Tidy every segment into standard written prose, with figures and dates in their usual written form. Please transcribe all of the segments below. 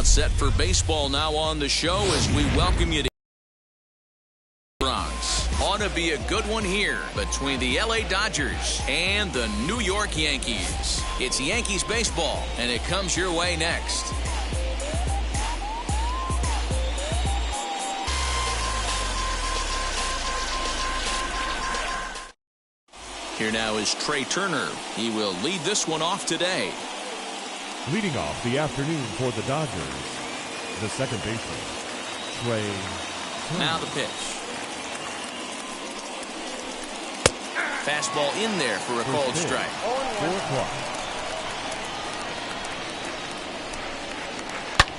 about set for baseball now on the show as we welcome you to Bronx. Ought to be a good one here between the LA Dodgers and the New York Yankees. It's Yankees baseball, and it comes your way next. Here now is Trey Turner. He will lead this one off today. Leading off the afternoon for the Dodgers, the second baseman, Trey Turner. Now the pitch. Fastball in there for a called strike. 4 o'clock.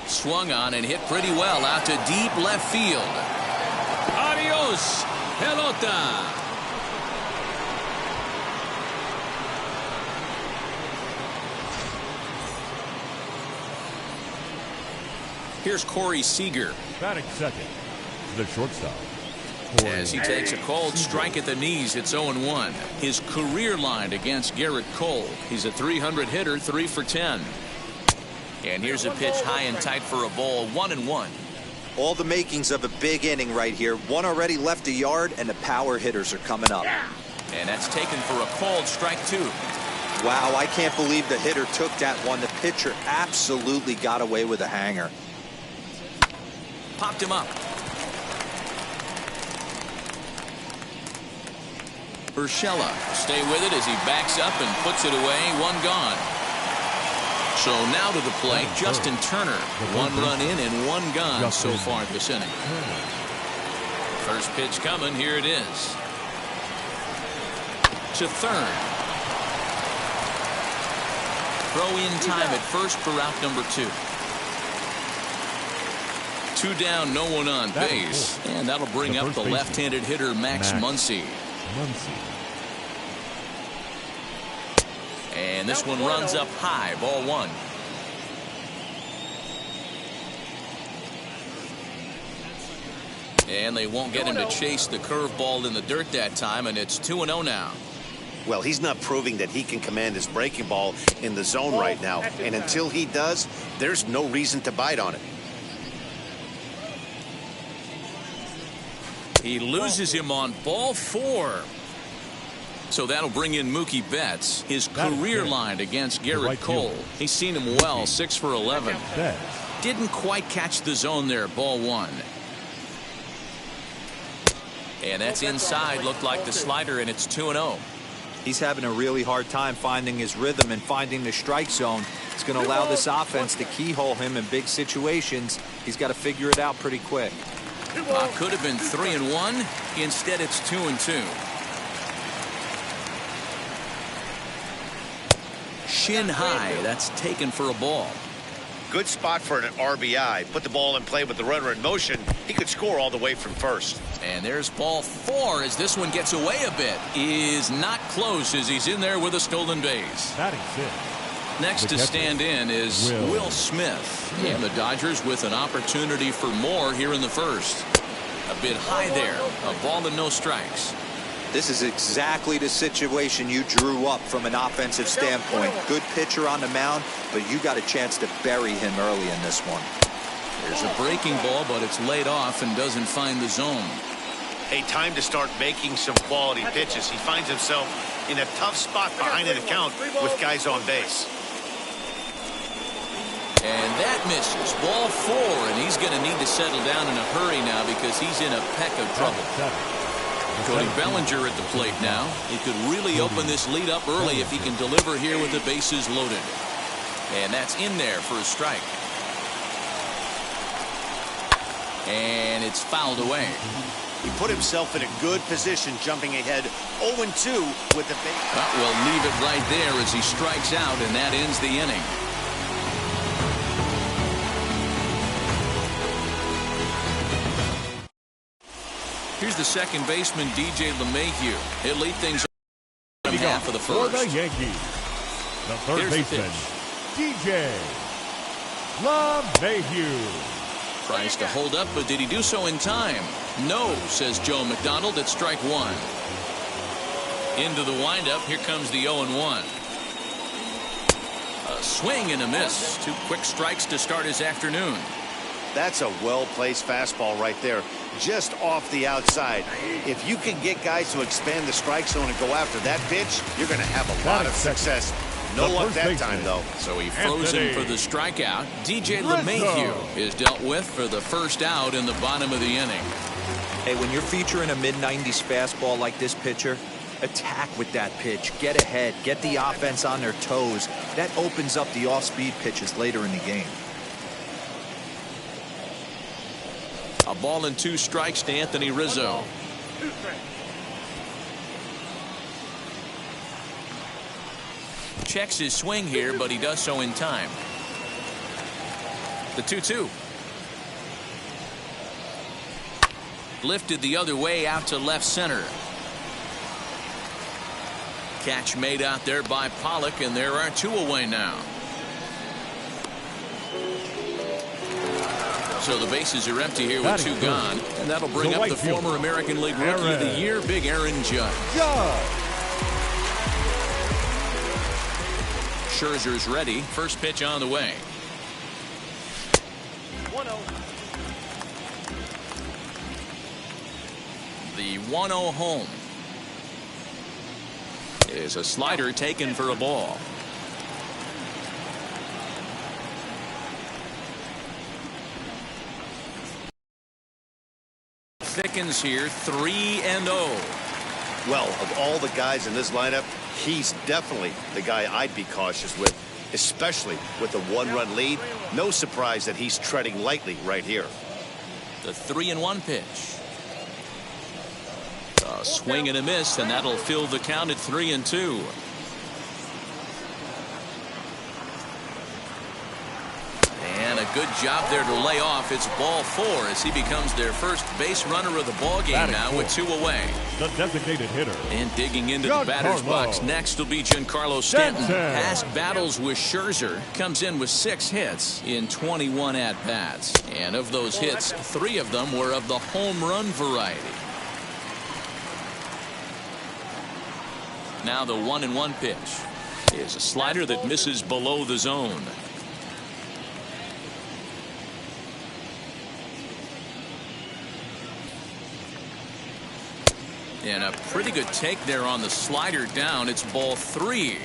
Swung on and hit pretty well out to deep left field. Adios, pelota. Here's Corey Seager. Batting second, the shortstop. As he takes a called strike at the knees, it's 0-1. His career line against Garrett Cole. He's a 300 hitter, 3 for 10. And here's a pitch high and tight for a ball, 1-1. All the makings of a big inning right here. One already left a yard, and the power hitters are coming up. And that's taken for a called strike, too. Wow, I can't believe the hitter took that one. The pitcher absolutely got away with a hanger. Popped him up. Urshela, stay with it as he backs up and puts it away. 1 gone. So now to the plate, Justin Turner. 1 run in and 1 gone so far this inning. First pitch coming. Here it is. To third. Throw in time at first for out number 2. 2 down, no one on base. And that'll bring up the left-handed hitter, Max Muncy. And this one runs up high, ball 1. And they won't get him to chase the curveball in the dirt that time, and it's 2-0 now. Well, he's not proving that he can command his breaking ball in the zone right now. And until he does, there's no reason to bite on it. He loses him on ball 4. So that'll bring in Mookie Betts. His career line against Garrett Cole. He's seen him well, 6 for 11. Didn't quite catch the zone there, ball 1. And that's inside, looked like the slider, and it's 2-0. He's having a really hard time finding his rhythm and finding the strike zone. It's going to allow this offense to keyhole him in big situations. He's got to figure it out pretty quick. Could have been 3-1. Instead, it's 2-2. Shin high. That's taken for a ball. Good spot for an RBI. Put the ball in play with the runner in motion. He could score all the way from first. And there's ball 4 as this one gets away a bit. Is not close as he's in there with a stolen base. Next to stand in is Will Smith. And the Dodgers with an opportunity for more here in the first. A bit high there. A ball and no strikes. This is exactly the situation you drew up from an offensive standpoint. Good pitcher on the mound, but you got a chance to bury him early in this one. There's a breaking ball, but it's laid off and doesn't find the zone. Hey, time to start making some quality pitches. He finds himself in a tough spot behind an account with guys on base. And that misses. Ball 4, and he's going to need to settle down in a hurry now because he's in a peck of trouble. Cody Bellinger at the plate now. He could really open this lead up early if he can deliver here with the bases loaded. And that's in there for a strike. And it's fouled away. He put himself in a good position jumping ahead 0-2 with the base. We'll leave it right there as he strikes out, and that ends the inning. Here's the second baseman, DJ LeMahieu. He'll lead things on half of the first. For the Yankees, the third baseman, DJ LeMahieu. Tries to hold up, but did he do so in time? No, says Joe McDonald at strike 1. Into the windup, here comes the 0-1. A swing and a miss. 2 quick strikes to start his afternoon. That's a well-placed fastball right there, just off the outside. If you can get guys to expand the strike zone and go after that pitch, you're going to have a lot of success. No luck that time, though. So he froze him for the strikeout. DJ LeMahieu is dealt with for the first out in the bottom of the inning. Hey, when you're featuring a mid-90s fastball like this pitcher, attack with that pitch. Get ahead. Get the offense on their toes. That opens up the off-speed pitches later in the game. A ball and 2 strikes to Anthony Rizzo. Checks his swing here, but he does so in time. The 2-2. Lifted the other way out to left center. Catch made out there by Pollock, and there are 2 away now. So the bases are empty here with 2 gone, and that'll bring up the former American League Rookie of the Year, Big Aaron Judge. Scherzer's ready. First pitch on the way. 1-0. The 1-0 home is a slider taken for a ball. Thickens here, 3-0. Well, of all the guys in this lineup, he's definitely the guy I'd be cautious with, especially with a 1-run lead. No surprise that he's treading lightly right here. The 3-1 pitch. A swing and a miss, and that'll fill the count at 3-2. And a good job there to lay off. It's ball 4 as he becomes their first base runner of the ball game now with 2 away. The designated hitter. And digging into the batter's box next will be Giancarlo Stanton. Past battles with Scherzer, comes in with 6 hits in 21 at-bats. And of those hits, 3 of them were of the home run variety. Now the 1-1 pitch is a slider that misses below the zone. And a pretty good take there on the slider down. It's ball 3.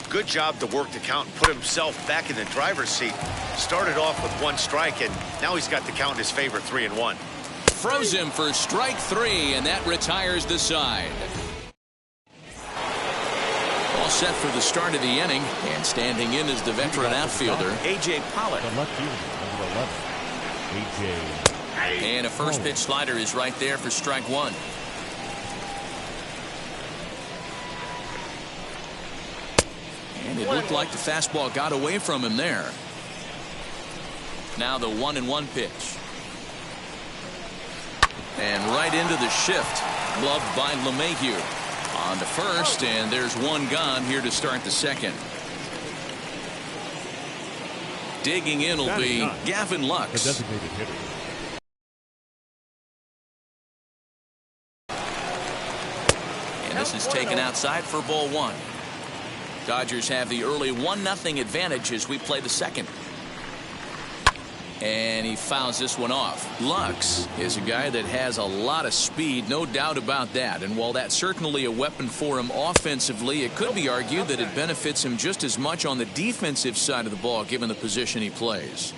Good job to work the count and put himself back in the driver's seat. Started off with 1 strike, and now he's got the count in his favor, 3-1. Froze him for strike 3, and that retires the side. All set for the start of the inning, and standing in is the veteran outfielder, A.J. Pollock. The left fielder, number 11, A.J. And a first pitch slider is right there for strike 1. And it looked like the fastball got away from him there. Now the 1-1 pitch. And right into the shift. Gloved by LeMahieu. On to first, and there's 1 gone here to start the second. Digging in will be Gavin Lux. The designated hitter. And this is taken outside for ball 1. Dodgers have the early 1-0 advantage as we play the second. And he fouls this one off. Lux is a guy that has a lot of speed, no doubt about that. And while that's certainly a weapon for him offensively, it could be argued that it benefits him just as much on the defensive side of the ball, given the position he plays.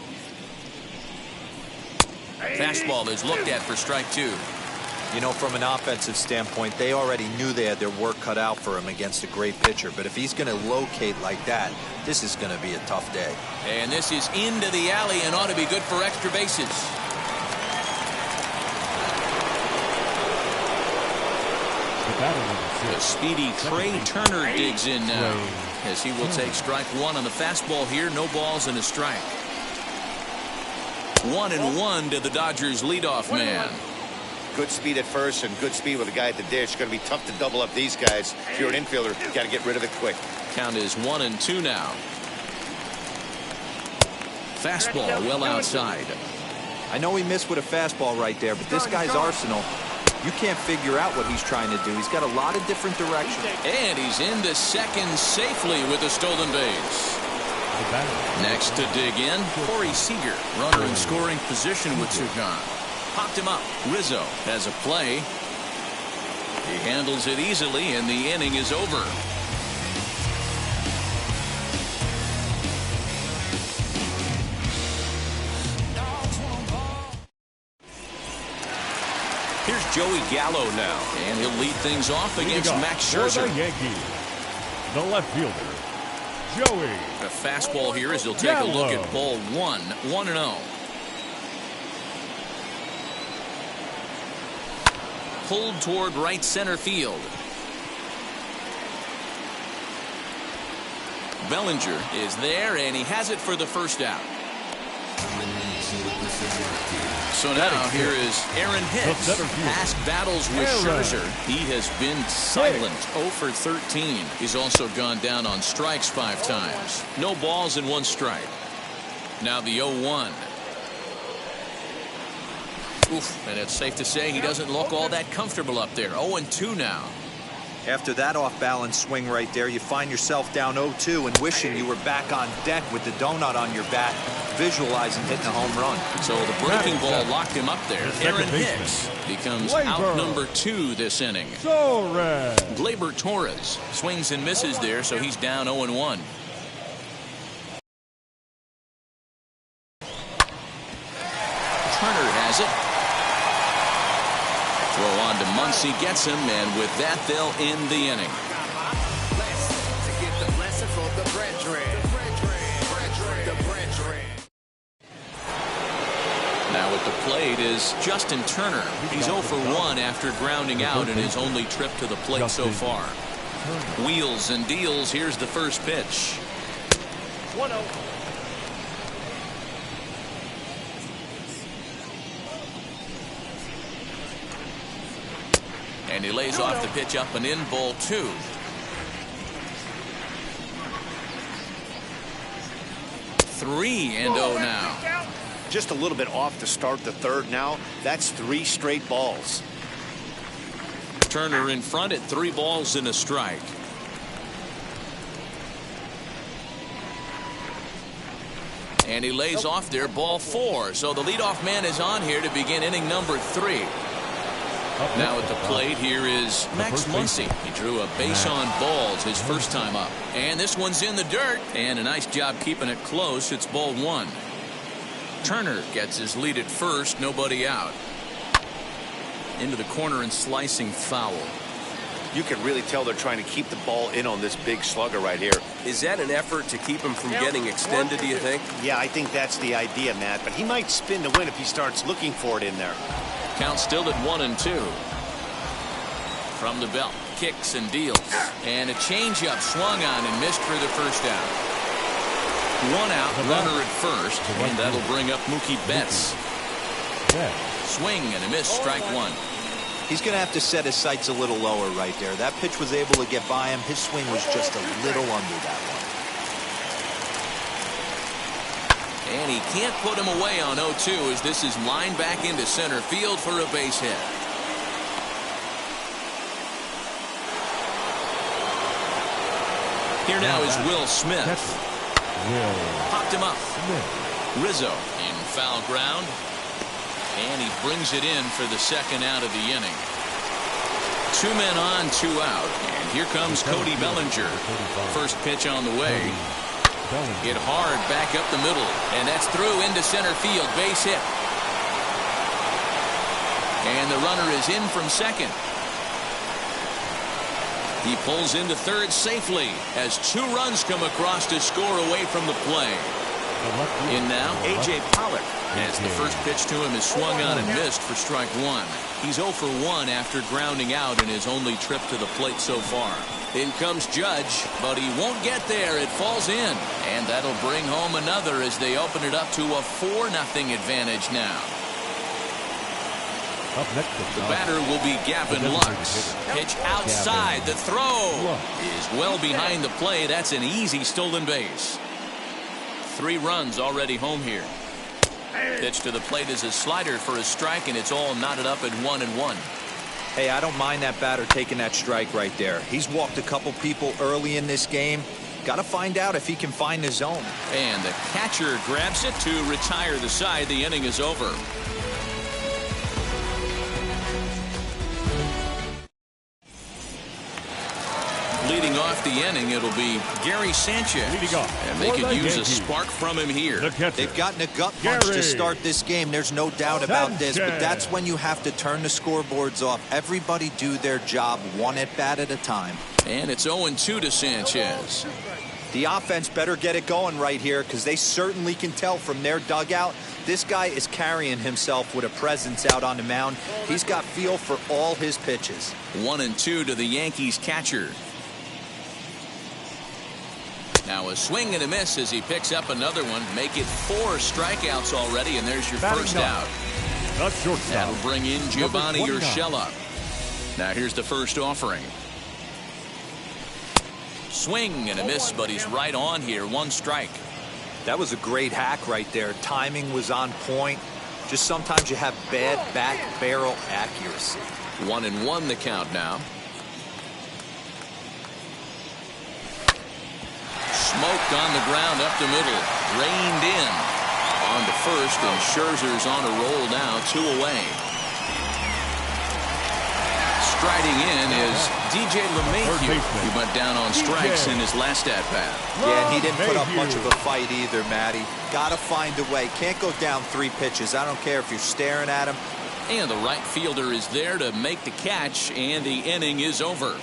Fastball is looked at for strike 2. You know, from an offensive standpoint, they already knew they had their work cut out for him against a great pitcher. But if he's going to locate like that, this is going to be a tough day. And this is into the alley and ought to be good for extra bases. The speedy Trey Turner digs in now as he will take strike 1 on the fastball here. No balls and a strike. 1-1 to the Dodgers leadoff man. Good speed at first and good speed with a guy at the dish. Going to be tough to double up these guys. If you're an infielder, you got to get rid of it quick. Count is 1-2 now. Fastball well outside. I know he missed with a fastball right there, but this guy's arsenal, you can't figure out what he's trying to do. He's got a lot of different directions. And he's into second safely with a stolen base. the batter. Next to dig in, Corey Seager. Runner in scoring position with two gone. Popped him up. Rizzo has a play. He handles it easily, and the inning is over. Here's Joey Gallo now, and he'll lead things off against Max Scherzer. For the Yankees, the left fielder, Joey. The fastball here as he'll take a look at ball one, 1-0. Pulled toward right center field. Bellinger is there, and he has it for the first out. So now here is Aaron Hicks. Past battles with Scherzer, he has been silent. 0 for 13. He's also gone down on strikes 5 times. No balls and 1 strike. Now the 0-1. Oof, and it's safe to say he doesn't look all that comfortable up there. 0-2 now. After that off-balance swing right there, you find yourself down 0-2 and wishing you were back on deck with the donut on your bat, visualizing hitting a home run. So the breaking ball locked him up there. Aaron Hicks becomes out number 2 this inning. Gleyber Torres swings and misses there, so he's down 0-1. Turner has it. Throw on to Muncy, gets him, and with that, they'll end the inning. Now at the plate is Justin Turner. He's 0 for 1 after grounding out in his only trip to the plate so far. Wheels and deals. Here's the first pitch. 1-0. And he lays off the pitch up and in, ball 2. Three and 0 now. Just a little bit off to start the third now. That's 3 straight balls. Turner in front at 3 balls and a strike. And he lays off there, ball 4. So the leadoff man is on here to begin inning number 3. Now at the plate here is Max Muncy. He drew a base on balls his first time up. And this one's in the dirt. And a nice job keeping it close. It's ball 1. Turner gets his lead at first. Nobody out. Into the corner and slicing foul. You can really tell they're trying to keep the ball in on this big slugger right here. Is that an effort to keep him from getting extended, do you think? Yeah, I think that's the idea, Matt. But he might spin to win if he starts looking for it in there. Count still at 1-2. From the belt, kicks and deals. And a changeup swung on and missed for the first out. 1 out, runner at first, and that'll bring up Mookie Betts. Swing and a miss, strike 1. He's going to have to set his sights a little lower right there. That pitch was able to get by him. His swing was just a little under that one. And he can't put him away on 0-2 as this is lined back into center field for a base hit. Here now is Will Smith. Popped him up. Rizzo in foul ground. And he brings it in for the second out of the inning. 2 men on, 2 out. And here comes Cody Bellinger. First pitch on the way. Hit hard back up the middle. And that's through into center field. Base hit. And the runner is in from second. He pulls into third safely as 2 runs come across to score away from the play. In now, A.J. Pollock. As the first pitch to him is swung on and missed for strike 1. He's 0 for 1 after grounding out in his only trip to the plate so far. In comes Judge, but he won't get there. It falls in. And that'll bring home another as they open it up to a 4-0 advantage now. The batter will be Gavin Lux. Pitch outside. The throw is well behind the play. That's an easy stolen base. 3 runs already home here. Pitch to the plate is a slider for a strike, and it's all knotted up at 1-1. Hey, I don't mind that batter taking that strike right there. He's walked a couple people early in this game. Got to find out if he can find his zone. And the catcher grabs it to retire the side. The inning is over. Leading off the inning, it'll be Gary Sanchez. And they could use a spark from him here. They've gotten a gut punch to start this game. There's no doubt about this, but that's when you have to turn the scoreboards off. Everybody do their job one at bat at a time. And it's 0-2 to Sanchez. The offense better get it going right here, because they certainly can tell from their dugout. This guy is carrying himself with a presence out on the mound. He's got feel for all his pitches. 1-2 to the Yankees catcher. Now a swing and a miss as he picks up another one. Make it 4 strikeouts already, and there's your first out. That'll bring in Giovanni Urshela. Now here's the first offering. Swing and a miss, but he's right on here. 1 strike. That was a great hack right there. Timing was on point. Just sometimes you have bad back barrel accuracy. 1-1 the count now. Smoked on the ground up the middle. Reined in. On to first, and Scherzer's on a roll now. 2 away. Striding in is DJ LeMahieu. He went down on strikes in his last at-bat. Yeah, and he didn't put up much of a fight either, Matty. Got to find a way. Can't go down 3 pitches. I don't care if you're staring at him. And the right fielder is there to make the catch, and the inning is over.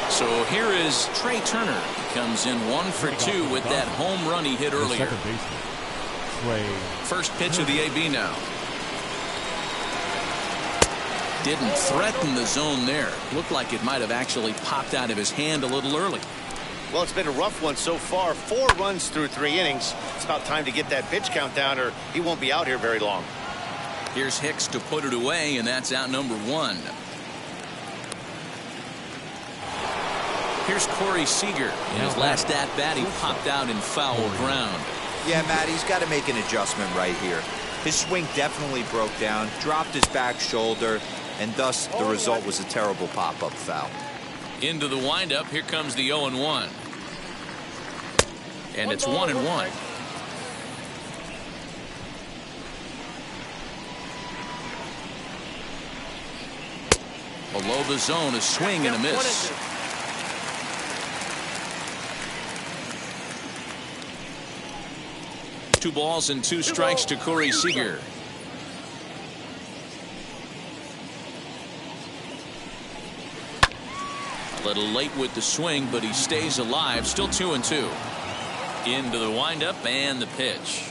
So here is Trey Turner. He comes in 1 for 2 with that home run he hit earlier. First pitch of the AB now. Didn't threaten the zone there. Looked like it might have actually popped out of his hand a little early. Well, it's been a rough one so far. 4 runs through 3 innings. It's about time to get that pitch count down, or he won't be out here very long. Here's Hicks to put it away, and that's out number 1. Here's Corey Seager. In his last at-bat, he popped out in foul ground. Yeah, Matt, he's got to make an adjustment right here. His swing definitely broke down, dropped his back shoulder, and thus the result was a terrible pop-up foul. Into the windup, here comes the 0-1. And it's 1-1. Below the zone, a swing and a miss. Two balls and 2 strikes to Corey Seager. A little late with the swing, but he stays alive. Still 2-2. Into the windup and the pitch.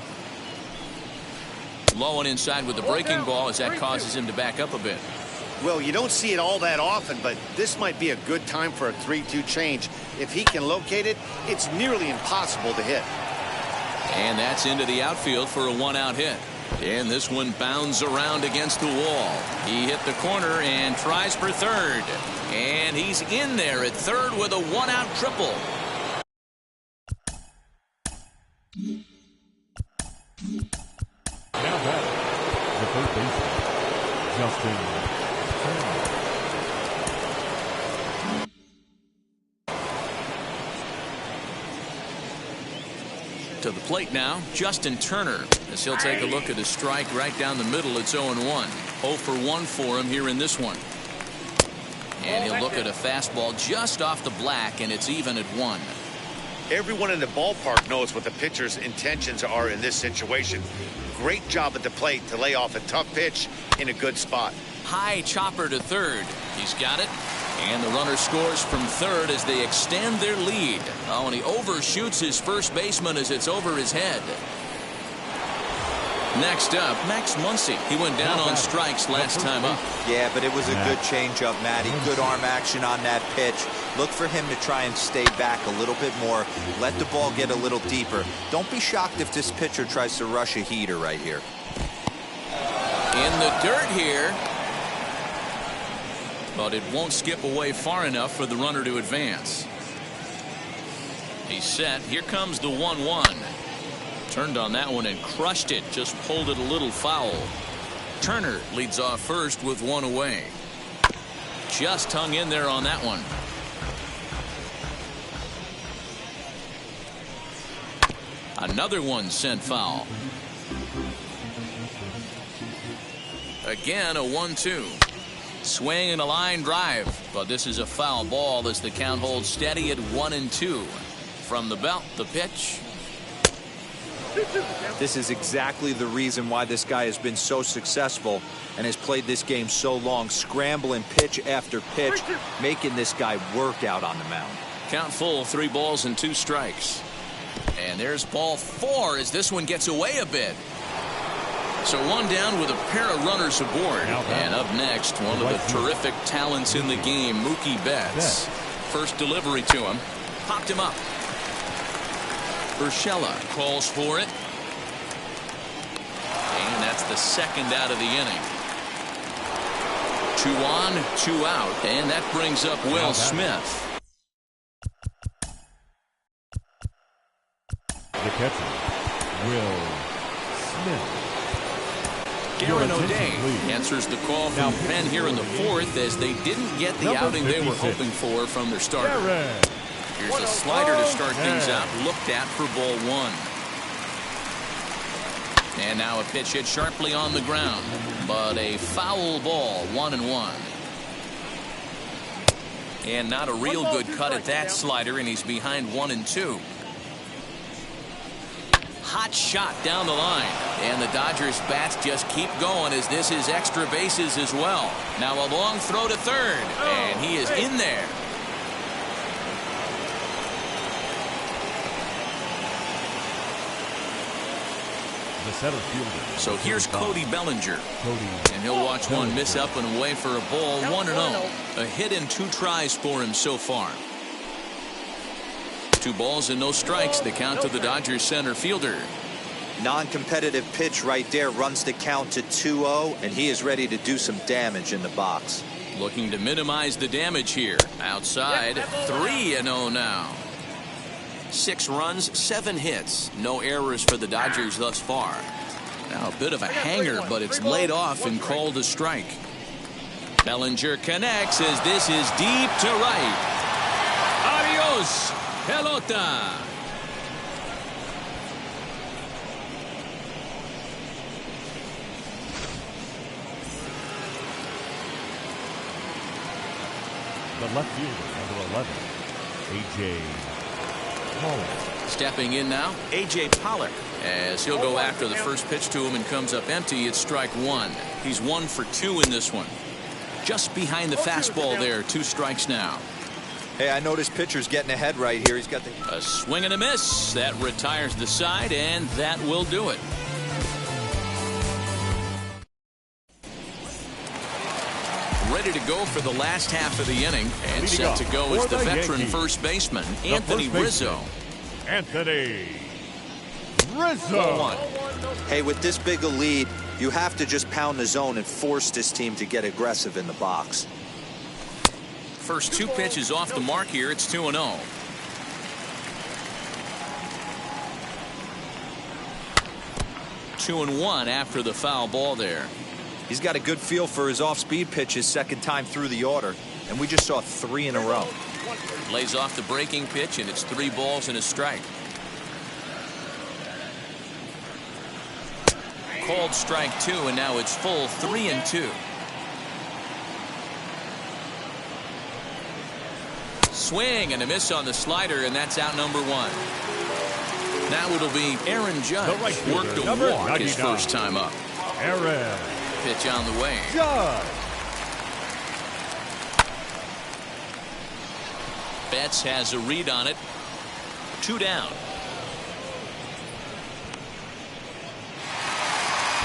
Low and inside with the breaking ball as that causes him to back up a bit. Well, you don't see it all that often, but this might be a good time for a 3-2 change. If he can locate it, it's nearly impossible to hit. And that's into the outfield for a 1-out hit. And this one bounds around against the wall. He hit the corner and tries for third. And he's in there at third with a 1-out triple. Now batting, the third baseman, Justin. To the plate now, Justin Turner, as he'll take a look at a strike right down the middle. It's 0-1. 0 for 1 for him here in this one. And he'll look at a fastball just off the black, and it's even at 1. Everyone in the ballpark knows what the pitcher's intentions are in this situation. Great job at the plate to lay off a tough pitch in a good spot. High chopper to third. He's got it. And the runner scores from third as they extend their lead. Oh, and he overshoots his first baseman as it's over his head. Next up, Max Muncy. He went down on strikes last time up. Yeah, but it was a good changeup, Matty. Good arm action on that pitch. Look for him to try and stay back a little bit more. Let the ball get a little deeper. Don't be shocked if this pitcher tries to rush a heater right here. In the dirt here. But it won't skip away far enough for the runner to advance. He's set. Here comes the 1-1. Turned on that one and crushed it. Just pulled it a little foul. Turner leads off first with one away. Just hung in there on that one. Another one sent foul. Again, a 1-2. Swing and a line drive, but this is a foul ball as the count holds steady at 1-2. From the belt, the pitch. This is exactly the reason why this guy has been so successful and has played this game so long, scrambling pitch after pitch, making this guy work out on the mound. Count full, 3 balls and 2 strikes. And there's ball 4 as this one gets away a bit. So one down with a pair of runners aboard. And up next, one of the terrific talents in the game, Mookie Betts. First delivery to him. Popped him up. Urshela calls for it. And that's the second out of the inning. 2 on, 2 out. And that brings up Will Smith. The catcher, Will Smith. Aaron O'Day answers the call from Penn here in the 4th as they didn't get the outing they were hoping for from their starter. Here's a slider to start things out, looked at for ball 1. And now a pitch hit sharply on the ground, but a foul ball, 1-1. And not a real good cut at that slider, and he's behind 1-2. Hot shot down the line, and the Dodgers bats just keep going as this is extra bases as well. Now a long throw to third, and he is in there. The center fielder. So here's Cody Bellinger, and he'll watch one miss up and away for a ball. 1-0. A hit in 2 tries for him so far. 2 balls and no strikes, the count to the Dodgers center fielder. Non-competitive pitch right there, runs the count to 2-0, and he is ready to do some damage in the box. Looking to minimize the damage here. Outside, 3-0 now. 6 runs, 7 hits. No errors for the Dodgers thus far. Now a bit of a hanger, but it's laid off and called a strike. Bellinger connects as this is deep to right. Adios, pelota. The left fielder, number 11, A.J. Pollock. Stepping in now, A.J. Pollock, as he'll go after the first pitch to him and comes up empty. It's strike 1. He's 1 for 2 in this one. Just behind the fastball there, 2 strikes now. Hey, I noticed pitcher's getting ahead right here. He's got a swing and a miss. That retires the side, and that will do it. Ready to go for the last half of the inning, and set to go is the veteran first baseman, Anthony Rizzo. Anthony Rizzo. Hey, with this big a lead, you have to just pound the zone and force this team to get aggressive in the box. First 2 pitches off the mark here. It's 2-0. 2-1 after the foul ball there. He's got a good feel for his off-speed pitches second time through the order, and we just saw 3 in a row. Lays off the breaking pitch, and it's 3 balls and a strike. Called strike 2, and now it's full 3-2. Swing and a miss on the slider, and that's out number 1. Now it'll be Aaron Judge. Worked a walk his first time up. Aaron. Pitch on the way. Judge. Betts has a read on it. 2 down.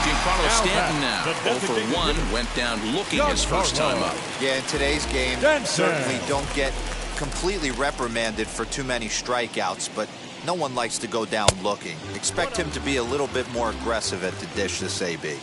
Giancarlo Stanton now 0 for 1, went down looking his first time up. Yeah, in today's game, certainly don't get completely reprimanded for too many strikeouts, but no one likes to go down looking. Expect him to be a little bit more aggressive at the dish this AB.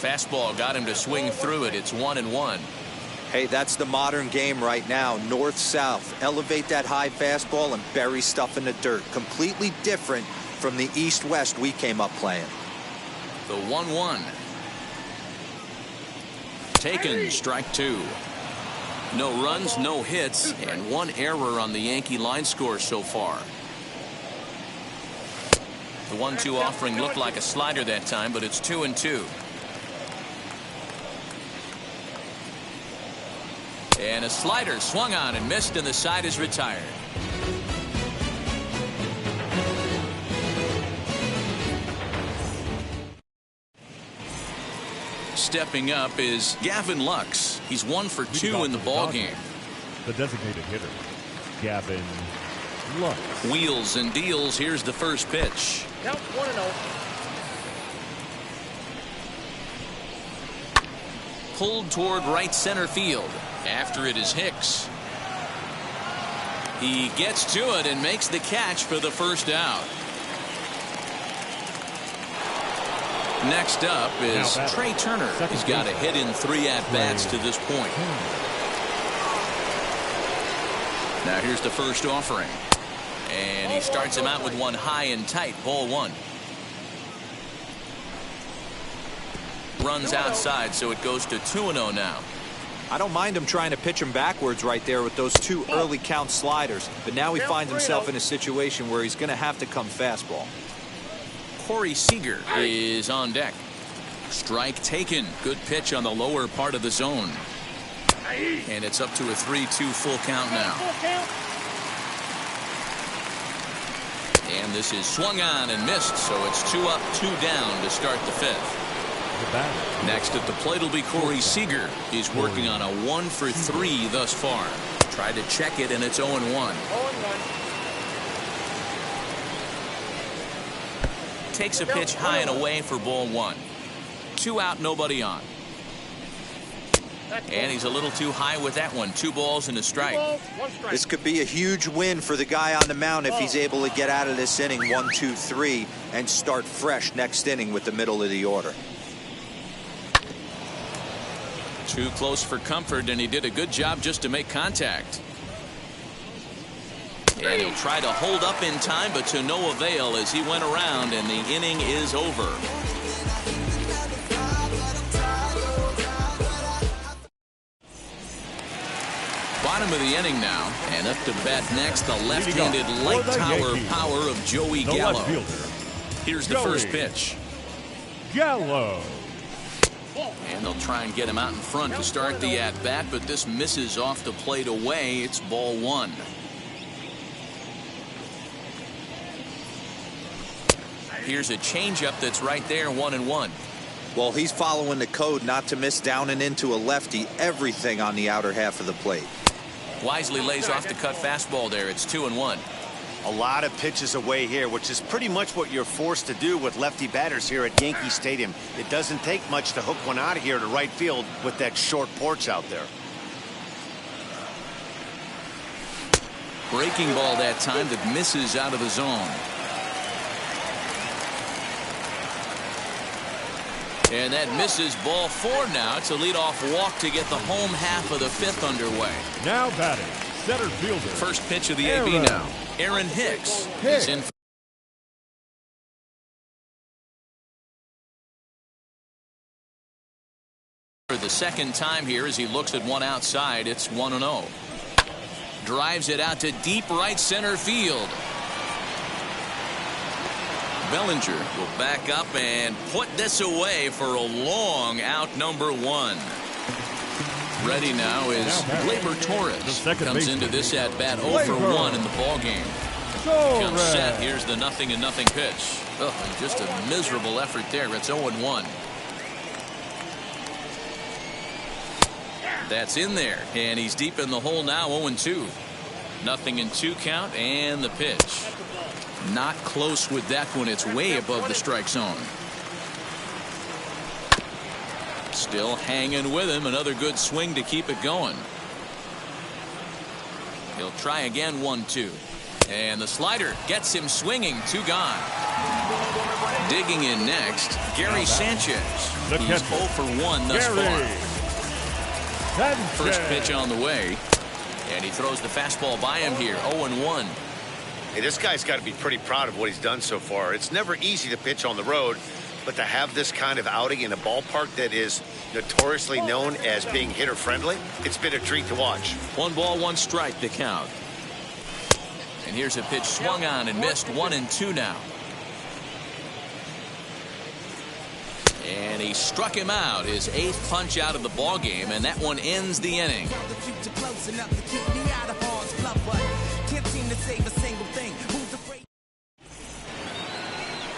Fastball got him to swing through it. It's 1-1. Hey, that's the modern game right now. North-south. Elevate that high fastball and bury stuff in the dirt. Completely different from the east-west we came up playing. The 1-1. Taken, strike two. No runs, no hits, and one error on the Yankee line score so far. The 1-2 offering looked like a slider that time, but it's 2-2. And a slider swung on and missed, and the side is retired. Stepping up is Gavin Lux. He's 1 for 2 in the ball game. The designated hitter, Gavin Lux. Wheels and deals. Here's the first pitch. Count 1-0. Pulled toward right center field. After it is Hicks. He gets to it and makes the catch for the first out. Next up is Trey Turner. He's got a hit in 3 at-bats to this point. Now here's the first offering. And he starts him out with one high and tight. Ball 1. Runs outside, so it goes to 2-0 now. I don't mind him trying to pitch him backwards right there with those 2 early count sliders. But now he finds himself in a situation where he's going to have to come fastball. Corey Seager is on deck. Strike taken. Good pitch on the lower part of the zone. And it's up to a 3-2 full count now. And this is swung on and missed, so it's 2 up, 2 down to start the 5th. Next at the plate will be Corey Seager. He's working on a 1 for 3 thus far. Tried to check it, and it's 0-1. Takes a pitch high and away for ball 1. 2 out, nobody on. And he's a little too high with that one. 2 balls and a strike. This could be a huge win for the guy on the mound if he's able to get out of this inning 1, 2, 3 and start fresh next inning with the middle of the order. Too close for comfort, and he did a good job just to make contact. And he'll try to hold up in time, but to no avail as he went around, and the inning is over. Bottom of the inning now, and up to bat next, the left-handed light tower power of Joey Gallo. Here's the first pitch. Gallo. And they'll try and get him out in front to start the at-bat, but this misses off the plate away. It's ball 1. Here's a changeup that's right there, 1-1. Well, he's following the code not to miss down and into a lefty. Everything on the outer half of the plate. Wisely lays off the cut fastball there. It's 2-1. A lot of pitches away here, which is pretty much what you're forced to do with lefty batters here at Yankee Stadium. It doesn't take much to hook one out of here to right field with that short porch out there. Breaking ball that time that misses out of the zone. And that misses ball 4 now. It's a leadoff walk to get the home half of the 5th underway. Now batting, center fielder. First pitch of the AB now. Aaron Hicks is in for the second time here as he looks at one outside. It's 1-0. Drives it out to deep right center field. Bellinger will back up and put this away for a long out, number 1. Ready now is Gleyber Torres. Comes into this at bat 0 for 1 in the ball game. Comes set. Here's the 0-0 pitch. Oh, just a miserable effort there. It's 0-1. That's in there, and he's deep in the hole now. 0-2. 0-2 count, and the pitch. Not close with that one. It's way above the strike zone. Still hanging with him. Another good swing to keep it going. He'll try again. 1-2. And the slider gets him swinging. 2 gone. Digging in next, Gary Sanchez. The He's catcher, 0 for 1 thus far. First pitch on the way. And he throws the fastball by him here. 0-1. Hey, this guy's got to be pretty proud of what he's done so far. It's never easy to pitch on the road, but to have this kind of outing in a ballpark that is notoriously known as being hitter-friendly, it's been a treat to watch. 1 ball, 1 strike to count. And here's a pitch swung on and missed. 1-2 now. And he struck him out, his 8th punch out of the ball game, and that one ends the inning.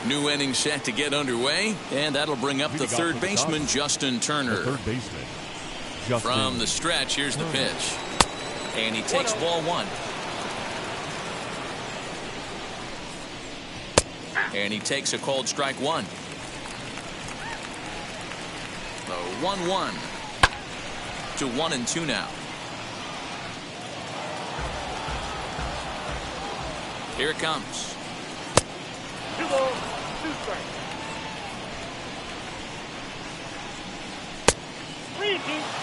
New inning set to get underway, and that'll bring up the third baseman, Justin Turner. Third baseman, Justin. From the stretch, here's the pitch. And he takes ball 1. And he takes a called strike 1. So 1-1 to 1-2 now. Here it comes. 2 balls, 2 strikes. 3-2.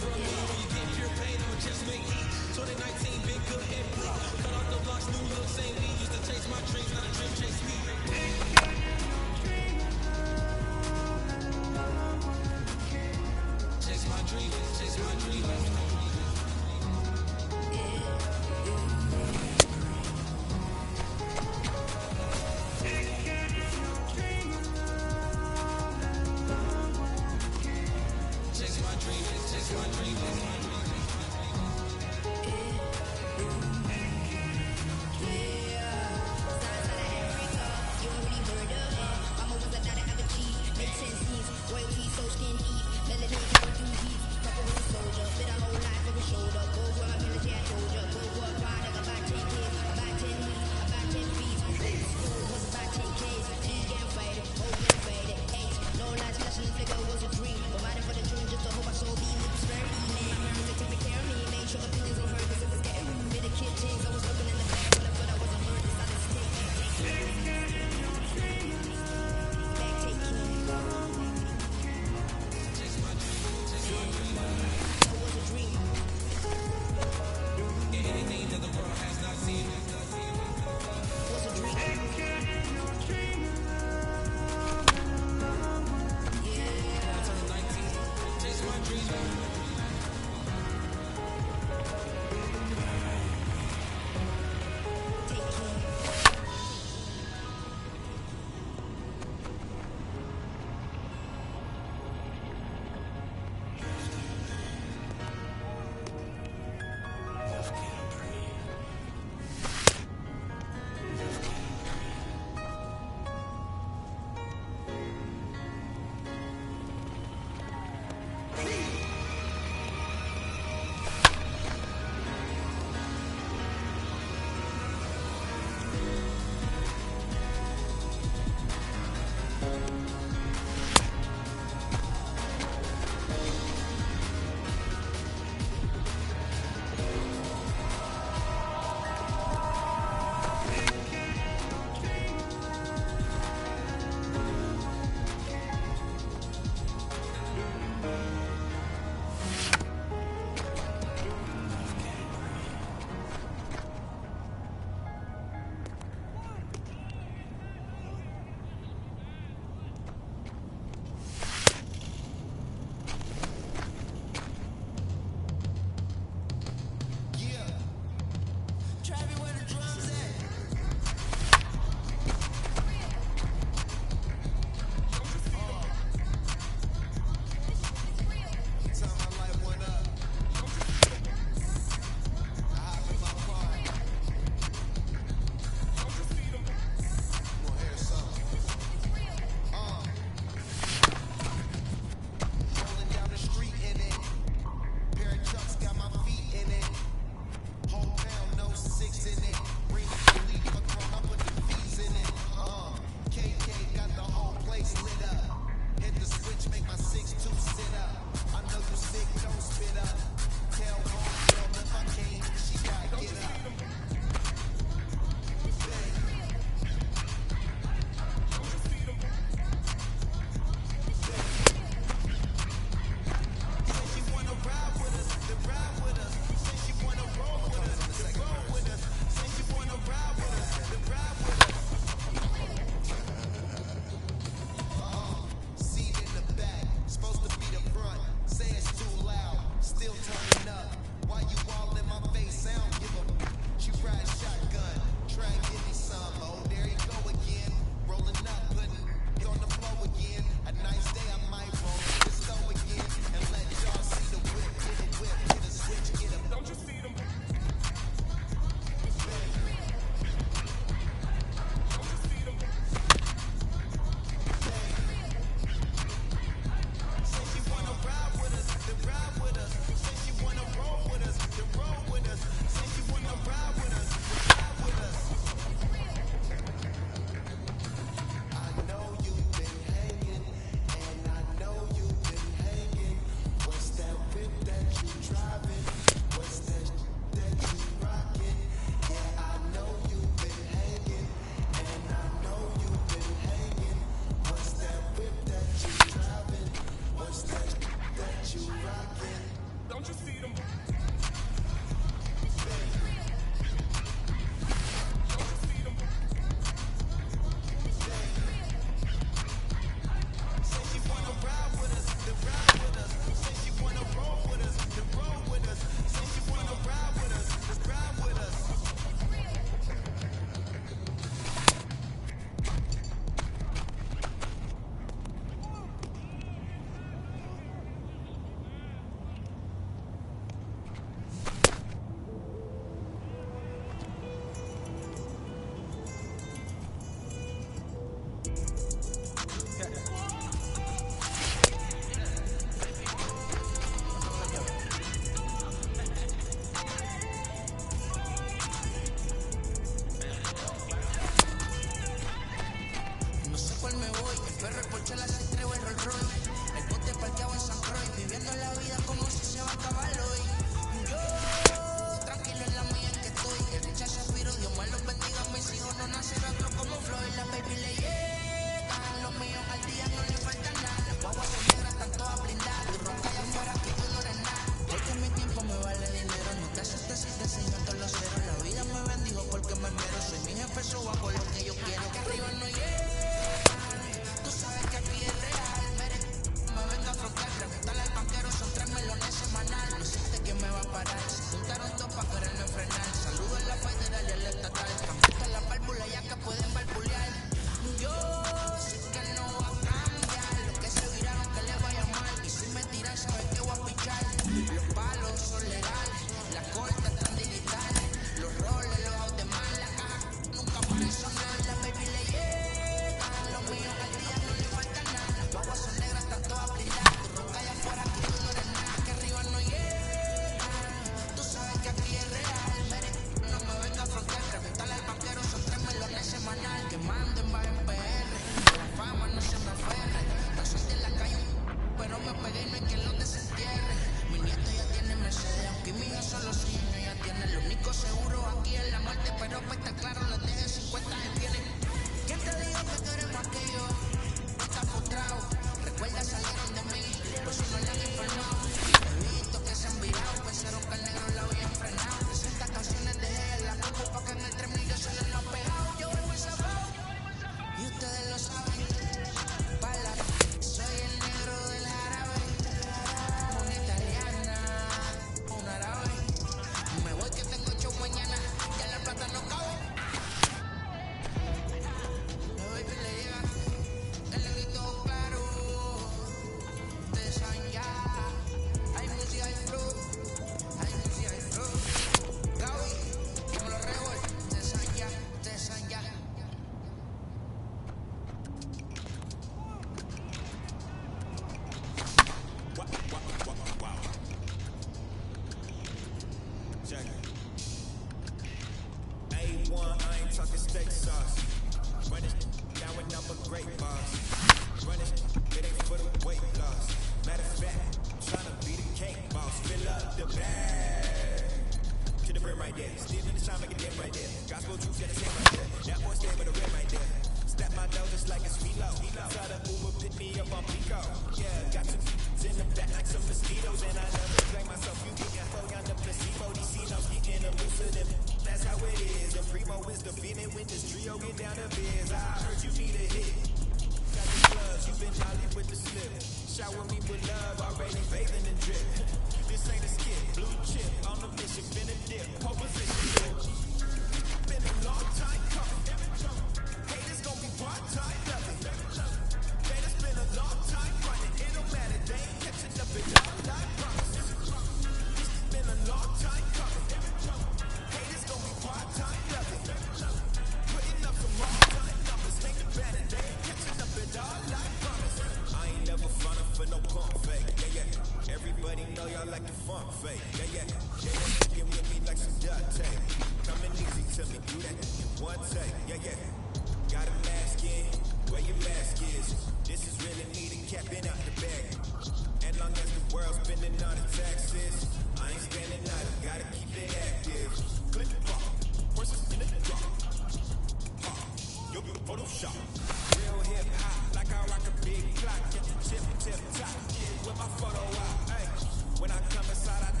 When I come inside, I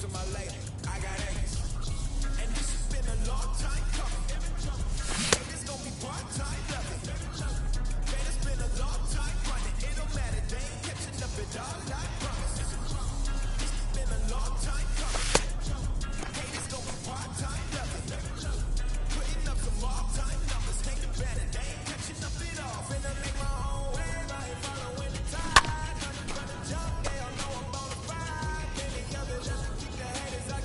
to my lady. I got A's. And this has been a long time coming. And it's gonna be part-time loving. Man, it's been a long time running. It don't matter, they ain't catching up at all, I promise. It's been a long time coming. Hey, it's gonna be part-time loving. Putting up some all-time numbers. Ain't the better, they ain't catching up at all. Finna make my own way, I ain't following the tide. Running from the jump, they all know I'm on the ride. Many others just to keep the haters, I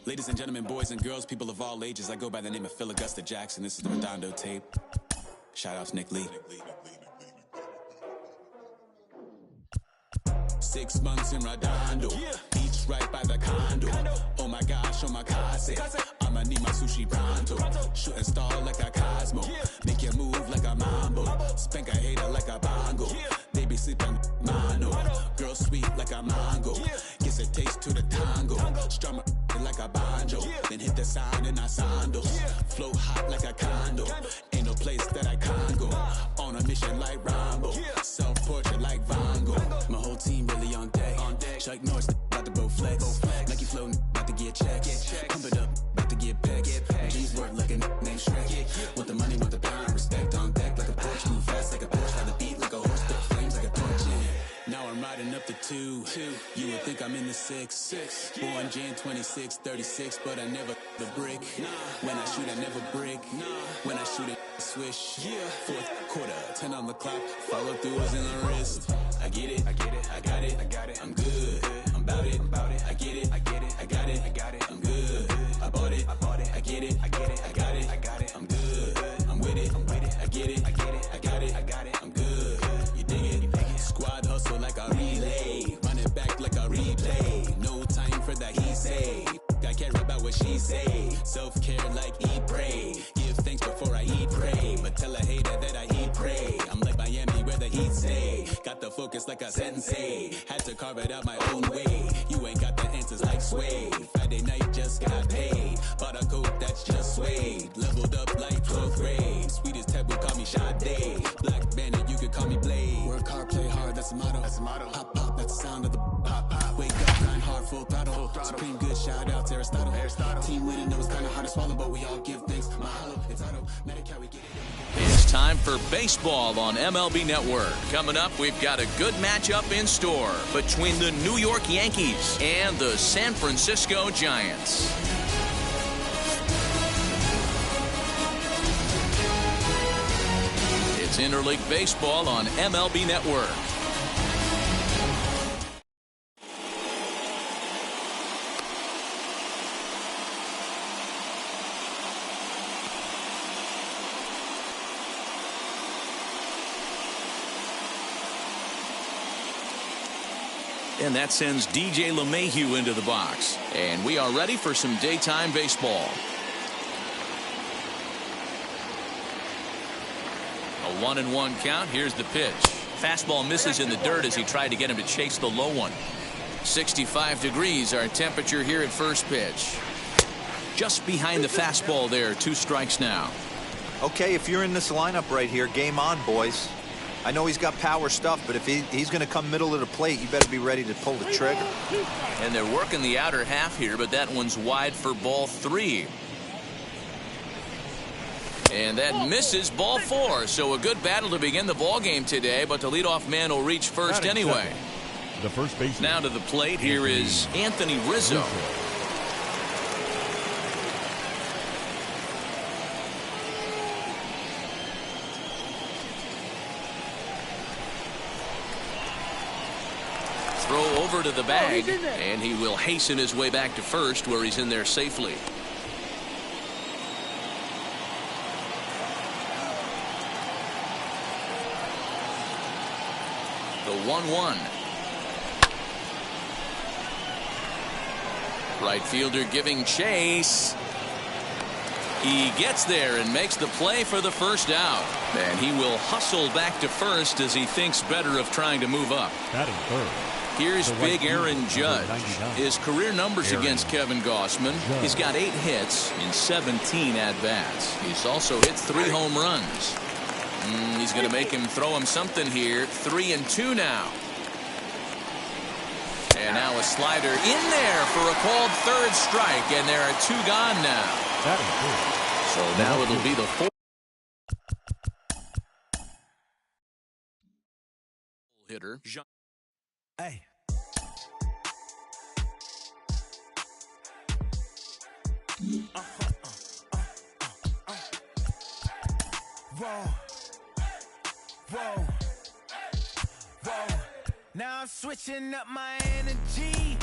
Ladies and gentlemen, boys and girls, people of all ages, I go by the name of Phil Augusta Jackson. This is the Redondo tape. Shout out to Nick Lee. 6 months in Redondo, beach right by the condo. Oh my gosh, oh my casa, I'ma need my sushi pronto. Shooting star like a Cosmo, make you move like a mambo. Spank a hater like a bongo. They be sleeping mano. Girl sweet like a mango, gets a taste to the tango. Strum like a banjo, then hit the sign in our sandals. Flow hot like a condo, ain't no place that I can't go. On a mission like Rambo, self-portrait like Van Gogh. My whole team really on deck. Chuck Norris about to go flex. Nike flow about to get checks. Pump it up, about to get pecs. G's work like a named Shrek. Want the money, want the pound, respect on deck like a Porsche. Move fast like a Porsche, have the beat like a horse, spit flames like a torch. Now I'm riding up the 2. You would think I'm in the 6. Born Jan 26, 36, but I never the brick. When I shoot, I never brick. When I shoot it, swish. Fourth quarter, 10 on the clock. Follow through is in the wrist. I get it, I got it, I'm good. I'm about it, I get it, I got it, I'm good. I bought it, I get it, I got it, I'm good. I'm with it, I get it, I got it, I'm good. You dig it? Squad hustle like a relay, run it back like a replay. No time for that he say. I care about what she say. Self-care like eat, pray. Give thanks before I eat, pray. But tell a hater that I eat, pray. I'm like Miami where the heat stay. Got the focus like a sensei. Had to carve it out my own way. You ain't got the answers like Sway. Friday night just got paid. Bought a coat that's just suede. Leveled up like 12th grade. Sweetest taboo, call me Sade. Black Bandit, you could call me Blade. Work hard, play hard, that's the motto. Pop, pop, that's the sound of the pop, pop. Wake up, grind hard, full throttle. Supreme good, shout out to Aristotle. Team winning, know it's kind of hard to swallow, but we all give thanks. Mahalo, it's automatic how we get it. It's time for baseball on MLB Network. Coming up, we've got a good matchup in store between the New York Yankees and the San Francisco Giants. It's Interleague Baseball on MLB Network. And that sends DJ LeMahieu into the box. And we are ready for some daytime baseball. A 1-1 count. Here's the pitch. Fastball misses in the dirt as he tried to get him to chase the low one. 65 degrees our temperature here at first pitch. Just behind the fastball there. 2 strikes now. Okay, if you're in this lineup right here, game on, boys. I know he's got power stuff, but if he's going to come middle of the plate, you better be ready to pull the trigger. And they're working the outer half here, but that one's wide for ball 3. And that misses ball 4. So a good battle to begin the ball game today, but the leadoff man will reach first anyway. The first baseman. Now to the plate, here is Anthony Rizzo. Throw over to the bag, and he will hasten his way back to first, where he's in there safely. The 1-1. Right fielder giving chase. He gets there and makes the play for the first out. And he will hustle back to first as he thinks better of trying to move up. Batting third. Here's big Aaron Judge. His career numbers against Kevin Gausman. He's got 8 hits in 17 at-bats. He's also hit 3 home runs. He's going to make him throw him something here. 3-2 now. And now a slider in there for a called third strike, and there are 2 gone now. So now it'll be the 4th hitter. Hey. Whoa. Whoa. Whoa. Now I'm switching up my energy.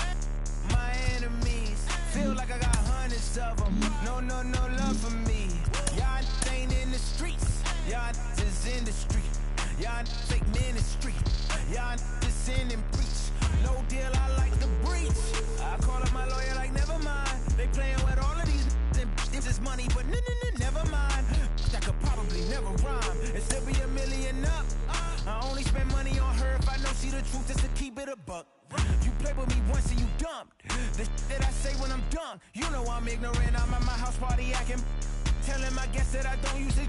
My enemies feel like I got hundreds of them. No love for me. Y'all ain't in the streets. Y'all is in the street. Y'all fake ministry. Y'all just sin and preach. No deal, I like the breach. I call up my lawyer like, never mind. They playing with all of these and this is money, but never mind. That could probably never rhyme and still be $1 million up. I only spend money on her if I know she the truth, just to keep it a buck. You play with me once and you dumped. The that I say when I'm done, you know I'm ignorant. I'm at my house party acting, telling my guests that I don't use it.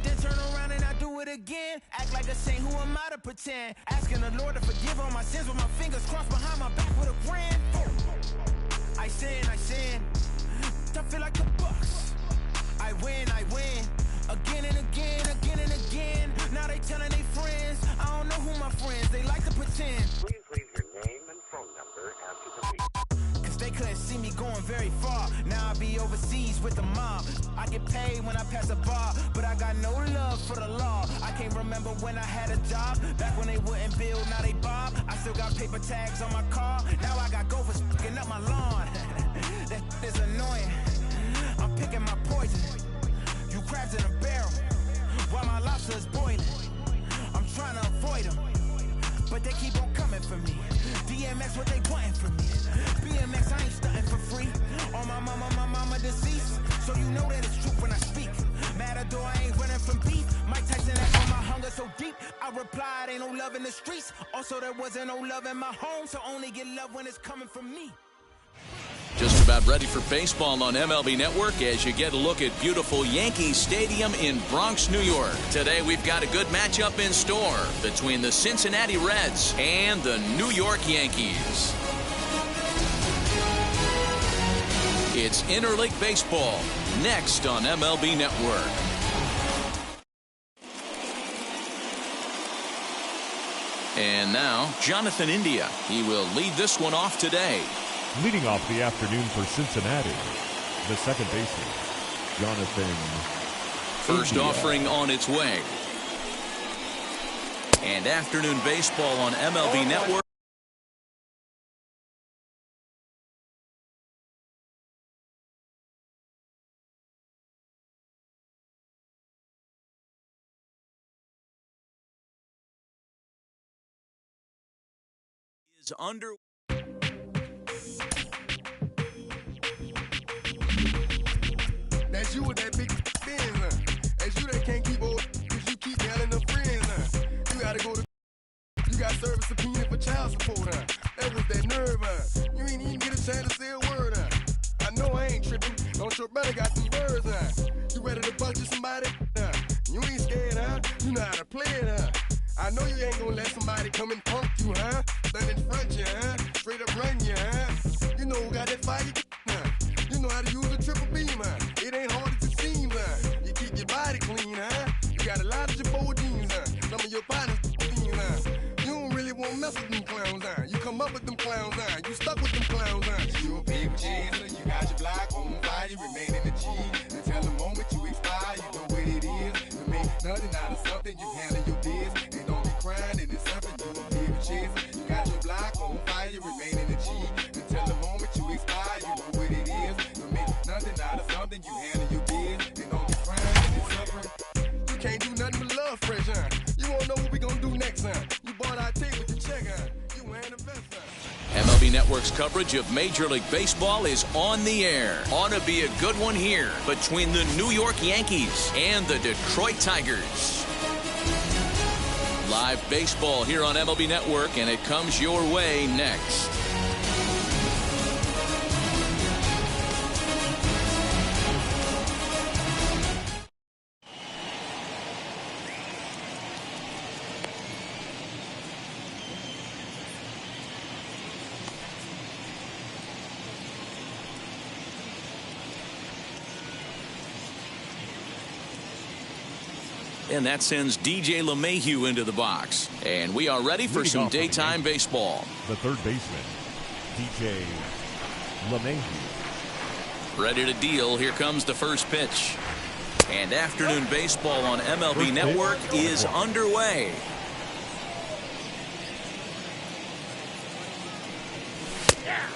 Then turn around and I do it again. Act like a saint, who am I to pretend? Asking the Lord to forgive all my sins with my fingers crossed behind my back with a grand. I sin. I feel like the Bucks. I win. Again and again. Now they telling their friends. I don't know who my friends, they like to pretend. Please leave your name and phone number after the beep. Cause they couldn't see me going very far. Now I be overseas with the mob. I get paid when I pass a bar, but I got no love for the law. I can't remember when I had a job. Back when they wouldn't build, now they bob. I still got paper tags on my car. Now I got gophers picking up my lawn. That is annoying. I'm picking my poison. You crabs in a barrel while my lobster is boiling. I'm trying to avoid them, but they keep on coming for me. DMX, what they wanting from me? BMX, I ain't stunting for free. On my mama deceased, so you know that it's true when I speak. Matador, I ain't running from beef. Mike Tyson, that's on my hunger so deep. I replied, ain't no love in the streets. Also, there wasn't no love in my home, so only get love when it's coming from me. Just about ready for baseball on MLB Network as you get a look at beautiful Yankees Stadium in Bronx, New York. Today we've got a good matchup in store between the Cincinnati Reds and the New York Yankees. It's Interleague Baseball next on MLB Network. And now Jonathan India. He will lead this one off today. Leading off the afternoon for Cincinnati, the second baseman, Jonathan First India. offering on its way. And afternoon baseball on MLB Network. Is under you with that big Benz, As you that can't keep old, cause you keep yelling them friends, You gotta go to, you got service subpoena for child support, That was that nerve, You ain't even get a chance to say a word, I know I ain't tripping, don't your brother got some birds, You ready to bust you somebody, You ain't scared, You know how to play it, I know you ain't gonna let somebody come and punk you, Stand in front you, Straight up run you, You know who got that fire, You know how to use a triple beam, It ain't hard as it seems, You keep your body clean, You got a lot of your bold jeans, Some of your partners, You don't really wanna mess with them clowns, You come up with them clowns, You stuck with them clowns, You a paper chaser, you got your block on fire, you remain in the G. Until the moment you expire, you know what it is. To make nothing out of something, you handle your biz. And don't be crying, and it's something you a paper chaser. You got your block on fire, you remain in the G. Until the moment you expire, you know what it is. To make nothing out of something, you handle your biz. And don't be crying, and it's suffering. You can't do nothing but love fresh, You won't know what we gonna do next, You bought our tape with the check, You wearing the vest, MLB Network's coverage of Major League Baseball is on the air. Ought to be a good one here between the New York Yankees and the Detroit Tigers. Live baseball here on MLB Network, and it comes your way next. And that sends DJ LeMahieu into the box. And we are ready for some daytime baseball. The third baseman, DJ LeMahieu. Ready to deal. Here comes the first pitch. And afternoon baseball on MLB Network is underway.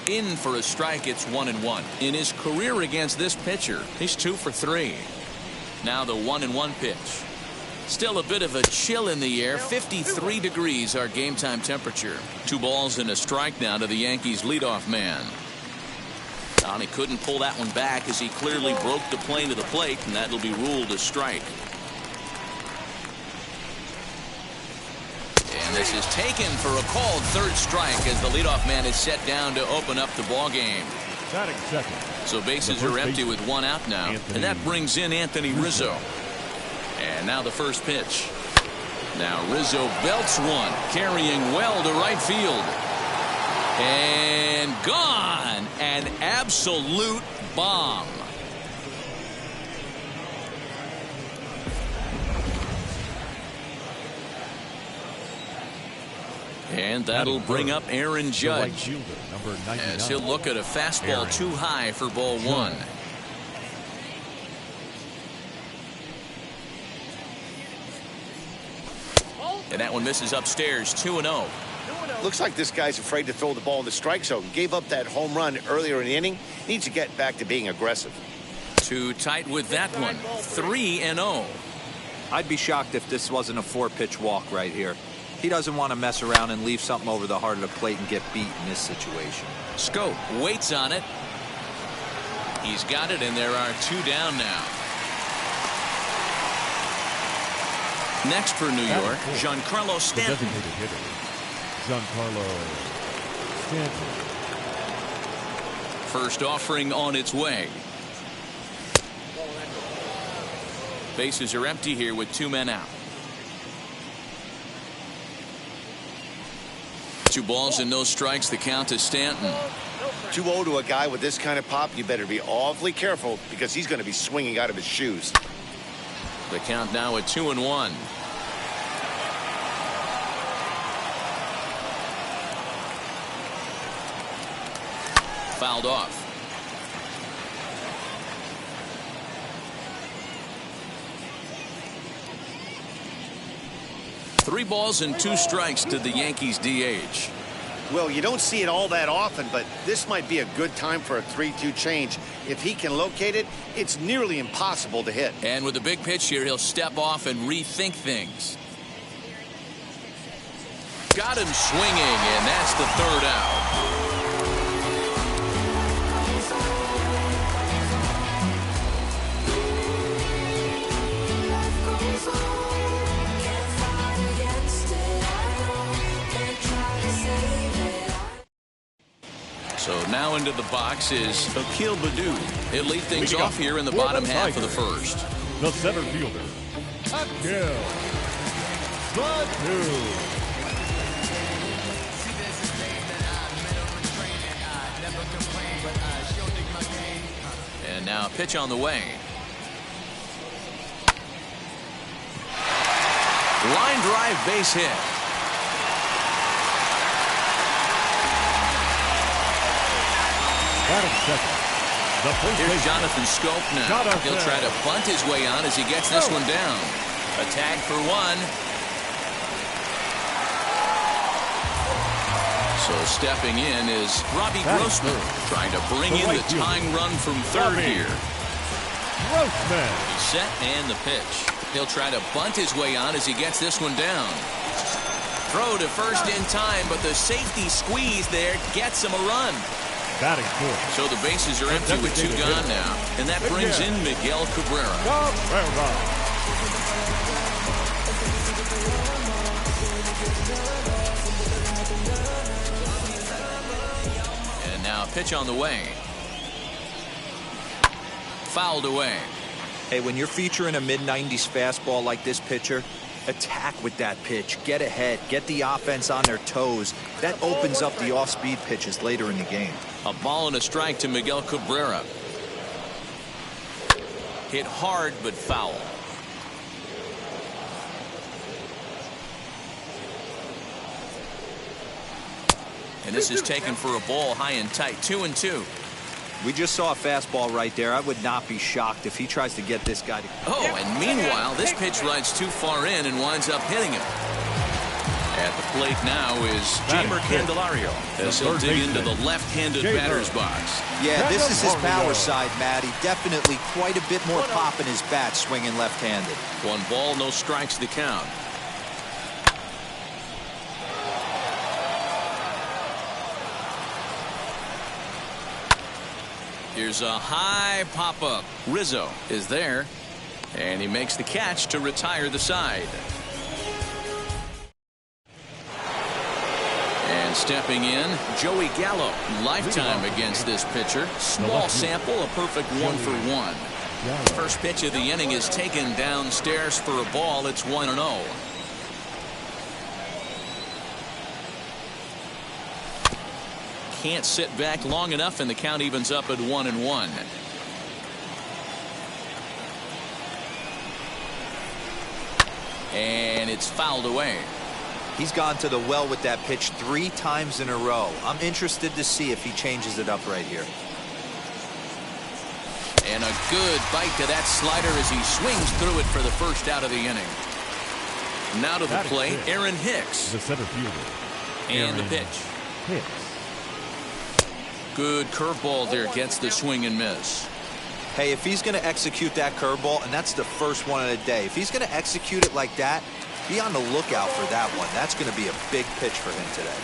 In for a strike, it's 1-1. In his career against this pitcher, he's 2 for 3. Now the 1-1 pitch. Still a bit of a chill in the air. 53 degrees our game time temperature. 2 balls and a strike now to the Yankees leadoff man. And he couldn't pull that one back as he clearly broke the plane to the plate, and that'll be ruled a strike. And this is taken for a called third strike as the leadoff man is set down to open up the ball game. So bases are empty with 1 out now, and that brings in Anthony Rizzo. And now the first pitch. Now Rizzo belts one, carrying well to right field. And gone. An absolute bomb. And that'll bring up Aaron Judge as he'll look at a fastball too high for ball 1. And that one misses upstairs, 2-0. Looks like this guy's afraid to throw the ball in the strike zone. Gave up that home run earlier in the inning. Needs to get back to being aggressive. Too tight with that one. 3-0. I'd be shocked if this wasn't a 4-pitch walk right here. He doesn't want to mess around and leave something over the heart of the plate and get beat in this situation. Scope waits on it. He's got it, and there are 2 down now. Next for New York, Giancarlo Stanton. Giancarlo Stanton. First offering on its way. Bases are empty here with 2 men out. 2 balls and no strikes. The count to Stanton. 2-0 to a guy with this kind of pop. You better be awfully careful because he's going to be swinging out of his shoes. The count now at 2-1. Fouled off. Three balls and 2 strikes to the Yankees DH. Well, you don't see it all that often, but this might be a good time for a 3-2 change. If he can locate it, it's nearly impossible to hit. And with a big pitch here, he'll step off and rethink things. Got him swinging, and that's the 3rd out. going to the box is Akil Baddoo. He'll lead things off here in the bottom half of the first. The center fielder, Akil Baddoo. And now a pitch on the way. Line drive base hit. Here's Jonathan Scope now. He'll try to bunt his way on as he gets this one down. A tag for one. So stepping in is Robbie Grossman, trying to bring in the tying run from third here. Grossman. He's set and the pitch. He'll try to bunt his way on as he gets this one down. Throw to first in time, but the safety squeeze there gets him a run. Batting fourth. So the bases are empty with two gone now. And that brings in Miguel Cabrera. And now a pitch on the way. Fouled away. Hey, when you're featuring a mid-90s fastball like this pitcher, attack with that pitch. Get ahead. Get the offense on their toes. That opens up the off-speed pitches later in the game. A ball and a strike to Miguel Cabrera. Hit hard but foul. And this is taken for a ball high and tight. 2-2. We just saw a fastball right there. I would not be shocked if he tries to get this guy to... Oh, and meanwhile, this pitch rides too far in and winds up hitting him. At the plate now is Jamer Candelario as he'll dig into the left-handed batter's box. Yeah, this is his power side, Matty. Definitely quite a bit more pop in his bat swinging left-handed. 1 ball, no strikes to count. Here's a high pop-up. Rizzo is there, and he makes the catch to retire the side. And stepping in, Joey Gallo. Lifetime against this pitcher. Small sample, a perfect 1-for-1. First pitch of the inning is taken downstairs for a ball. It's 1-0. Can't sit back long enough, and the count evens up at 1-1. And it's fouled away. He's gone to the well with that pitch 3 times in a row. I'm interested to see if he changes it up right here. And a good bite to that slider as he swings through it for the first out of the inning. Now to the plate, Aaron Hicks. The center fielder. And the pitch. Hicks. Good curveball there, gets the swing and miss. Hey, if he's going to execute that curveball, and that's the first one of the day, if he's going to execute it like that, be on the lookout for that one. That's going to be a big pitch for him today.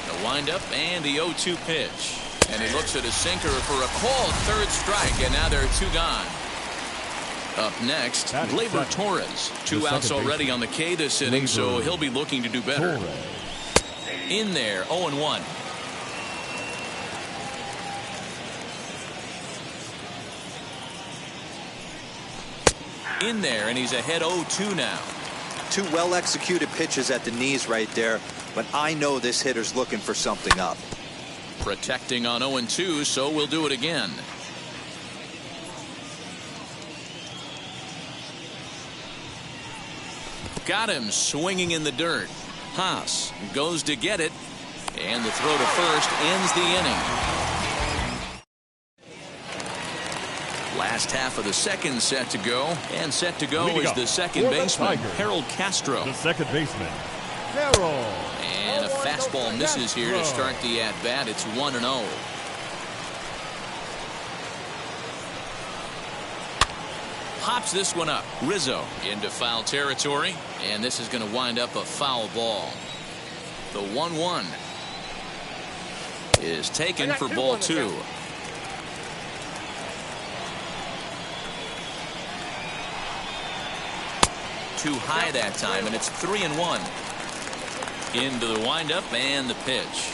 The windup and the 0-2 pitch. And he looks at a sinker for a called third strike, and now there are 2 gone. Up next, Gleyber Torres. 2 outs already on the K this inning, so he'll be looking to do better. In there, 0-1. In there, and he's ahead 0-2 now. 2 well-executed pitches at the knees right there, but I know this hitter's looking for something up. Protecting on 0-2, so we'll do it again. Got him swinging in the dirt. Haas goes to get it, and the throw to first ends the inning. Last half of the second set to go, and set to go is the second baseman, Harold Castro. The second baseman, Harold. And a fastball misses here to start the at-bat. It's 1-0. Pops this one up. Rizzo into foul territory, and this is going to wind up a foul ball. The 1-1 is taken for ball 2. Too high that time, and it's 3-1. Into the windup and the pitch.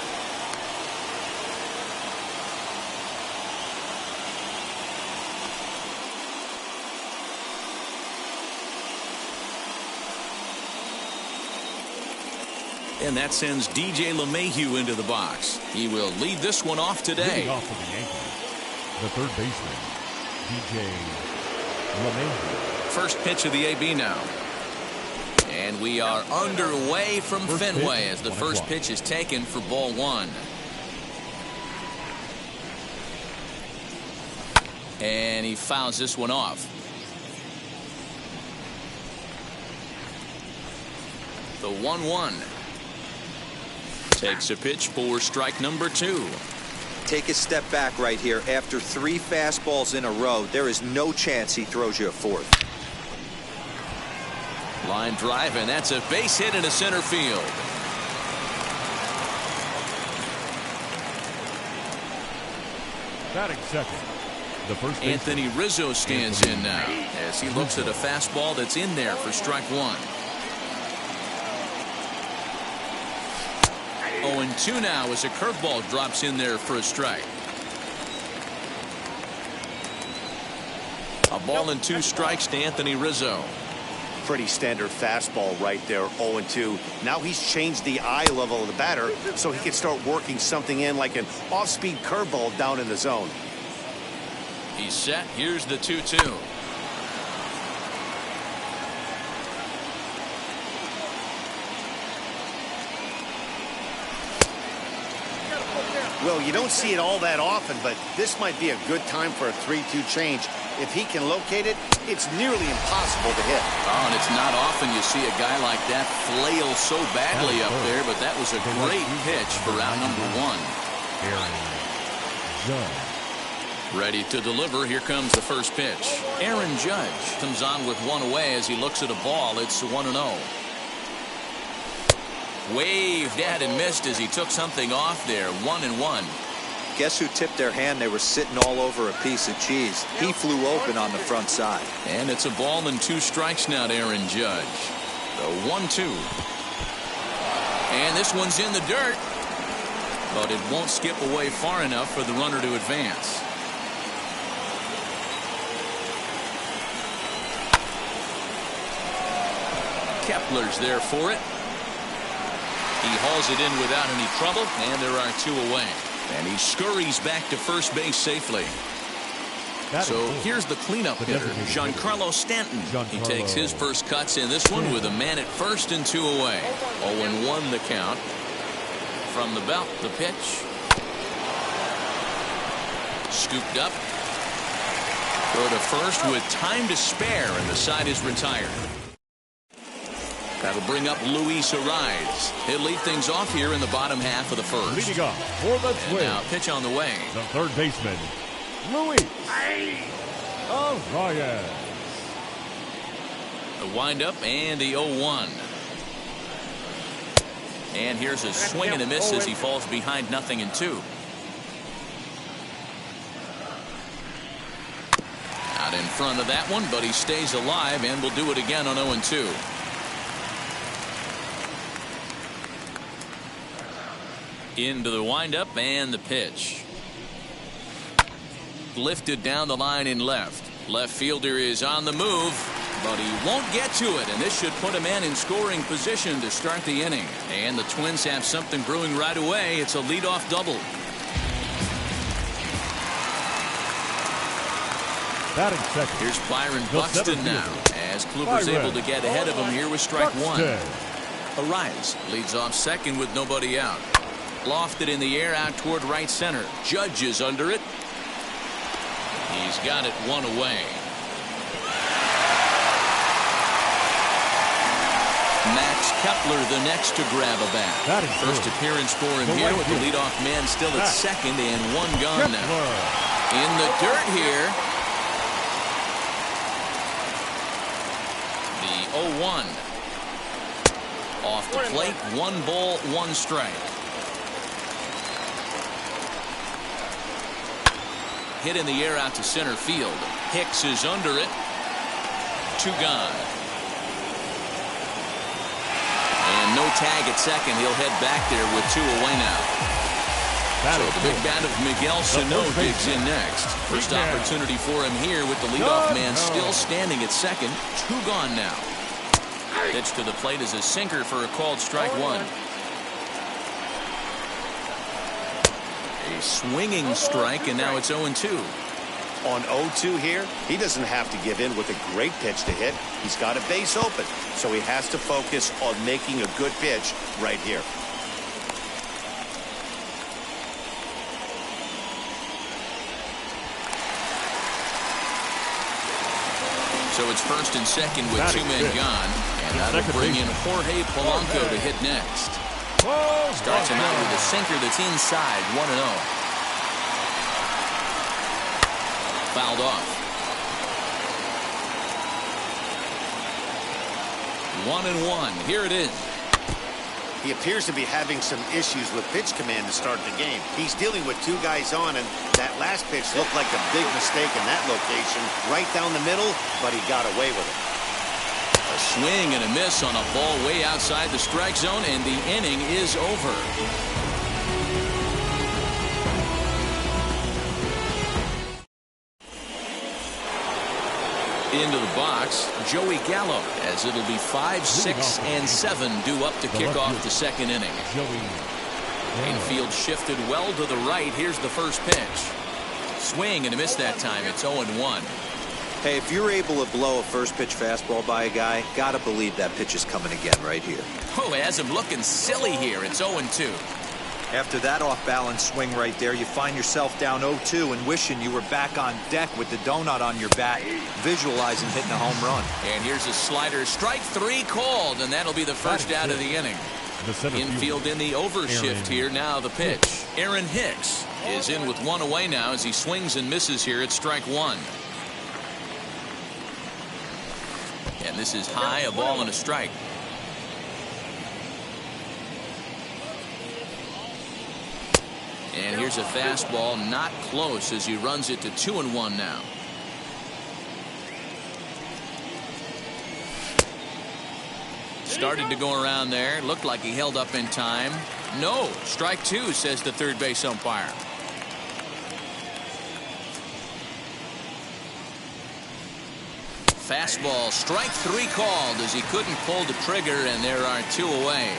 And that sends DJ LeMahieu into the box. He will lead this one off today. Leading off for the Yankees, the third baseman, DJ LeMahieu. First pitch of the AB now. And we are underway from Fenway as the first pitch is taken for ball one. And he fouls this one off. The 1-1. Takes a pitch for strike number 2. Take a step back right here. After 3 fastballs in a row, there is no chance he throws you a fourth. Line drive, and that's a base hit into center field. Batting second, the first baseman, Anthony Rizzo stands in now as he looks at a fastball that's in there for strike 1. 0-2 now as a curveball drops in there for a strike. A ball and 2 strikes to Anthony Rizzo. Pretty standard fastball right there, 0-2. Now he's changed the eye level of the batter so he can start working something in like an off-speed curveball down in the zone. He's set. Here's the 2-2. Well, you don't see it all that often, but this might be a good time for a 3-2 change. If he can locate it, it's nearly impossible to hit. Oh, and it's not often you see a guy like that flail so badly up there, but that was a great pitch for out number 1. Aaron Judge. Ready to deliver. Here comes the first pitch. Aaron Judge comes on with 1 away as he looks at a ball. It's 1-0. Waved at and missed as he took something off there. 1-1. Guess who tipped their hand? They were sitting all over a piece of cheese. He flew open on the front side. And it's a ball and 2 strikes now to Aaron Judge. The 1-2. And this one's in the dirt. But it won't skip away far enough for the runner to advance. Kepler's there for it. He hauls it in without any trouble, and there are 2 away. And he scurries back to first base safely. So here's the cleanup hitter, Giancarlo Stanton. He takes his first cuts in this one with a man at first and 2 away. 0-1 the count. From the belt, the pitch. Scooped up. Go to first with time to spare, and the side is retired. That'll bring up Luis Ariz. He'll lead things off here in the bottom half of the first. Leading off for the Twins. Now pitch on the way. The third baseman, Luis Ariz. The windup and the 0-1. And here's a swing and a miss as he falls behind 0-2. Out in front of that one, but he stays alive and will do it again on 0-2. Into the windup and the pitch. Lifted down the line in left. Left fielder is on the move, but he won't get to it, and this should put a man in scoring position to start the inning. And the Twins have something brewing right away. It's a leadoff double. Batting second. Here's Byron Buxton now, as Kluber's able to get ahead of him here with strike 1. Ariz leads off second with nobody out. Lofted in the air out toward right center. Judge is under it. He's got it 1 away. Max Kepler the next to grab a bat. First appearance for him here with the leadoff man still at second and 1 gone now. In the dirt here. The 0-1. Off the plate. 1 ball, 1 strike. Hit in the air out to center field. Hicks is under it. 2 gone. And no tag at second. He'll head back there with 2 away now. So the big bat of Miguel Sano digs in next. First opportunity for him here with the leadoff man still standing at second. 2 gone now. Pitch to the plate is a sinker for a called strike 1. A swinging strike, and now it's 0-2. On 0-2 here, he doesn't have to give in with a great pitch to hit. He's got a base open, so he has to focus on making a good pitch right here. So it's first and second with 2 men gone, and that'll bring in Jorge Polanco to hit next. Starts him out with a sinker that's inside, 1-0. Fouled off. 1-1. Here it is. He appears to be having some issues with pitch command to start the game. He's dealing with 2 guys on, and that last pitch looked like a big mistake in that location. Right down the middle, but he got away with it. A swing and a miss on a ball way outside the strike zone, and the inning is over. Into the box, Joey Gallo, as it'll be 5, 6, and 7 due up to kick off the second inning. Infield shifted well to the right. Here's the first pitch. Swing and a miss that time. It's 0-1. Hey, if you're able to blow a first pitch fastball by a guy, gotta believe that pitch is coming again right here. Oh, has him looking silly here. It's 0-2. After that off-balance swing right there, you find yourself down 0-2 and wishing you were back on deck with the donut on your bat, visualizing hitting a home run. And here's a slider. Strike 3 called, and that'll be the first out of the inning. Infield in the overshift here. Now the pitch. Aaron Hicks is in with 1 away now as he swings and misses here at strike 1. And this is high, a ball and a strike. And here's a fastball, not close, as he runs it to 2-1 now. Started to go around there. Looked like he held up in time. No, strike 2, says the third base umpire. Fastball, strike 3 called as he couldn't pull the trigger, and there are 2 away.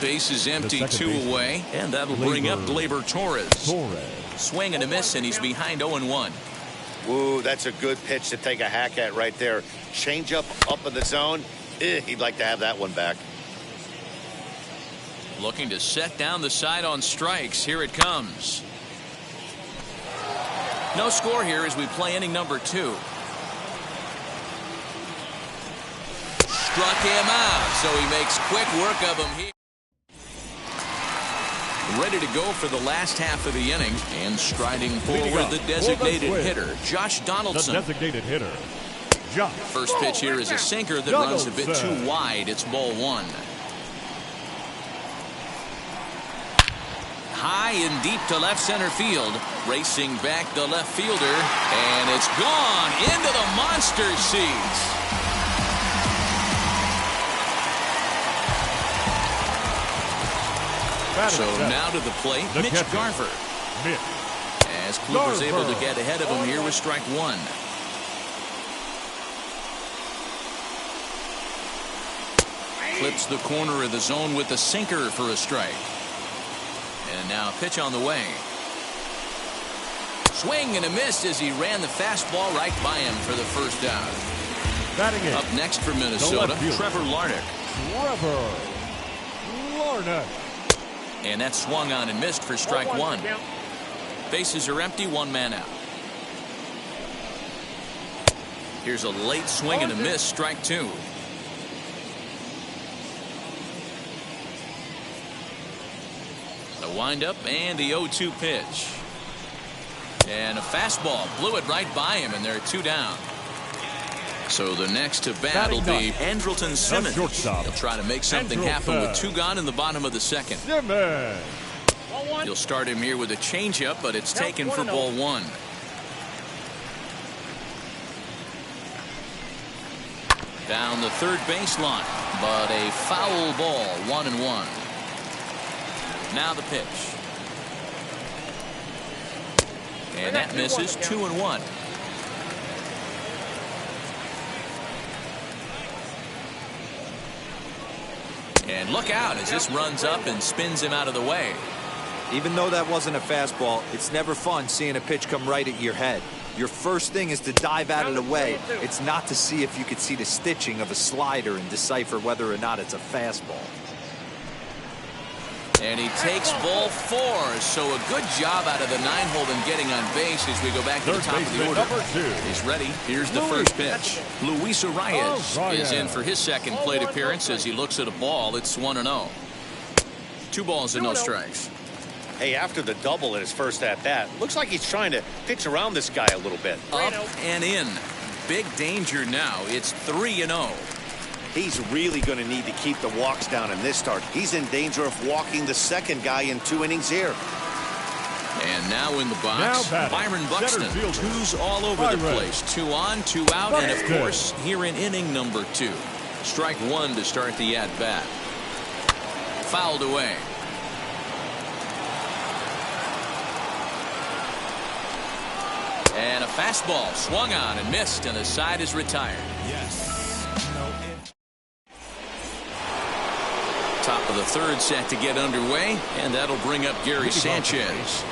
Base is empty, 2 away, and that'll bring up Gleyber Torres. Swing and a miss, and he's behind 0-1. Ooh, that's a good pitch to take a hack at right there. Change up in the zone. He'd like to have that one back. Looking to set down the side on strikes. Here it comes. No score here as we play inning number 2. Struck him out, so he makes quick work of him here. Ready to go for the last half of the inning, and striding forward the designated hitter, Josh Donaldson. The designated hitter, Josh. First pitch here is a sinker that runs a bit too wide. It's ball 1. High and deep to left center field. Racing back the left fielder, and it's gone into the monster seats. So now to the plate, Mitch Garver. As Kluber's able to get ahead of him here with strike 1. Clips the corner of the zone with a sinker for a strike. And now a pitch on the way. Swing and a miss as he ran the fastball right by him for the first out. Up next for Minnesota, Trevor Larnach. And that swung on and missed for strike 1. Bases are empty, 1 man out. Here's a late swing and a miss, strike 2. The windup and the 0-2 pitch. And a fastball blew it right by him, and there are 2 down. So the next to bat will be Andrelton Simmons. He'll try to make something happen with 2 gone in the bottom of the second. You'll start him here with a changeup, but it's taken for ball 1. Down the third baseline, but a foul ball, 1-1. Now the pitch. And that misses, 2-1. And look out as this runs up and spins him out of the way. Even though that wasn't a fastball, it's never fun seeing a pitch come right at your head. Your first thing is to dive out of the way. It's not to see if you could see the stitching of a slider and decipher whether or not it's a fastball. And he takes ball 4. So a good job out of the 9-hole in getting on base as we go back to the top of the order. He's ready. Here's the first pitch. Luis Arias is in for his second plate appearance as he looks at a ball. It's 1-0. 2 balls and no strikes. Hey, after the double in his first at-bat, looks like he's trying to pitch around this guy a little bit. Up and in. Big danger now. It's 3-0. He's really going to need to keep the walks down in this start. He's in danger of walking the second guy in 2 innings here. And now in the box, Byron Buxton. 2s all over the place. 2 on, 2 out, and of course, here in inning number 2. Strike 1 to start the at-bat. Fouled away. And a fastball swung on and missed, and the side is retired. Top of the 3rd set to get underway, and that'll bring up Gary Sanchez.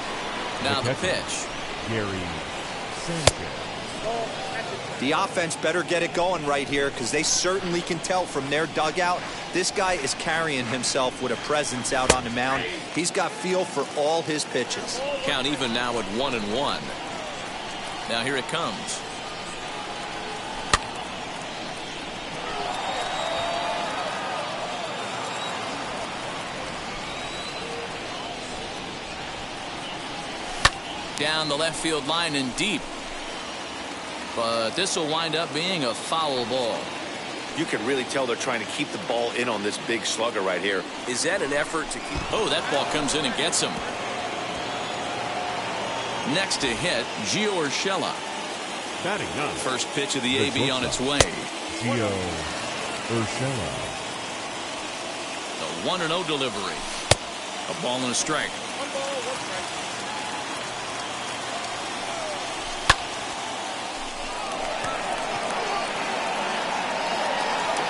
Now the pitch. Gary Sanchez. The offense better get it going right here because they certainly can tell from their dugout this guy is carrying himself with a presence out on the mound. He's got feel for all his pitches. Count even now at 1-1. Now here it comes. Down the left field line and deep. But this will wind up being a foul ball. You can really tell they're trying to keep the ball in on this big slugger right here. Is that an effort to keep? Oh, that ball comes in and gets him. Next to hit, Gio Urshela. Batting ninth. First pitch of the AB on its way. Gio Urshela. The 1-0 delivery. A ball and a strike.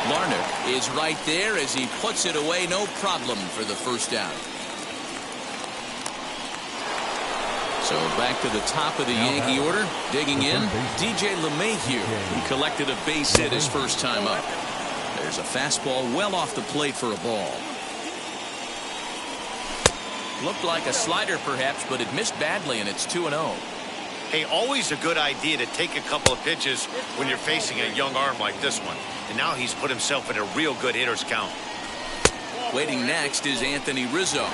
Larnach is right there as he puts it away, no problem for the first down. So back to the top of the Yankee order, digging in, DJ LeMahieu. He collected a base hit his first time up. There's a fastball well off the plate for a ball. Looked like a slider perhaps, but it missed badly, and it's 2-0. Hey, always a good idea to take a couple of pitches when you're facing a young arm like this one. And now he's put himself in a real good hitter's count. Waiting next is Anthony Rizzo.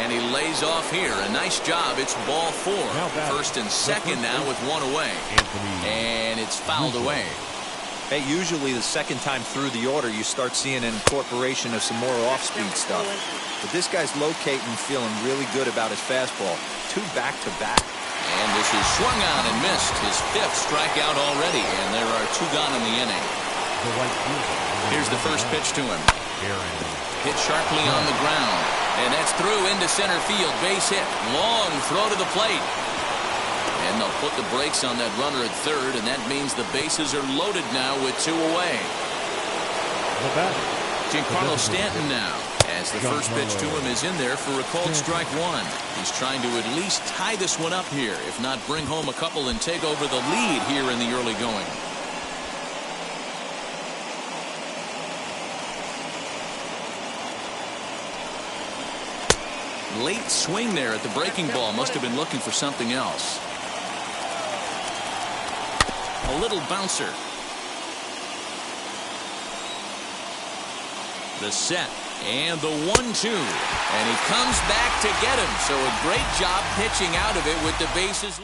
And he lays off here. A nice job. It's ball 4. First and second now with 1 away. And it's fouled away. Hey, usually the second time through the order, you start seeing an incorporation of some more off-speed stuff. But this guy's locating, feeling really good about his fastball. 2 back-to-back. And this is swung on and missed. His 5th strikeout already. And there are 2 gone in the inning. Here's the first pitch to him. Hit sharply on the ground. And that's through into center field. Base hit. Long throw to the plate. And they'll put the brakes on that runner at 3rd. And that means the bases are loaded now with 2 away. Giancarlo Stanton now. As the first pitch to him is in there for a called strike 1. He's trying to at least tie this one up here. If not, bring home a couple and take over the lead here in the early going. Late swing there at the breaking ball. Must have been looking for something else. A little bouncer. The set. And the 1-2. And he comes back to get him. So a great job pitching out of it with the bases.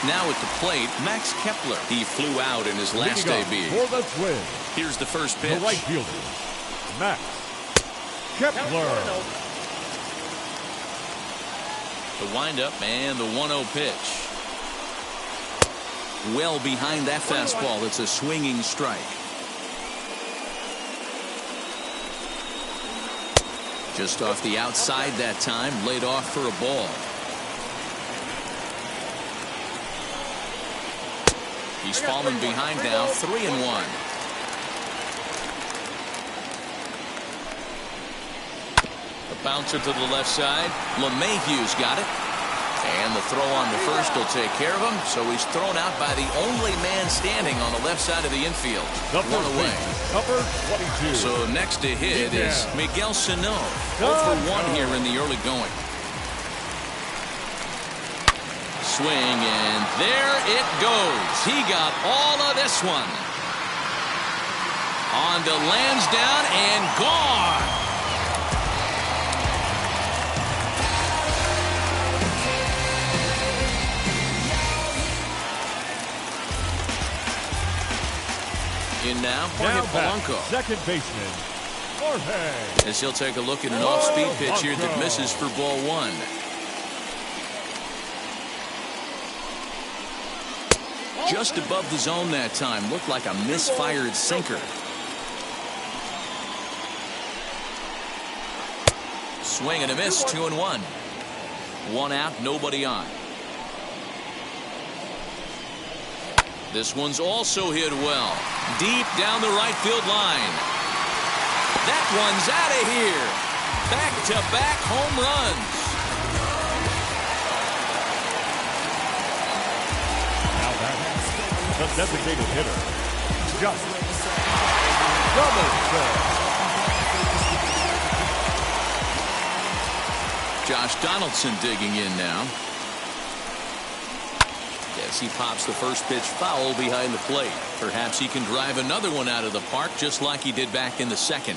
Now at the plate, Max Kepler. He flew out in his last AB. For the Twins. Here's the first pitch. The right fielder, Max Kepler. The windup and the 1-0 pitch. Well behind that fastball. It's a swinging strike. Just off the outside that time, laid off for a ball. He's fallen behind now, 3-1. The Bouncer to the left side. LeMahieu's got it. And the throw on the first will take care of him. So he's thrown out by the only man standing on the left side of the infield. One away. Number 22. So next to hit is Miguel Sano. 0 for 1 here in the early going. Swing, and there it goes. He got all of this one. On to Lansdowne and gone. In now, Jorge Polanco. Second baseman, Jorge. As he'll take a look at an off-speed pitch here that misses for ball 1. Just above the zone that time. Looked like a misfired sinker. Swing and a miss, 2-1. 1 out, nobody on. This one's also hit well. Deep down the right field line. That one's out of here. Back-to-back home runs. Now that's the designated hitter. Just Donaldson. Josh Donaldson digging in now. As he pops the first pitch foul behind the plate. Perhaps he can drive another one out of the park just like he did back in the second.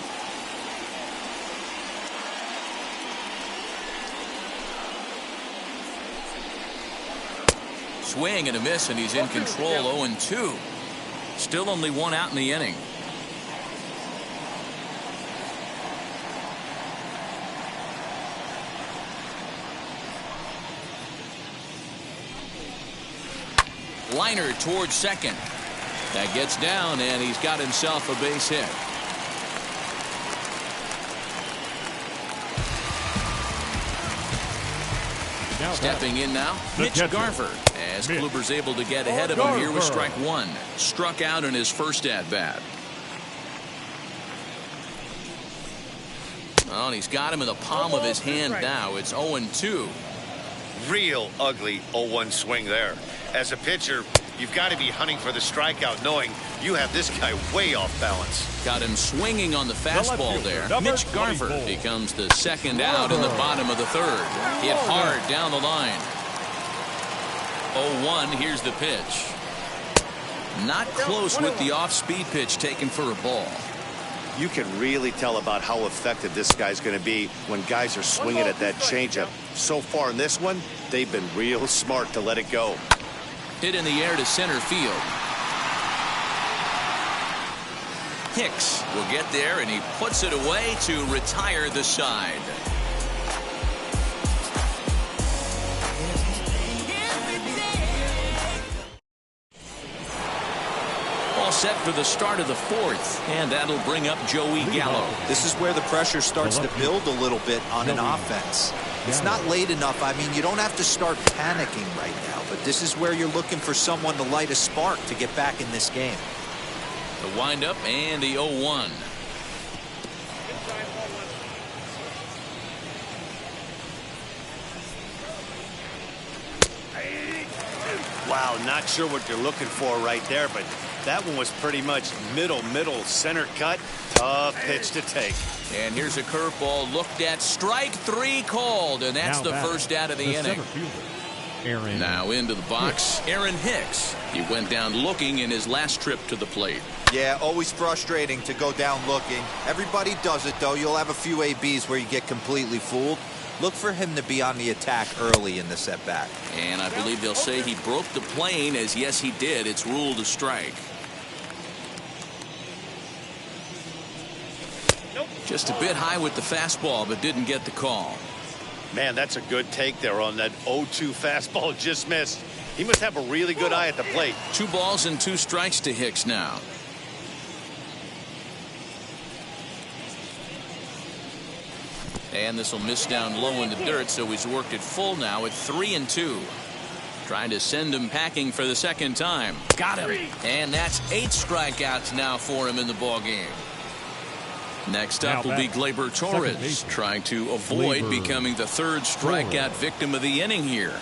Swing and a miss, and he's in control. 0-2. Still only 1 out in the inning. Liner towards second. That gets down, and he's got himself a base hit. Now stepping in now, Mitch Garver. As Kluber's able to get ahead of him here with strike 1. Struck out in his first at-bat. Oh, and he's got him in the palm of his hand now. It's 0-2. Real ugly 0-1 swing there. As a pitcher, you've got to be hunting for the strikeout, knowing you have this guy way off balance. Got him swinging on the fastball there. Mitch Garver becomes the second out in the bottom of the third. Hit hard down the line. 0-1, here's the pitch. Not close with the off-speed pitch taken for a ball. You can really tell about how effective this guy's going to be when guys are swinging at that changeup. So far in this one, they've been real smart to let it go. Hit in the air to center field. Hicks will get there, and he puts it away to retire the side. All set for the start of the 4th, and that'll bring up Joey Gallo. This is where the pressure starts to build a little bit on an offense. It's not late enough. I mean, you don't have to start panicking right now, but this is where you're looking for someone to light a spark to get back in this game. The windup and the 0-1. Wow, not sure what you're looking for right there, but that one was pretty much middle center cut. Tough pitch to take. And here's a curveball looked at. Strike 3 called, and that's the first out of the inning. Now into the box, Aaron Hicks. He went down looking in his last trip to the plate. Yeah, always frustrating to go down looking. Everybody does it, though. You'll have a few ABs where you get completely fooled. Look for him to be on the attack early in the setback. And I believe they'll say he broke the plane, as yes, he did. It's ruled a strike. Just a bit high with the fastball, but didn't get the call. Man, that's a good take there on that 0-2 fastball. Just missed. He must have a really good eye at the plate. 2 balls and 2 strikes to Hicks now. And this will miss down low in the dirt, so he's worked it full now at 3-2. Trying to send him packing for the second time. Got him. And that's 8 strikeouts now for him in the ball game. Next up will be Gleyber Torres, trying to avoid becoming the third strikeout victim of the inning here.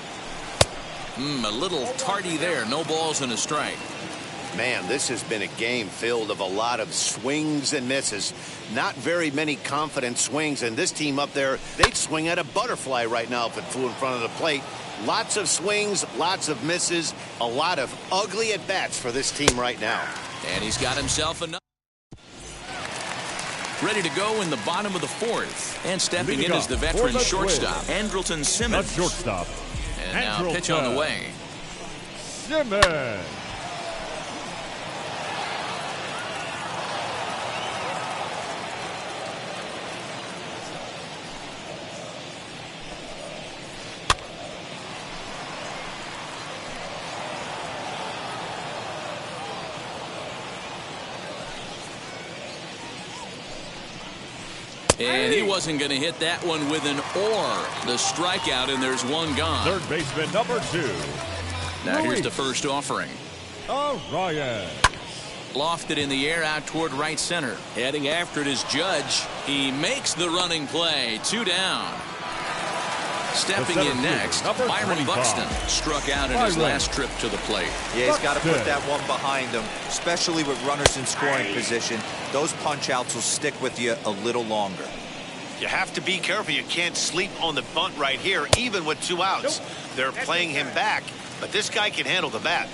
A little tardy there. No balls and a strike. Man, this has been a game filled of a lot of swings and misses. Not very many confident swings, and this team up there, they'd swing at a butterfly right now if it flew in front of the plate. Lots of swings, lots of misses, a lot of ugly at-bats for this team right now. And he's got himself another. Ready to go in the bottom of the fourth. And stepping in is the veteran shortstop, Andrelton Simmons. Shortstop. And now pitch on the way. Simmons. And he wasn't going to hit that one with an or. The strikeout, and there's one gone. Third baseman number 2. Now here's the first offering. Ryan. Lofted in the air out toward right center. Heading after it is Judge. He makes the running play. 2 down. Stepping in next, Byron Buxton struck out in his last trip to the plate. Yeah, he's got to put that one behind him, especially with runners in scoring position. Those punch-outs will stick with you a little longer. You have to be careful. You can't sleep on the bunt right here, even with 2 outs. They're playing him back, but this guy can handle the bat.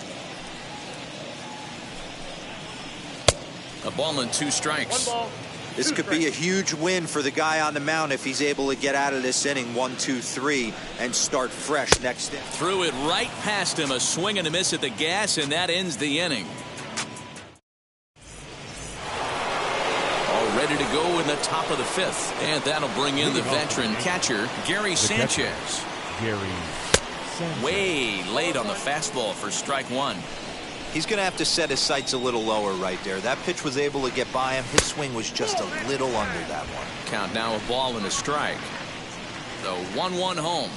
A ball and 2 strikes. This could be a huge win for the guy on the mound if he's able to get out of this inning 1, 2, 3 and start fresh next inning. Threw it right past him, a swing and a miss at the gas, and that ends the inning. All ready to go in the top of the 5th, and that'll bring in the veteran catcher, Gary Sanchez. Way late on the fastball for strike 1. He's going to have to set his sights a little lower right there. That pitch was able to get by him. His swing was just a little under that one. Count now a ball and a strike. The 1-1 home.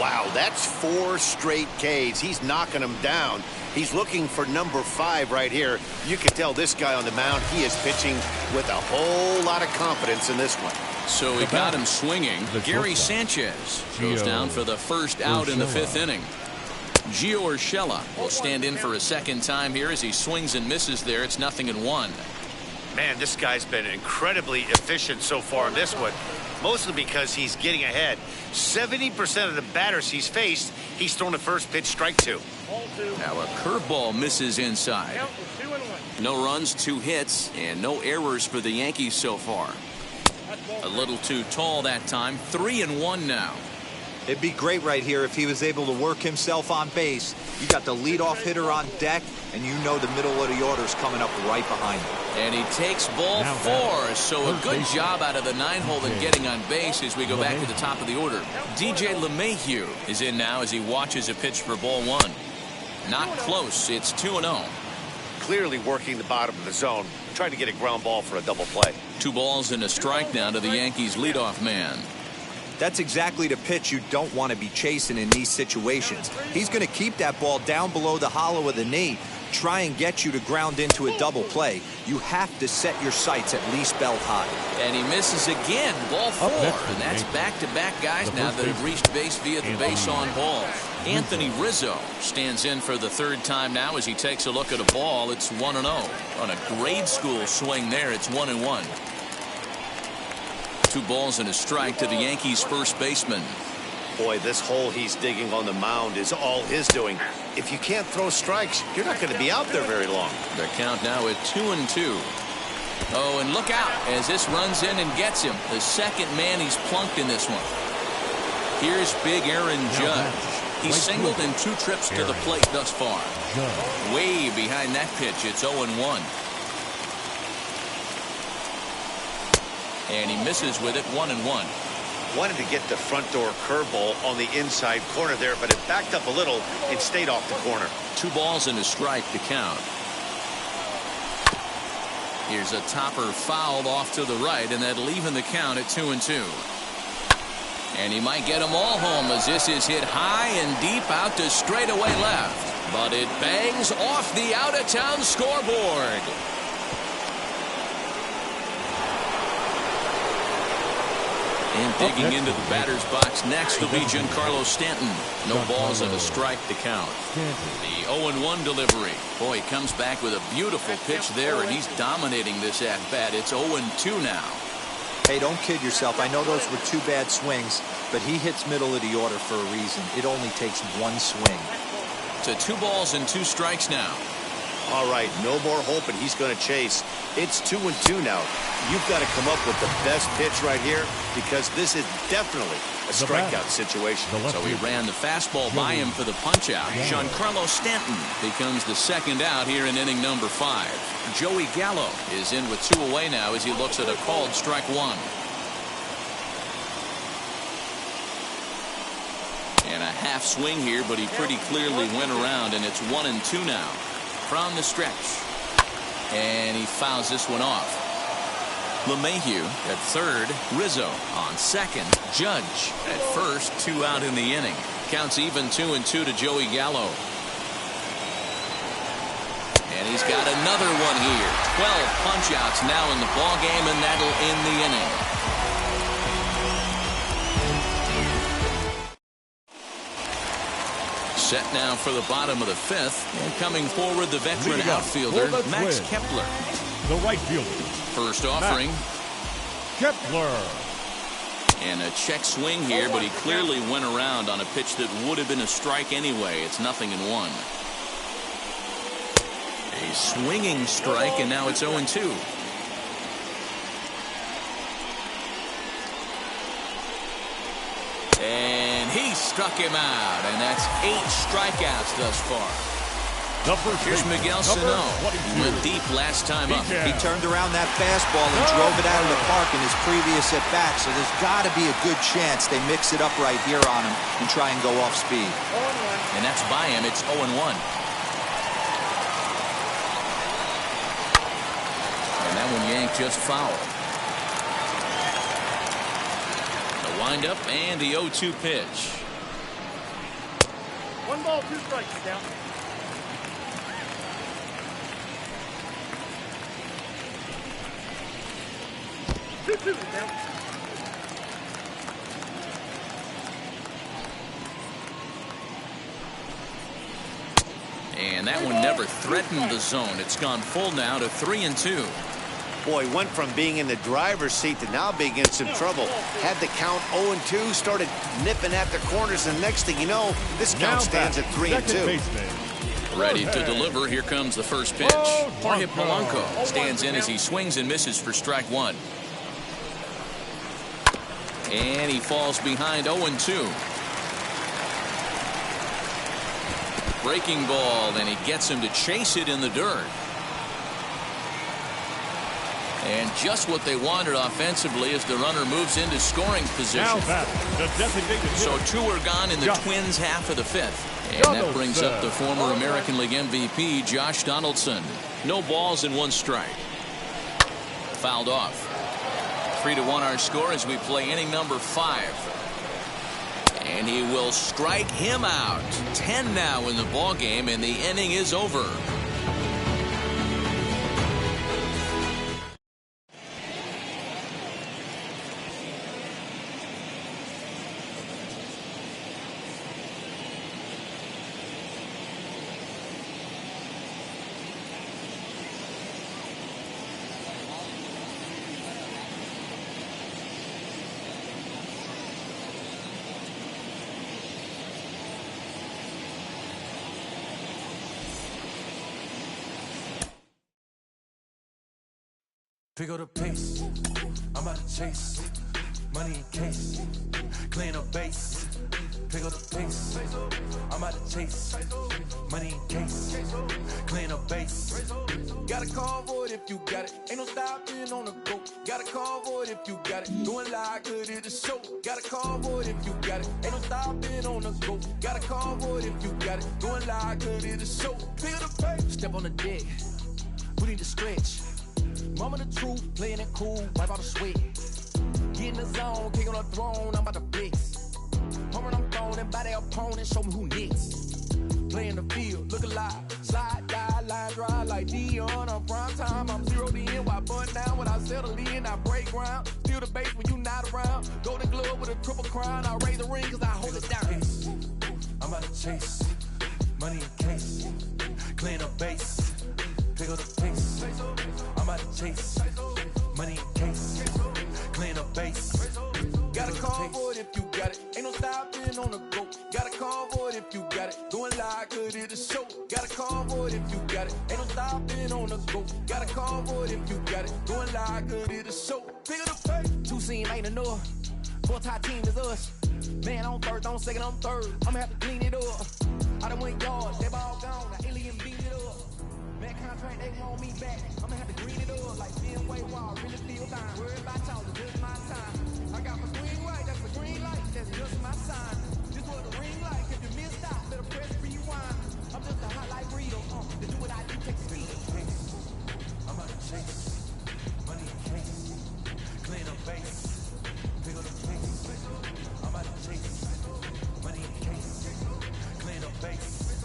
Wow, that's 4 straight Ks. He's knocking them down. He's looking for number 5 right here. You can tell this guy on the mound, he is pitching with a whole lot of confidence in this one. So he got him swinging. Gary Sanchez goes down for the first out in the 5th inning. Gio Urshela will stand in for a second time here as he swings and misses there. It's 0-1. Man, this guy's been incredibly efficient so far in this one, mostly because he's getting ahead. 70% of the batters he's faced, he's thrown the first pitch, strike 2. Now a curveball misses inside. No runs, 2 hits, and no errors for the Yankees so far. A little too tall that time. 3-1 now. It'd be great right here if he was able to work himself on base. You got the leadoff hitter on deck, and you know the middle of the order's coming up right behind him. And he takes ball 4, so a good job out of the 9-hole in getting on base as we go back to the top of the order. DJ LeMahieu is in now as he watches a pitch for ball 1. Not close. It's 2-0. Clearly working the bottom of the zone, trying to get a ground ball for a double play. 2 balls and a strike now to the Yankees leadoff man. That's exactly the pitch you don't want to be chasing in these situations. He's going to keep that ball down below the hollow of the knee, try and get you to ground into a double play. You have to set your sights at least belt high. And he misses again. Ball 4. And that's back-to-back guys now that have reached base via the base on balls. Anthony Rizzo stands in for the 3rd time now as he takes a look at a ball. It's 1-0. On a grade school swing there, it's 1-1. 2 balls and a strike to the Yankees first baseman. Boy, this hole he's digging on the mound is all his doing. If you can't throw strikes, you're not going to be out there very long. The count now at 2-2. Oh, and look out as this runs in and gets him. The second man he's plunked in this one. Here's big Aaron Judge. He's singled in 2 trips to the plate thus far. Way behind that pitch. It's 0-1. And he misses with it. 1-1. Wanted to get the front door curveball on the inside corner there, but it backed up a little and stayed off the corner. 2 balls and a strike to count. Here's a topper fouled off to the right, and that'll even the count at 2-2. And he might get them all home as this is hit high and deep out to straightaway left. But it bangs off the out-of-town scoreboard. And digging into the batter's box next will be Giancarlo Stanton. No balls and a strike to count. The 0-1 delivery. Boy, he comes back with a beautiful pitch there, and he's dominating this at-bat. It's 0-2 now. Hey, don't kid yourself. I know those were two bad swings, but he hits middle of the order for a reason. It only takes one swing. To 2 balls and 2 strikes now. All right, no more hoping he's going to chase. It's 2-2 now. You've got to come up with the best pitch right here because this is definitely a strikeout situation. So he ran the fastball by him for the punch-out. Giancarlo Stanton becomes the second out here in inning number 5. Joey Gallo is in with 2 away now as he looks at a called strike 1. And a half swing here, but he pretty clearly went around, and it's 1-2 now. From the stretch. And he fouls this one off. LeMahieu at third. Rizzo on second. Judge at first. 2 out in the inning. Counts even 2-2 to Joey Gallo. And he's got another one here. 12 punch-outs now in the ballgame, and that'll end the inning. Set now for the bottom of the 5th. And coming forward, the veteran outfielder, Max Kepler. The right fielder. First offering. Kepler. And a check swing here, but he clearly went around on a pitch that would have been a strike anyway. It's 0-1. A swinging strike, and now it's 0-2. And he struck him out, and that's 8 strikeouts thus far. Here's Miguel Sano. He went deep last time up. He turned around that fastball and drove it out of the park in his previous at-bat, so there's got to be a good chance they mix it up right here on him and try and go off speed. And that's by him. It's 0-1. And that one yanked just foul. Wind up and the 0-2 pitch. 1 ball, 2 strikes down. Two down. And that one never threatened the zone. It's gone full now to 3-2. Boy, went from being in the driver's seat to now being in some trouble. Had the count 0-2, started nipping at the corners, and next thing you know, this count stands at 3-2. Ready to deliver. Here comes the first pitch. Jorge Polanco stands in as he swings and misses for strike 1. And he falls behind 0-2. Breaking ball, and he gets him to chase it in the dirt. And just what they wanted offensively as the runner moves into scoring position. So 2 are gone in the Twins' half of the 5th. And that brings up the former American League MVP, Josh Donaldson. No balls and 1 strike. Fouled off. 3-1 our score as we play inning number 5. And he will strike him out. 10 now in the ball game, and the inning is over. Pick up the pace, I'm out to chase, money in case, clean up base. Pick up the pace, I'm out to chase, money in case, clean up base. Got a call for it if you got it, ain't no stopping on the go. Got a call for it if you got it, doing like good at the show. Got a call for it if you got it, ain't no stopping on the go. Got a call for it if you got it, doing like good at the show. Pick up the pace, step on the deck, we need to stretch. Mama the truth, playing it cool, wipe out the sweat. Get in the zone, kick on the throne, I'm about to flex. Home run, I'm throwing by their opponent, show me who next. play in the field, look alive. Slide, die, line drive like Dion on prime time. I'm 0 to end, why bun down when I settle in, I break ground. Feel the bass when you not around. Golden glove with a triple crown, I raise the ring cause I hold it down. I'm about to chase, money in case, clean up base, pick up the pace. I'm about to chase, money in case, clean up base. Got a call for it if you got it, ain't no stopping on the go. Got a call for it if you got it, going live, good it a show. Got a call for it if you got it, ain't no stopping on the go. Got a call for it if you got it, going live, good it a show. Pick up the pace, 2 scene ain't enough, 4 top team is us. Man on first, on second, on third, I'ma have to clean it up. I done went yards, they ball gone, the alien beat it up. Man contract, they want me back, I'ma have to green it up. Like Fenway Wall, really feel fine, worried about y'all, it's just my time. I got my green right, that's the green light, that's just my sign. This what the ring like, if you missed out, better press rewind. I'm just a hot like Rito, to do what I do, take speed. I'm about to chase, money in case, clean up base, pick up the pace. I'm about to chase, money in case, clean up base.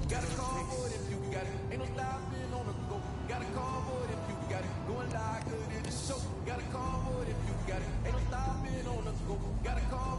Got a call for it if you got it, ain't no stopping on the go. Got a call for it if you got it, going live, good it is show. Got a call for it if you got it, ain't no stopping on the go. Got a call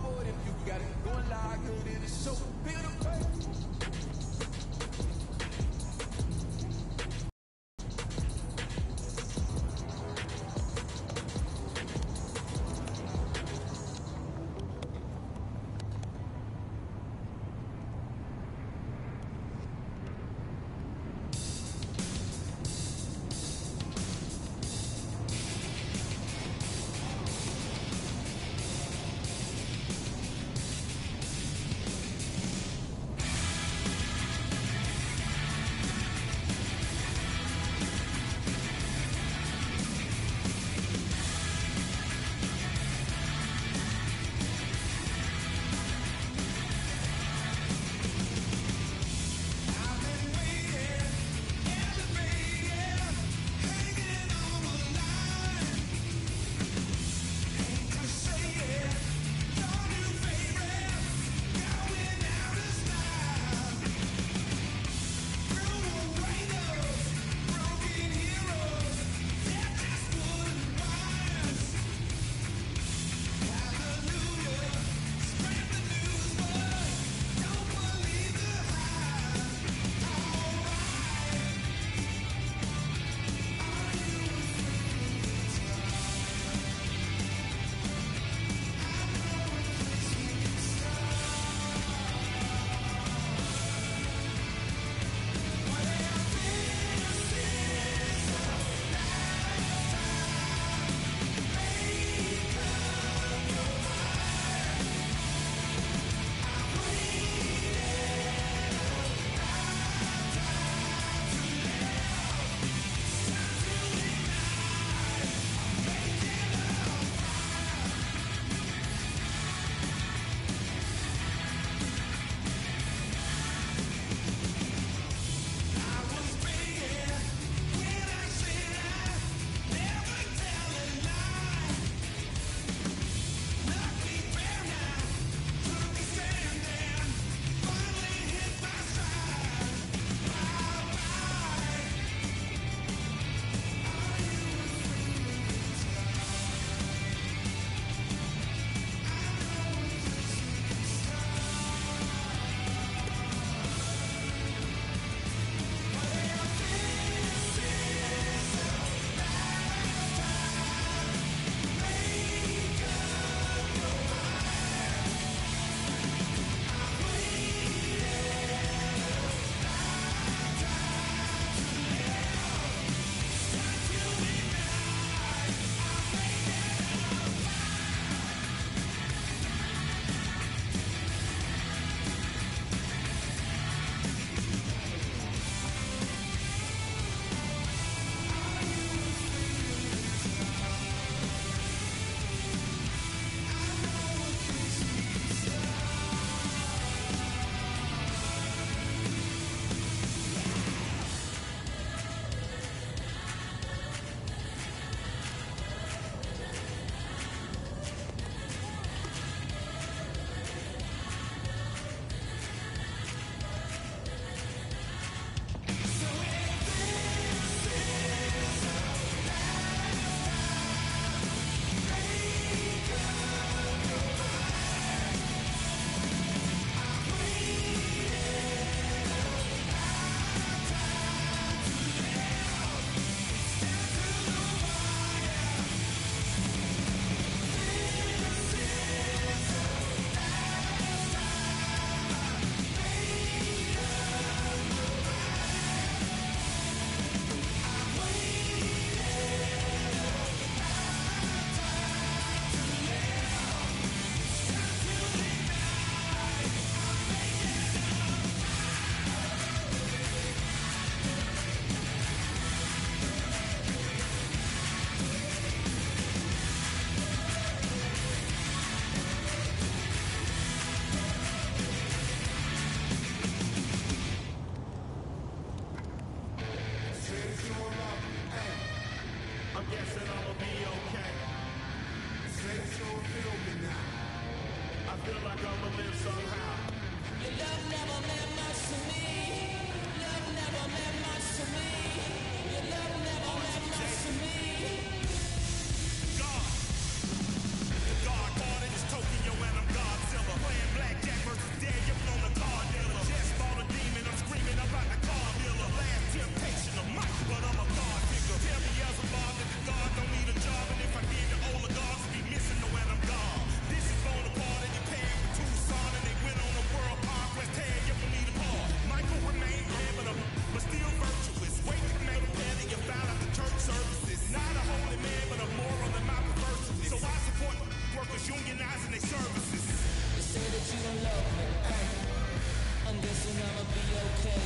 I'ma be okay.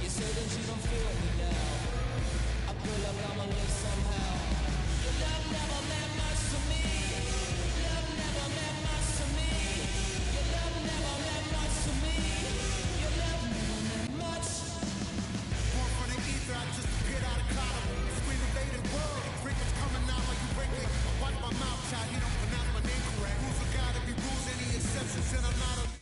You say that you don't feel me now. I feel like I'ma live somehow. Your love never meant much to me. Love never meant much to me. Your love never meant much to me. Your love never meant much. Born from the ether, I just appeared out of collar. Scream invaded world. Crickets coming out like you wrinkly. I watch my mouth, child. He don't pronounce my name correct. Rules are gotta be rules, any exceptions, and I'm not a.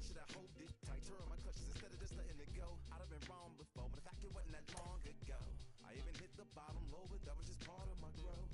should I hold it tight? Turn my clutches instead of just letting it go. I'd have been wrong before, but in fact it wasn't that long ago. I even hit the bottom low, but that was just part of my growth.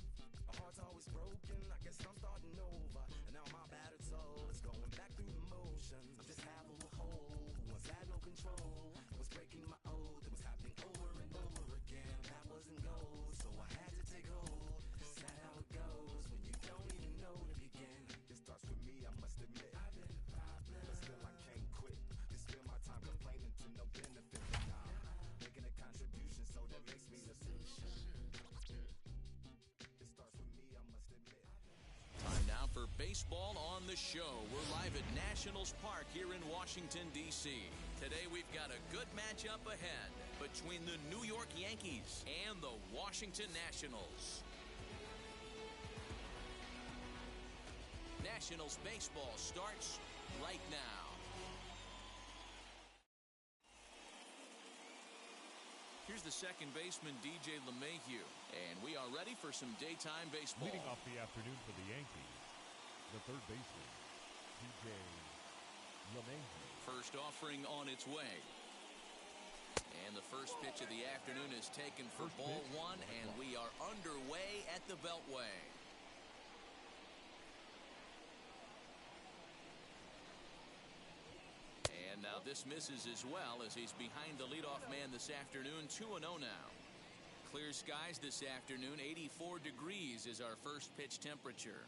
My heart's always broken, I guess I'm starting over. And now my battered soul is going back through the motions. I'm just half of a whole, once had no control. I was breaking my oath, it was happening over and over again. That wasn't gold, so I had to take hold. That's how it goes when you don't even know to begin. It starts with me, I must admit. I've been a problem, but still I can't quit. Just spend my time complaining to no benefit, but nah, making a contribution, so that makes me the solution. It starts with me, I must admit. Time now for Baseball on the Show. We're live at Nationals Park here in Washington, D.C. Today we've got a good matchup ahead between the New York Yankees and the Washington Nationals. Nationals baseball starts right now. Here's the second baseman, DJ LeMahieu, and we are ready for some daytime baseball. Leading off the afternoon for the Yankees, the third baseman, DJ LeMahieu. First offering on its way. And the first pitch of the afternoon is taken for ball one, and we are underway at the Beltway. And now this misses as well as he's behind the leadoff man this afternoon. 2-0 now. Clear skies this afternoon. 84 degrees is our first pitch temperature.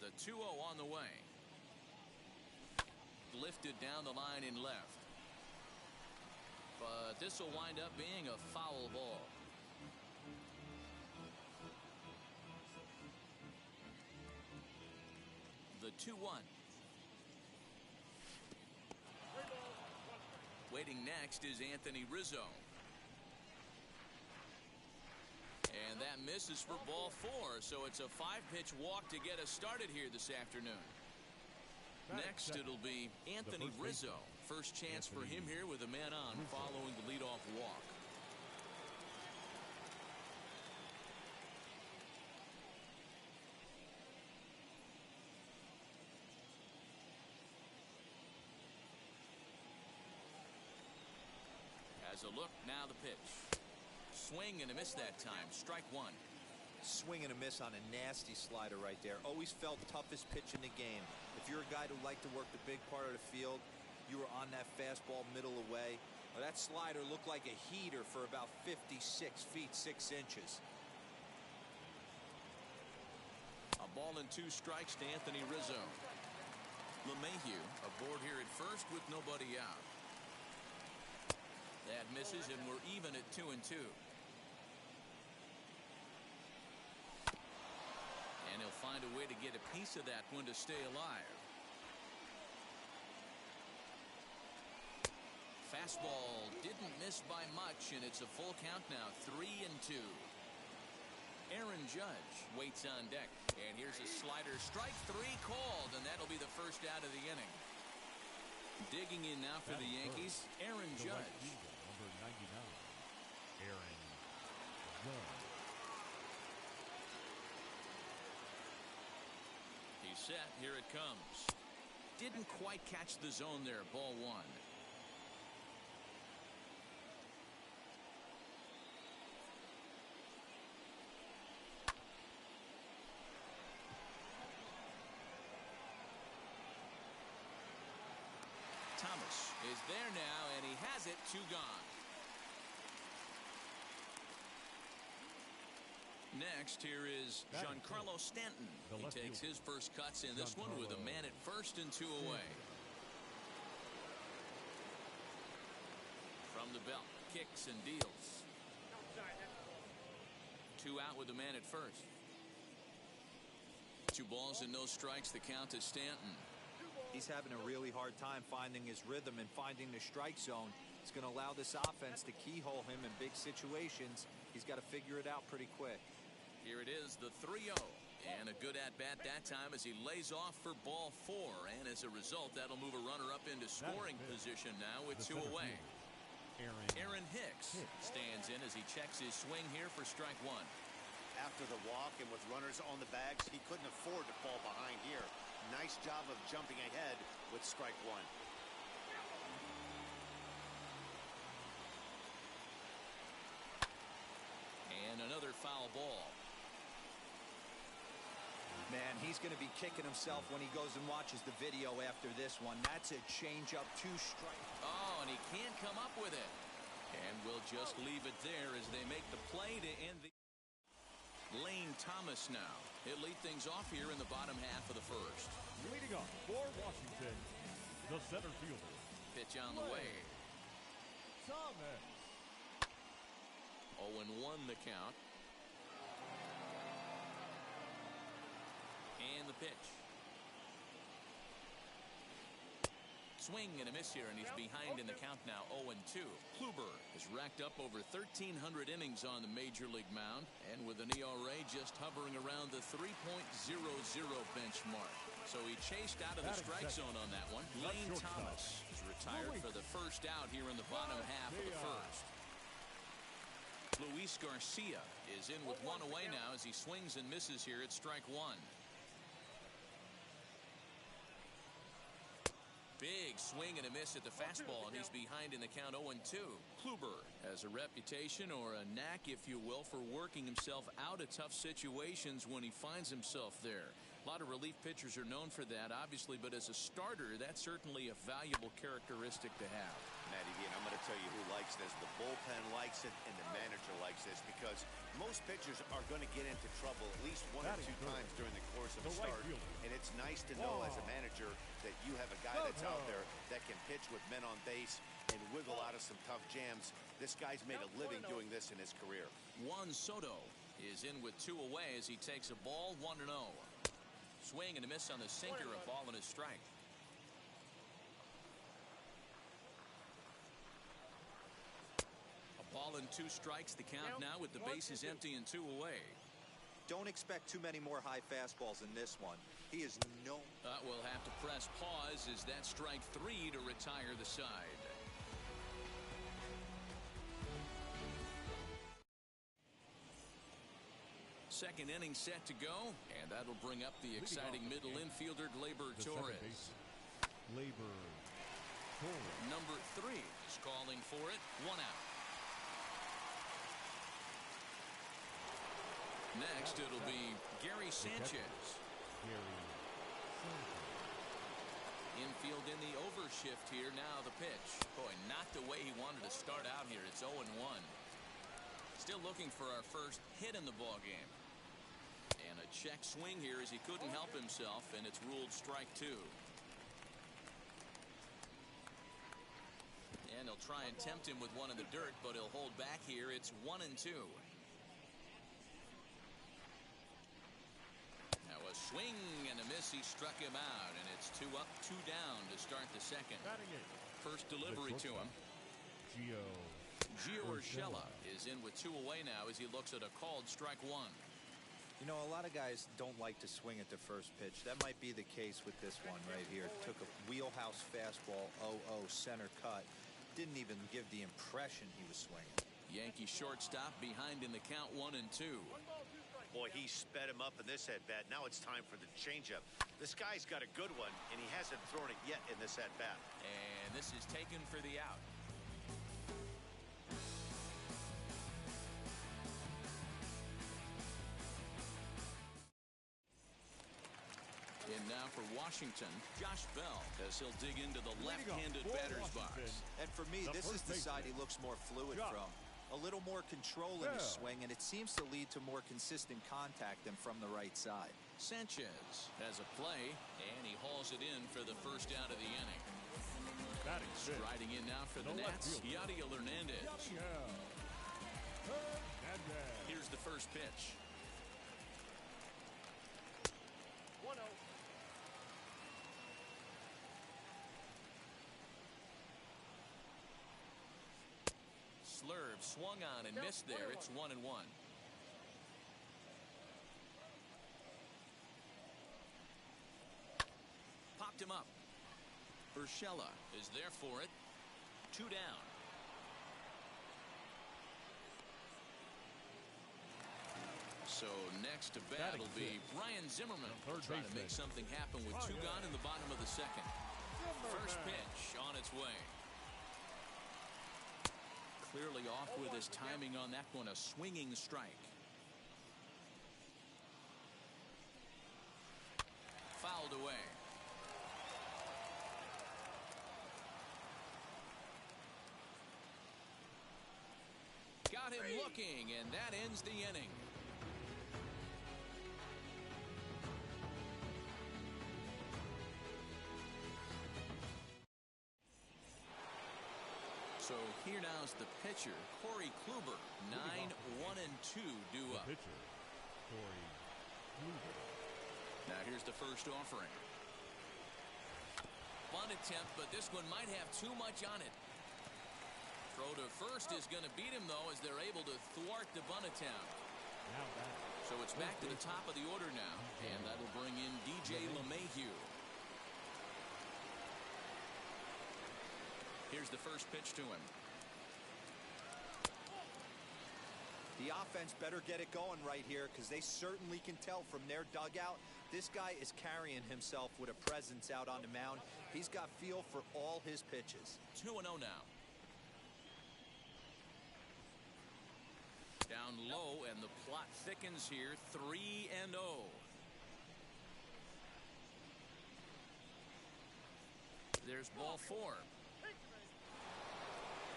The 2-0 on the way. Lifted down the line in left. But this will wind up being a foul ball. The 2-1. Waiting next is Anthony Rizzo. And that misses for ball four, so it's a 5-pitch walk to get us started here this afternoon. Next it'll be Anthony Rizzo. First chance for him here with a man on following the leadoff walk. Has a look, now the pitch. Swing and a miss that time. Strike one. Swing and a miss on a nasty slider right there. Always felt toughest pitch in the game. If you're a guy who liked to work the big part of the field, you were on that fastball middle away. Well, that slider looked like a heater for about 56 feet 6 inches. A ball and 2 strikes to Anthony Rizzo. LeMahieu aboard here at first with nobody out. That misses, and we're even at 2-2. And he'll find a way to get a piece of that one to stay alive. Fastball didn't miss by much, and it's a full count now. 3-2. Aaron Judge waits on deck. And here's a slider. Strike 3 called, and that'll be the first out of the inning. Digging in now for the Yankees, Aaron Judge. Number 99, Aaron Judge. He's set. Here it comes. Didn't quite catch the zone there. Ball one. Thomas is there now, and he has it. 2 gone. Next, here is Giancarlo Stanton. He takes his first cuts in this one with a man at first and 2 away. From the belt, kicks and deals. 2 out with a man at first. 2 balls and no strikes. The count to Stanton. He's having a really hard time finding his rhythm and finding the strike zone. It's going to allow this offense to keyhole him in big situations. He's got to figure it out pretty quick. Here it is, the 3-0. And a good at-bat that time as he lays off for ball 4. And as a result, that'll move a runner up into scoring position now with 2 away. Aaron Hicks stands in as he checks his swing here for strike 1. After the walk and with runners on the bags, he couldn't afford to fall behind here. Nice job of jumping ahead with strike one. And another foul ball. Man, he's going to be kicking himself when he goes and watches the video after this one. That's a changeup, 2 strike. Oh, and he can't come up with it. And we'll just leave it there as they make the play to end the... Lane Thomas now. He'll lead things off here in the bottom half of the first. Leading off for Washington, the center fielder. Pitch on the way. Thomas. 0-1 the count. And the pitch. Swing and a miss here, and he's behind in the count now, 0-2. Kluber has racked up over 1,300 innings on the major league mound, and with an ERA just hovering around the 3.00 benchmark. So he chased out of the strike zone on that one. Lane Thomas is retired for the first out here in the bottom half of the first. Luis Garcia is in with 1 away now as he swings and misses here at strike 1. Big swing and a miss at the fastball, and he's behind in the count, 0-2. Kluber has a reputation, or a knack, if you will, for working himself out of tough situations when he finds himself there. A lot of relief pitchers are known for that, obviously, but as a starter, that's certainly a valuable characteristic to have. Matty D, and I'm going to tell you who likes this. The bullpen likes it, and the manager likes this, because most pitchers are going to get into trouble at least 1 or 2 times during the course of a start, and it's nice to know as a manager that you have a guy that's out there that can pitch with men on base and wiggle out of some tough jams. This guy's made a living doing this in his career. Juan Soto is in with 2 away as he takes a ball, 1-0. Swing and a miss on the sinker, a ball and a strike. A ball and 2 strikes, the count now with the bases empty and 2 away. Don't expect too many more high fastballs in this one. He is no... We'll have to press pause as that strike 3 to retire the side. Second inning set to go, and that'll bring up the exciting middle infielder Gleyber Torres. Gleyber Torres. Number 3 is calling for it. 1 out. Next, it'll be Gary Sanchez. Infield in the overshift here. Now the pitch. Boy, not the way he wanted to start out here. It's 0-1. Still looking for our first hit in the ball game. And a check swing here as he couldn't help himself, and it's ruled strike 2. And he'll try and tempt him with one in the dirt, but he'll hold back here. It's 1-2. Now a swing and a miss. He struck him out, and it's 2 up, 2 down to start the second. First delivery to him. Gio Urshela is in with 2 away now as he looks at a called strike 1. You know, a lot of guys don't like to swing at the first pitch. That might be the case with this one right here. Took a wheelhouse fastball, 0-0 center cut. Didn't even give the impression he was swinging. Yankee shortstop behind in the count, 1-2. Boy, he sped him up in this at-bat. Now it's time for the changeup. This guy's got a good one, and he hasn't thrown it yet in this at-bat. And this is taken for the out. And now for Washington, Josh Bell, as he'll dig into the left-handed batter's box. And for me, this is the side he looks more fluid from. A little more control in his swing, and it seems to lead to more consistent contact than from the right side. Sanchez has a play, and he hauls it in for the first out of the inning. Striding in now for the Nats, Yadiel Hernandez. Here's the first pitch. 1-0. Slurve swung on and missed there. It's 1-1. Popped him up. Urshela is there for it. 2 down. So next to bat will be Brian Zimmerman, trying to make something happen with 2 gone in the bottom of the second. First pitch on its way. Clearly off with his timing on that one. A swinging strike. Fouled away. Got him looking, and that ends the inning. So here now's the pitcher, Corey Kluber. 9-1-2 due up. Pitcher, Corey Kluber. Now here's the first offering. Bunt attempt, but this one might have too much on it. Throw to first is going to beat him, though, as they're able to thwart the bunt attempt. So it's back to the top of the order now, and that'll bring in DJ LeMahieu. Here's the first pitch to him. The offense better get it going right here, because they certainly can tell from their dugout this guy is carrying himself with a presence out on the mound. He's got feel for all his pitches. 2-0 now. Down low, and the plot thickens here. 3-0. There's ball 4.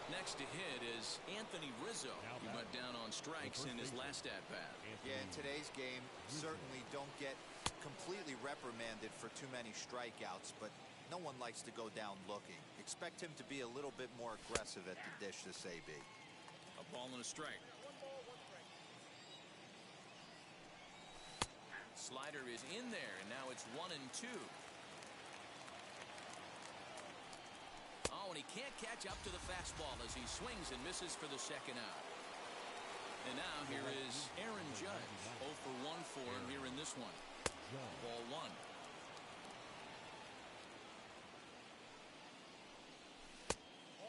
Next to hit is Anthony Rizzo. He went down on strikes in his last at-bat. Yeah, in today's game, certainly don't get completely reprimanded for too many strikeouts, but no one likes to go down looking. Expect him to be a little bit more aggressive at the dish this AB. A ball and a strike. Slider is in there, and now it's 1-2. Oh, and he can't catch up to the fastball as he swings and misses for the second out. And now here is Aaron Judge. 0 for 1 for him here in this one. Ball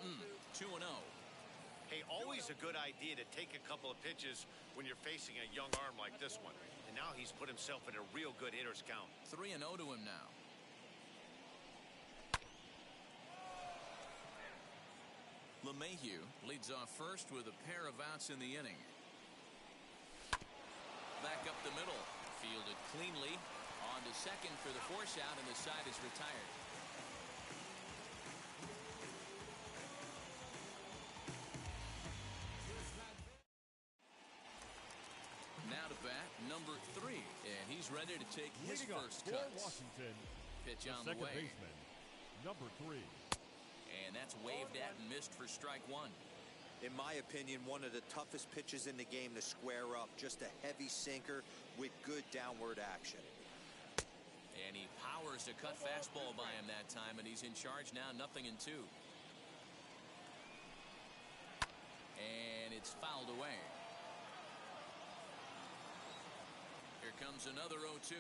1. Mm, 2-0. Hey, always a good idea to take a couple of pitches when you're facing a young arm like this one. And now he's put himself in a real good hitter's count. 3-0 to him now. LeMahieu leads off first with a pair of outs in the inning. Back up the middle. Fielded cleanly. On to second for the force out, and the side is retired. Now to bat, number 3, and he's ready to take his first cut. Washington, pitch on the second way. baseman, number 3. And that's waved at and missed for strike 1. In my opinion, one of the toughest pitches in the game to square up. Just a heavy sinker with good downward action. And he powers a cut fastball by him that time, and he's in charge now, 0-2. And it's fouled away. Here comes another 0-2.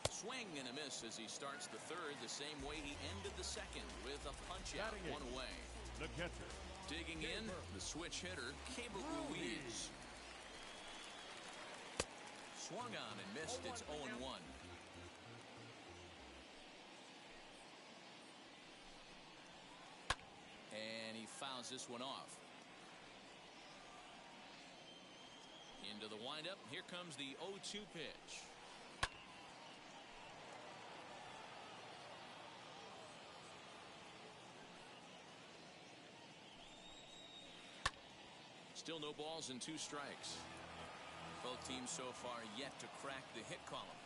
Swing and a miss as he starts the third the same way he ended the second, with a punch out, 1 away. The catcher. Digging in, the switch hitter, Keibert Ruiz. Swung on and missed. It's 0-1. And he fouls this one off. Into the windup. Here comes the 0-2 pitch. Still no balls and 2 strikes. Both teams so far yet to crack the hit column.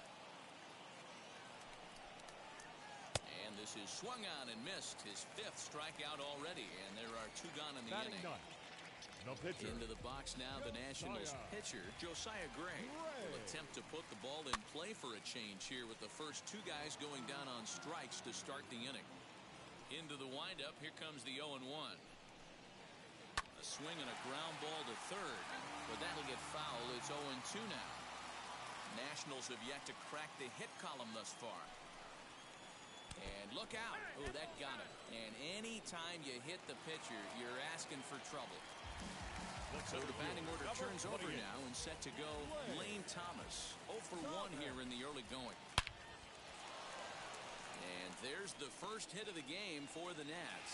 And this is swung on and missed. His 5th strikeout already, and there are 2 gone in the inning. No pitcher. Into the box now, the Nationals pitcher, Josiah Gray, will attempt to put the ball in play for a change here with the first 2 guys going down on strikes to start the inning. Into the windup, here comes the 0-1. A swing and a ground ball to third, but that'll get fouled. It's 0-2 now. Nationals have yet to crack the hit column thus far. And look out. Oh, that got him. And any time you hit the pitcher, you're asking for trouble. So the batting order turns over now and set to go Lane Thomas. 0 for 1 here in the early going. And there's the first hit of the game for the Nats.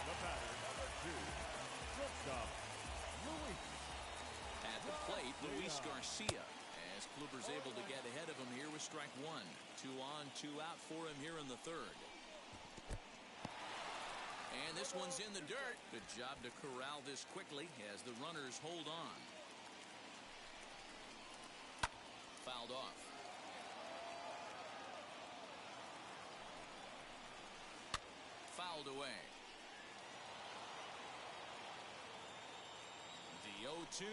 The batter, number 2, shortstop, Luis. At the plate, Luis Garcia. As Kluber's able to get ahead of him here with strike 1. 2 on, 2 out for him here in the third. And this one's in the dirt. Good job to corral this quickly as the runners hold on. Fouled off. Fouled away. The 0-2.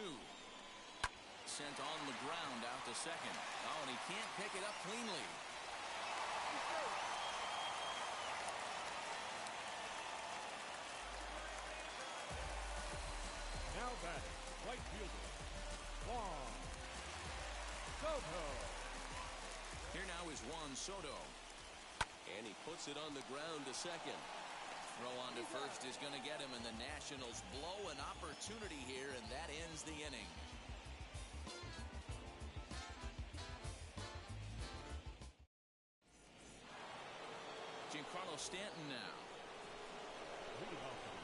Sent on the ground out to second. Oh, and he can't pick it up cleanly. Now batting, right fielder, Juan Soto. Here now is Juan Soto. And he puts it on the ground to second. Throw on to first is going to get him, and the Nationals blow an opportunity here, and that ends the inning. Giancarlo Stanton now.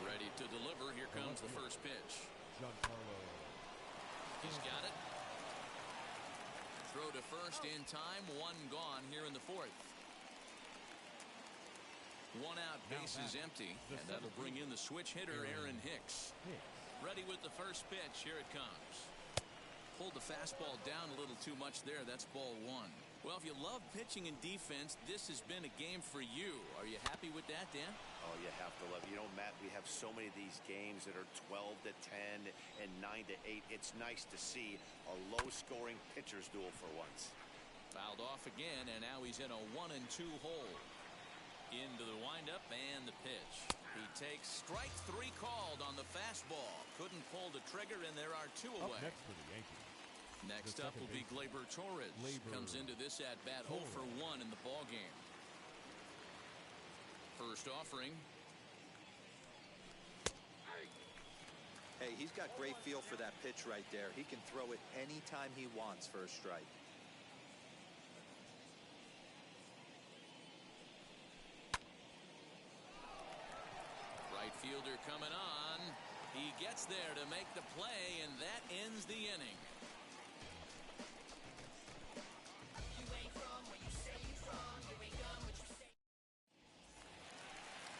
Ready to deliver. Here comes the first pitch. Giancarlo. He's got it. Throw to first in time. One gone here in the fourth. One out, bases empty, and that'll bring in the switch hitter, Aaron Hicks. Ready with the first pitch. Here it comes. Pulled the fastball down a little too much there. That's ball 1. Well, if you love pitching and defense, this has been a game for you. Are you happy with that, Dan? Oh, you have to love it. You know, Matt, we have so many of these games that are 12-10 and 9-8. It's nice to see a low-scoring pitcher's duel for once. Fouled off again, and now he's in a 1-2 hole. Into the windup and the pitch. He takes strike 3 called on the fastball. Couldn't pull the trigger, and there are 2 away. Up next for the Yankees. Next up will be Gleyber Torres. Comes into this at bat 0 for 1 in the ball game. First offering. Hey, he's got great feel for that pitch right there. He can throw it anytime he wants for a strike. Right fielder coming on. He gets there to make the play, and that ends the inning.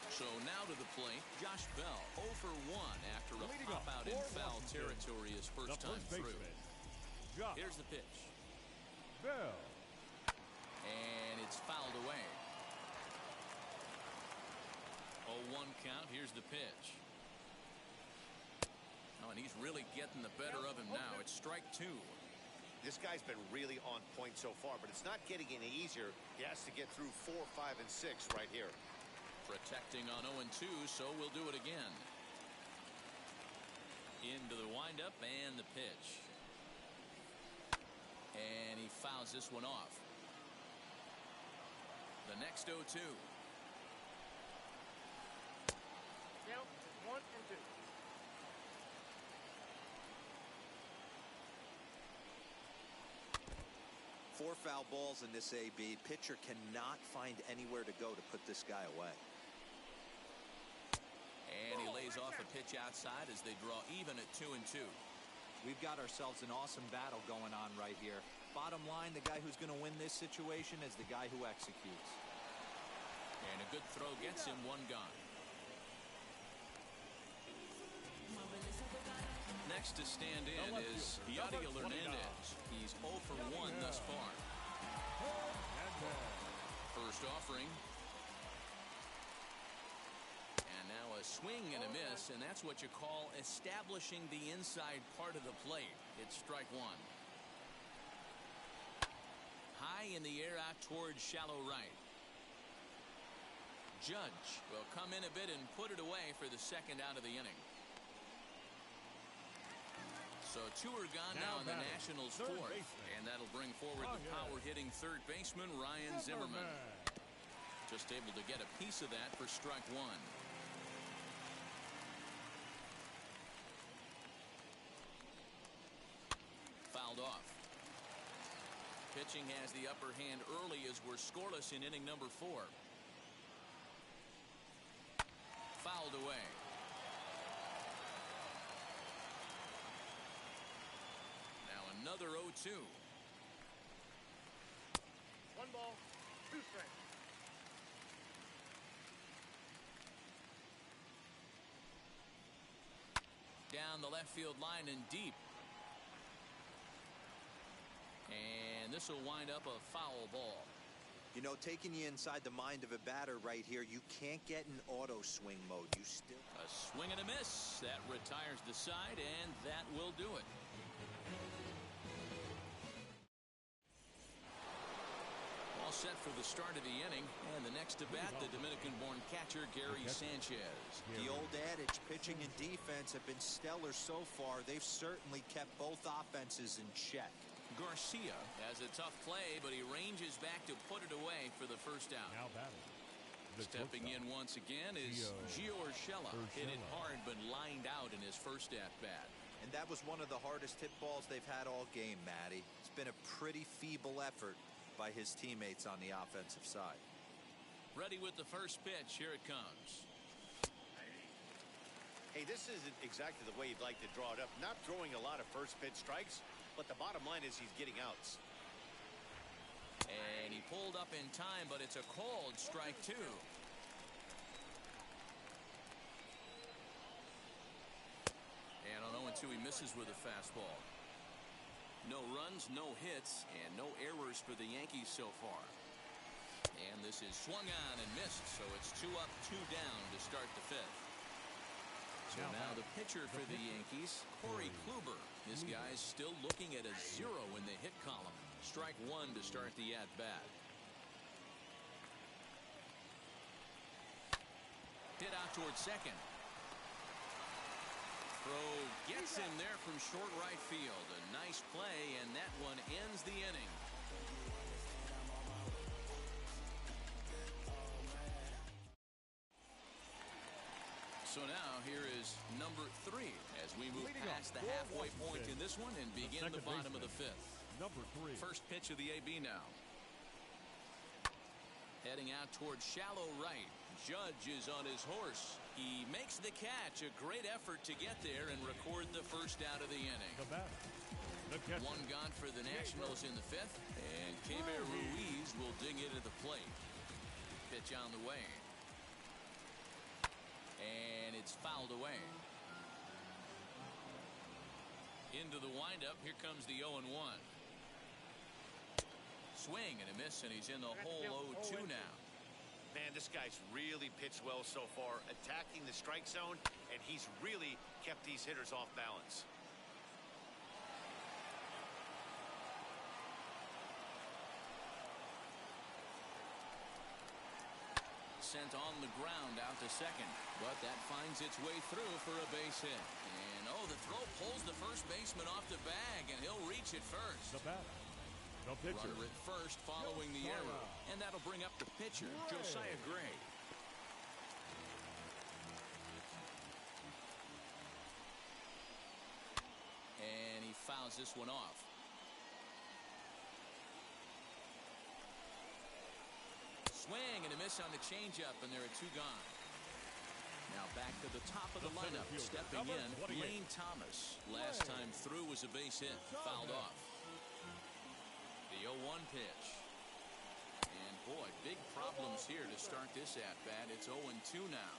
So now to the plate, Josh Bell, 0 for 1 after a pop out in foul territory his first time through. Here's the pitch. Bell. And it's fouled away. 0-1 count. Here's the pitch. Oh, and he's really getting the better of him now. It's strike 2. This guy's been really on point so far, but it's not getting any easier. He has to get through 4, 5, and 6 right here. Protecting on 0-2, so we'll do it again. Into the windup and the pitch. And he fouls this one off. The next 0-2. Count 1 and 2. Four foul balls in this AB. Pitcher cannot find anywhere to go to put this guy away. And he lays off a pitch outside as they draw even at 2-2. We've got ourselves an awesome battle going on right here. Bottom line, the guy who's going to win this situation is the guy who executes. And a good throw gets him one gone. Next to stand in is Yadiel Hernandez. He's 0 for 1 thus far. First offering. And now a swing and a miss, and that's what you call establishing the inside part of the plate. It's strike 1. High in the air out towards shallow right. Judge will come in a bit and put it away for the second out of the inning. So 2 are gone now in the Nationals' fourth, and that'll bring forward the power-hitting third baseman Ryan Zimmerman. Just able to get a piece of that for strike one. Fouled off. Pitching has the upper hand early as we're scoreless in inning number 4. Fouled away. Now another 0-2. 1 ball, 2 strikes. Down the left field line and deep. And this will wind up a foul ball. You know, taking you inside the mind of a batter right here, you can't get in auto swing mode. You still. A swing and a miss. That retires the side, and that will do it. All set for the start of the inning, and the next to bat, the Dominican-born catcher Gary Sanchez. The old adage, pitching and defense have been stellar so far. They've certainly kept both offenses in check. Garcia has a tough play, but he ranges back to put it away for the first out. Now batting. Stepping in once again is Gio Urshela. Hit it hard, but lined out in his first at-bat. And that was one of the hardest hit balls they've had all game, Matty. It's been a pretty feeble effort by his teammates on the offensive side. Ready with the first pitch. Here it comes. Hey, this isn't exactly the way you'd like to draw it up. Not throwing a lot of first pitch strikes, but the bottom line is he's getting outs. And he pulled up in time, but it's a called strike 2. And on 0-2, he misses with a fastball. No runs, no hits, and no errors for the Yankees so far. And this is swung on and missed, so it's 2 up, 2 down to start the 5th. So now the pitcher for the Yankees, Corey Kluber. This guy's still looking at a 0 in the hit column. Strike 1 to start the at-bat. Hit out towards second. Throw gets him there from short right field. A nice play, and that one ends the inning. So now here is number 3 as we move past the halfway point in this one and begin the bottom of the 5th. Number 3. First pitch of the AB now. Heading out towards shallow right. Judge is on his horse. He makes the catch. A great effort to get there and record the first out of the inning. The batter. One gone for the Nationals in the 5th, and Keibert Ruiz will dig into the plate. Pitch on the way. And it's fouled away. Into the windup. Here comes the 0-1. Swing and a miss, and he's in the hole 0-2 now. Man, this guy's really pitched well so far, attacking the strike zone, and he's really kept these hitters off balance. Sent on the ground out to second, but that finds its way through for a base hit. And the throw pulls the first baseman off the bag, and he'll reach it first. The batter. The pitcher. Runner at first following the error, and that'll bring up the pitcher, Josiah Gray. And he fouls this one off. Swing and a miss on the changeup, and there are 2 gone. Now back to the top of the lineup. Stepping in, Lane Thomas. Last time through was a base hit. Fouled off. The 0-1 pitch. And boy, big problems here to start this at-bat. It's 0-2 now.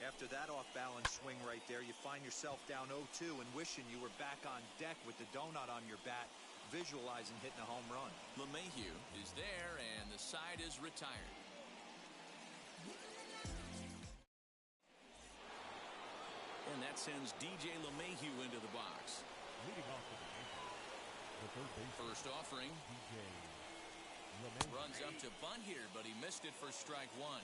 After that off-balance swing right there, you find yourself down 0-2 and wishing you were back on deck with the donut on your bat, visualizing hitting a home run. LeMahieu is there, and the side is retired. And that sends DJ LeMahieu into the box. Leading off the third base. First offering. DJ LeMahieu. Runs up to bunt here, but he missed it for strike 1.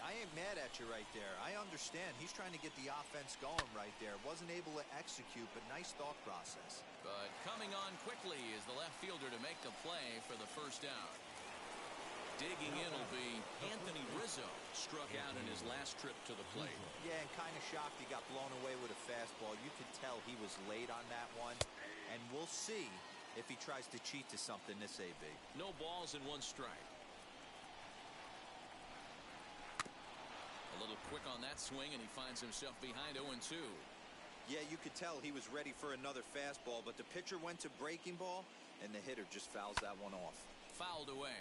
I ain't mad at you right there. I understand. He's trying to get the offense going right there. Wasn't able to execute, but nice thought process. But coming on quickly is the left fielder to make the play for the first out. Digging in will be Anthony Rizzo. Struck out in his last trip to the plate. Yeah, and kind of shocked he got blown away with a fastball. You could tell he was late on that one. And we'll see if he tries to cheat to something this AB. No balls and 1 strike. A little quick on that swing, and he finds himself behind 0-2. Yeah, you could tell he was ready for another fastball, but the pitcher went to breaking ball, and the hitter just fouls that one off. Fouled away.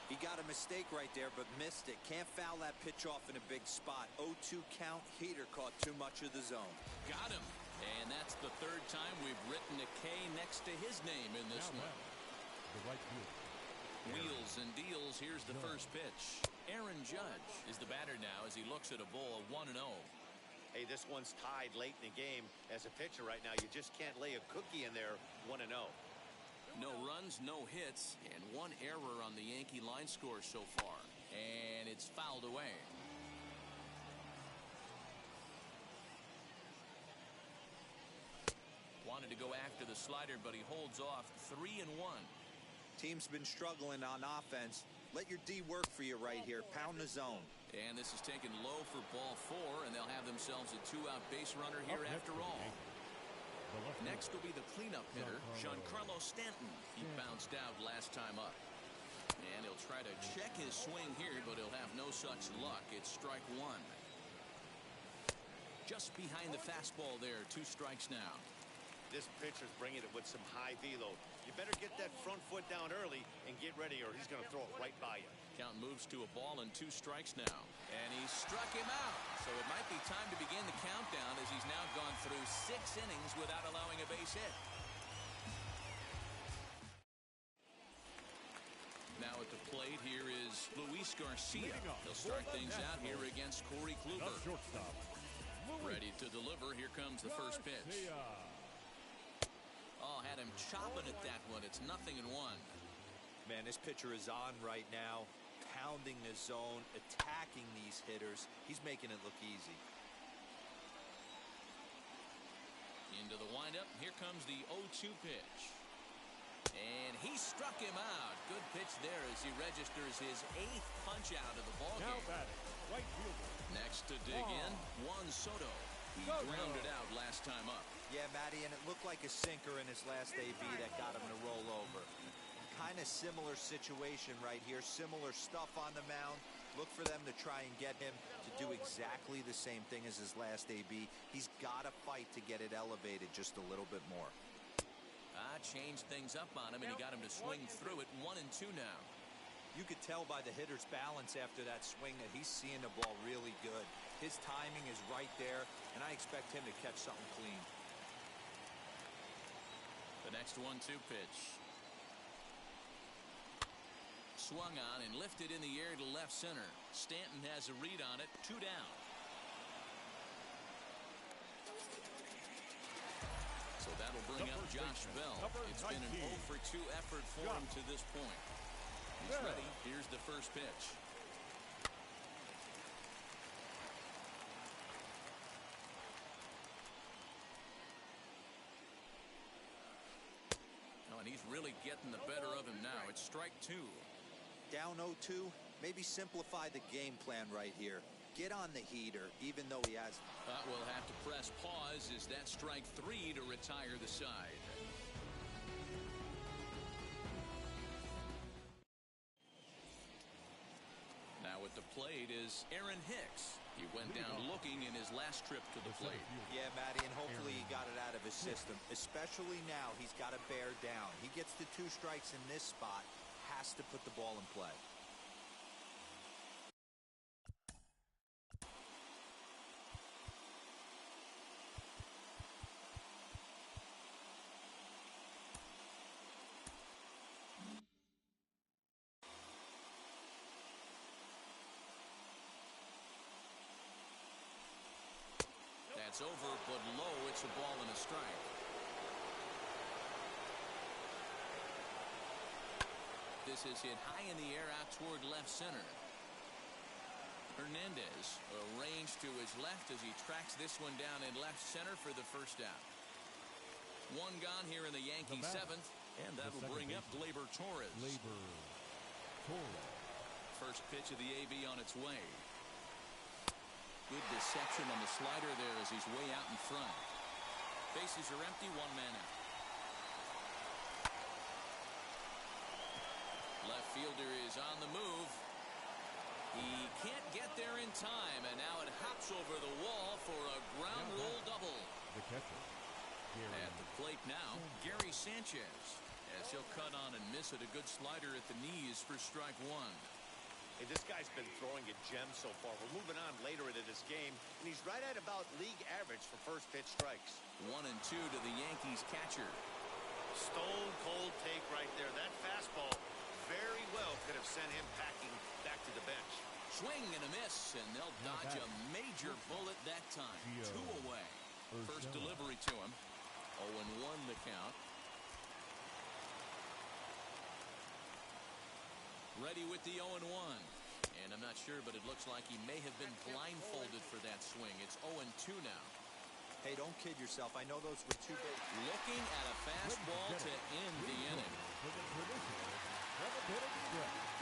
He got a mistake right there, but missed it. Can't foul that pitch off in a big spot. 0-2 count. Heater caught too much of the zone. Got him. And that's the 3rd time we've written a K next to his name in this one. The right field. Wheels and deals. Here's the first pitch. Aaron Judge is the batter now as he looks at a ball 1-0. Hey, this one's tied late in the game. As a pitcher right now, you just can't lay a cookie in there 1-0. No runs, no hits, and 1 error on the Yankee line score so far. And it's fouled away. Wanted to go after the slider, but he holds off. 3-1. Team's been struggling on offense. Let your D work for you right here. Pound the zone. And this is taken low for ball 4, and they'll have themselves a 2-out base runner here after all. Next will be the cleanup hitter, Giancarlo Stanton. He bounced out last time up. And he'll try to check his swing here, but he'll have no such luck. It's strike 1. Just behind the fastball there. 2 strikes now. This pitcher's bringing it with some high velo. You better get that front foot down early and get ready, or he's going to throw it right by you. Count moves to a ball and 2 strikes now. And he struck him out. So it might be time to begin the countdown as he's now gone through 6 innings without allowing a base hit. Now at the plate here is Luis Garcia. He'll start things out here against Corey Kluber. Ready to deliver. Here comes the first pitch. Oh, had him chopping at that one. It's 0-1. Man, this pitcher is on right now, pounding the zone, attacking these hitters. He's making it look easy. Into the windup. Here comes the 0-2 pitch. And he struck him out. Good pitch there as he registers his 8th punch out of the ball game. Right fielder. Next to dig in, Juan Soto. He grounded out last time up. Yeah, Matty, and it looked like a sinker in his last AB that got him to roll over. Kind of similar situation right here. Similar stuff on the mound. Look for them to try and get him to do exactly the same thing as his last AB. He's got to fight to get it elevated just a little bit more. Changed things up on him, and he got him to swing through it. 1-2 now. You could tell by the hitter's balance after that swing that he's seeing the ball really good. His timing is right there, and I expect him to catch something clean. The next 1-2 pitch. Swung on and lifted in the air to left center. Stanton has a read on it. 2 down. So that'll bring up Josh Bell. It's been an 0-for-2 effort for him to this point. He's ready. Here's the first pitch. Oh, and he's really getting the better of him now. It's strike 2. Down 0-2. Maybe simplify the game plan right here. Get on the heater, even though he has. We'll have to press pause. Is that strike 3 to retire the side? Now at the plate is Aaron Hicks. He went down looking in his last trip to the plate. Yeah, Matty, and hopefully he got it out of his system. Especially now, he's got to bear down. He gets the 2 strikes in this spot, has to put the ball in play. That's over, but low. It's a ball and a strike. This is hit high in the air out toward left center. Hernandez arranged to his left as he tracks this one down in left center for the first out. 1 gone here in the Yankees 7th, and that will bring up Gleyber Torres. Gleyber Torres. first pitch of the AB on its way. Good deception on the slider there as he's way out in front. Bases are empty, one man out. Left fielder is on the move. He can't get there in time, and now it hops over the wall for a ground rule double. The catcher, Gary. At the plate now, Gary Sanchez, as he'll cut on and miss it. A good slider at the knees for strike one. Hey, this guy's been throwing a gem so far. We're moving on later into this game, and he's right at about league average for first pitch strikes. 1-2 to the Yankees catcher. Stone cold take right there. That fastball very well could have sent him packing back to the bench. Swing and a miss, and they'll dodge a major bullet that time. 2 away. First delivery to him. 0-1 the count. Ready with the 0-1. And I'm not sure, but it looks like he may have been blindfolded for that swing. It's 0-2 now. Hey, don't kid yourself. I know those were 2 big. Looking at a fastball to end the inning. For the traditional 7-pitted stretch.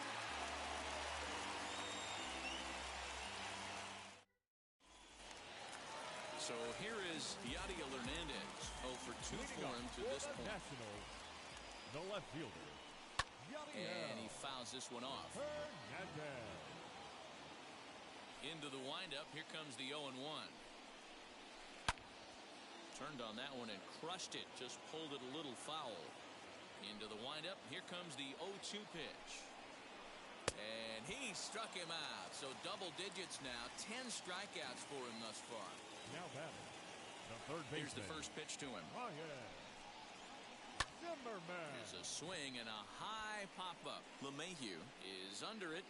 So here is Yadiel Hernandez. 0 for 2 for him to this point. Nationals, the left fielder, And he fouls this one off. Hernandez. Into the windup. Here comes the 0-1. Turned on that one and crushed it. Just pulled it a little foul. Into the windup. Here comes the 0-2 pitch. And he struck him out. So double digits now. 10 strikeouts for him thus far. Now batting, the third baseman. Here's the first pitch to him. Zimmerman. There's a swing and a high pop-up. LeMahieu is under it.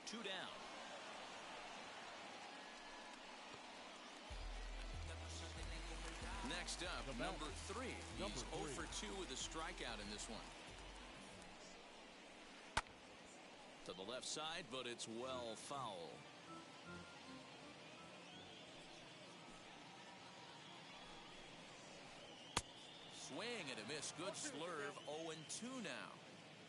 2 down. Next up, number 3. He's 0 for 2 with a strikeout in this one. To the left side, but it's well foul. Swing and a miss. Good slurve. 0-2 now.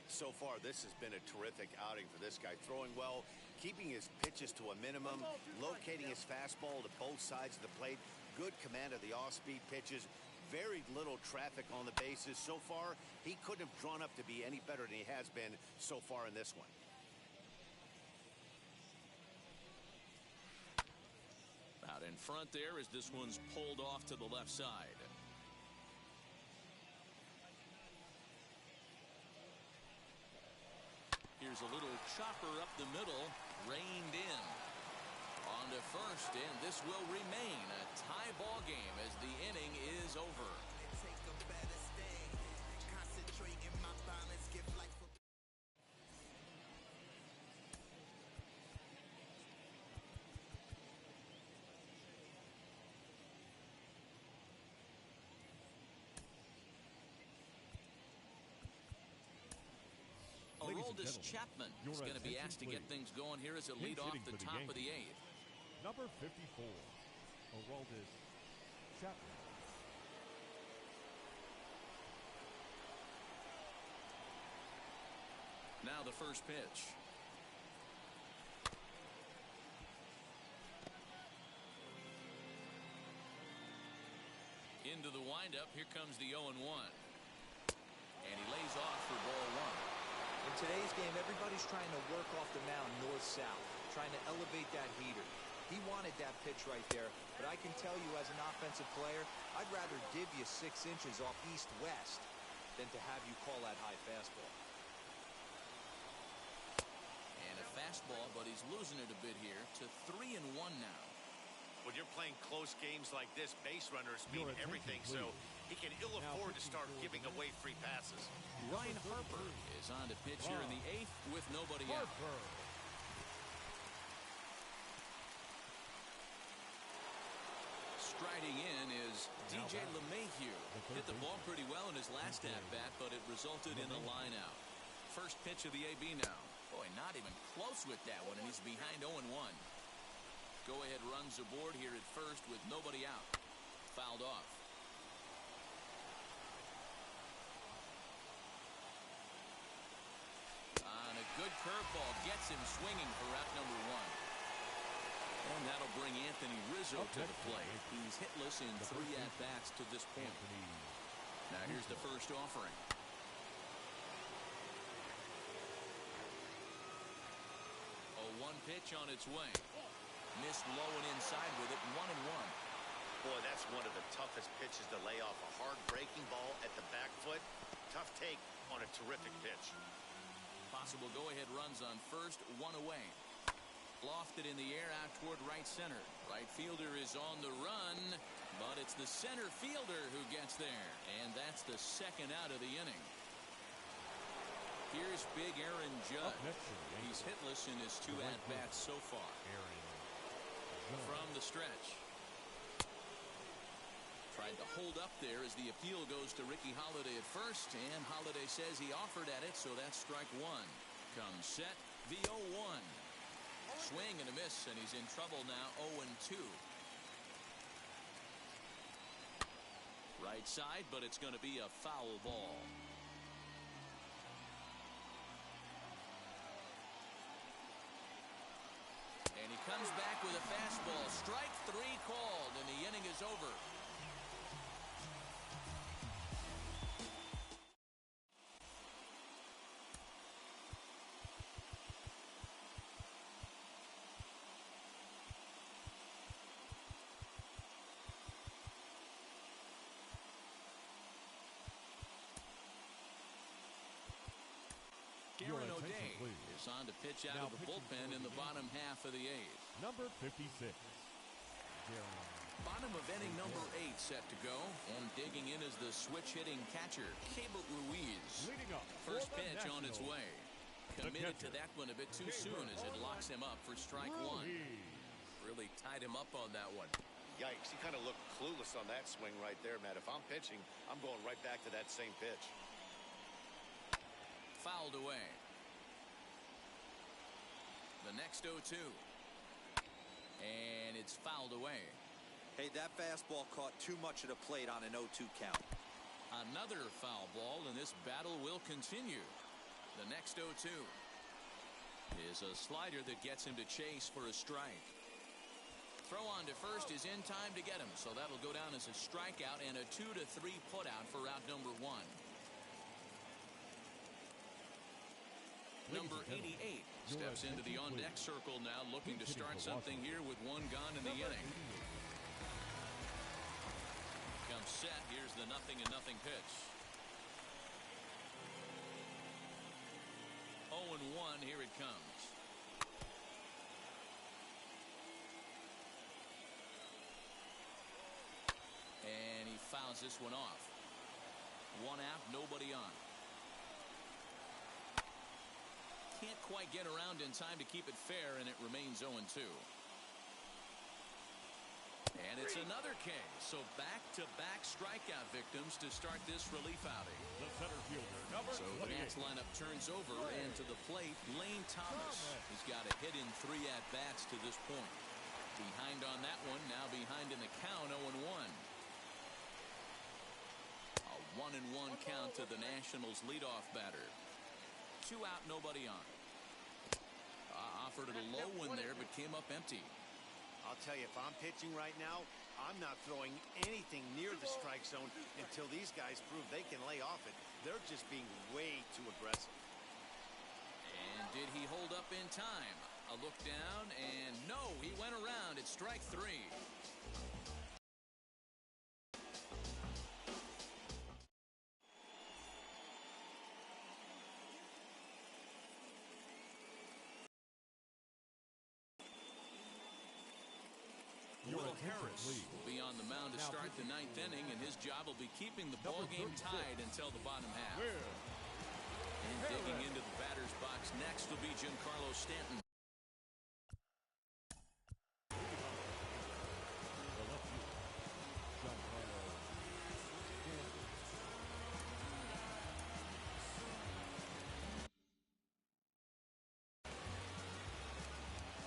So far, this has been a terrific outing for this guy. Throwing well, keeping his pitches to a minimum, locating his fastball to both sides of the plate. Good command of the off-speed pitches. Very little traffic on the bases. So far, he couldn't have drawn up to be any better than he has been so far in this one. Out in front there as this one's pulled off to the left side. Here's a little chopper up the middle, reined in. On to first, and this will remain a tie ball game as the inning is over. Aroldis Chapman is going to be asked to get things going here as a lead off the top of the 8th. Number 54, Aroldis Chapman. Now the first pitch. Into the windup. Here comes the 0-1. And he lays off for ball 1. In today's game, everybody's trying to work off the mound north-south, trying to elevate that heater. He wanted that pitch right there, but I can tell you as an offensive player, I'd rather give you 6 inches off east-west than to have you call that high fastball. And a fastball, but he's losing it a bit here to 3-1 now. When you're playing close games like this, base runners mean everything, so he can ill afford to start giving away free passes. Ryan Harper is on to pitch here in the 8th with nobody out. Striding in is DJ LeMahieu. Hit the ball pretty well in his last at-bat, but it resulted in a line out. First pitch of the AB now. Boy, not even close with that one, and he's behind 0-1. Go-ahead runs aboard here at first with nobody out. Fouled off. On a good curveball gets him swinging for out number one. And that'll bring Anthony Rizzo to the plate. He's hitless in 3 at-bats to this point. Now here's the first offering. A 1 pitch on its way. Missed low and inside with it, 1-1. Boy, that's one of the toughest pitches to lay off. A hard breaking ball at the back foot. Tough take on a terrific pitch. Possible go-ahead runs on first, 1 away. Lofted in the air out toward right center. Right fielder is on the run, but it's the center fielder who gets there. And that's the second out of the inning. Here's big Aaron Judge. He's hitless in his 2 at-bats so far. From the stretch. Tried to hold up there as the appeal goes to Ricky Holiday at first, and Holiday says he offered at it, so that's strike 1. Comes set, the 0-1. Swing and a miss, and he's in trouble now, 0-2. Right side, but it's going to be a foul ball. And he comes back with a fastball. Strike 3 called, and the inning is over. Aaron O'Day is on to pitch out of the bullpen in the bottom half of the 8th. Number 56. Bottom of inning number 8 set to go, and digging in is the switch-hitting catcher, Keibert Ruiz. First pitch on its way. Committed to that one a bit too soon as it locks him up for strike 1. Really tied him up on that one. Yikes, he kind of looked clueless on that swing right there, Matt. If I'm pitching, I'm going right back to that same pitch. Fouled away. The next 0-2. And it's fouled away. Hey, that fastball caught too much of the plate on an 0-2 count. Another foul ball, and this battle will continue. The next 0-2 is a slider that gets him to chase for a strike. Throw on to first is in time to get him, so that'll go down as a strikeout and a 2-3 putout for out number 1. Number 88 steps into the on-deck circle now, looking to start something here with 1 gone in the inning. Comes set. Here's the 0-0 pitch. 0-1. Here it comes. And he fouls this one off. 1 out, nobody on. Can't quite get around in time to keep it fair, and it remains 0-2. And it's another K. So back-to-back strikeout victims to start this relief outing. The center fielder, number so the Nats lineup turns over, and to the plate, Lane Thomas. He's got a hit in 3 at-bats to this point. Behind on that one, now behind in the count, 0-1. A 1-1 count to the Nationals' leadoff batter. 2 out, nobody on. Offered it a low one there, but came up empty. I'll tell you, if I'm pitching right now, I'm not throwing anything near the strike zone until these guys prove they can lay off it. They're just being way too aggressive. And did he hold up in time? A look down, and no, he went around. It's strike 3. Will Harris will be on the mound to start the 9th inning, and his job will be keeping the ball game tied until the bottom half. And digging into the batter's box next will be Giancarlo Stanton.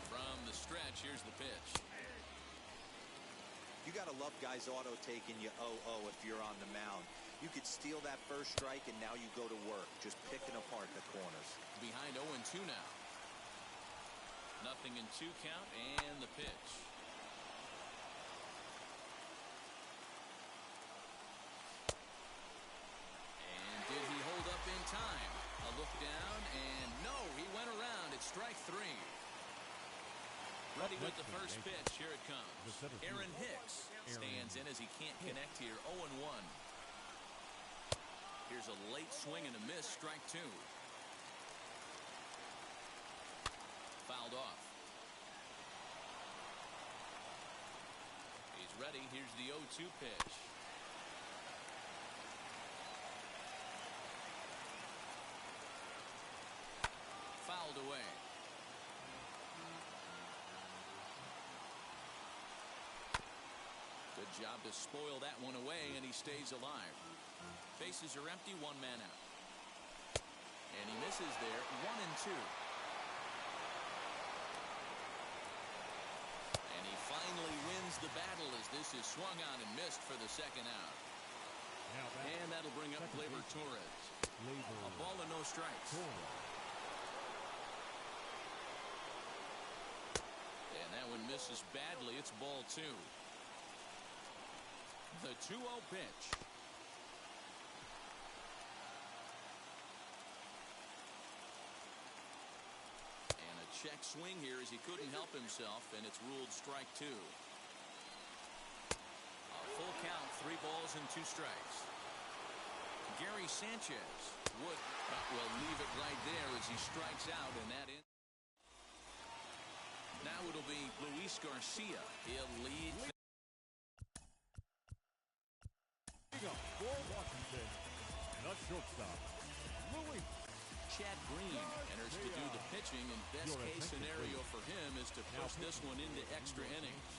From the stretch, here's the pitch. You got to love guys auto-taking you 0-0 if you're on the mound. You could steal that first strike, and now you go to work. just picking apart the corners. Behind 0-2 now. 0-2 count and the pitch. And did he hold up in time? A look down, and no, he went around. It's strike 3. Ready with the first pitch. Here it comes. Aaron Hicks stands in as he can't connect here. 0-1. Here's a late swing and a miss. Strike 2. Fouled off. He's ready. Here's the 0-2 pitch. Fouled away. Good job to spoil that one away, and he stays alive. Bases are empty, 1 man out. And he misses there. 1-2. And he finally wins the battle as this is swung on and missed for the second out. And that'll bring up Gleyber Torres. A ball and no strikes. And that one misses badly. It's ball 2. The 2-0 pitch. And a check swing here as he couldn't help himself, and it's ruled strike 2. A full count, 3 balls and 2 strikes. Gary Sanchez would will leave it right there as he strikes out, and that in. Now it'll be Luis Garcia. He'll lead. For Washington, the shortstop, Louis. Chad Green enters to do the pitching, and best case scenario for him is to push this one into extra innings.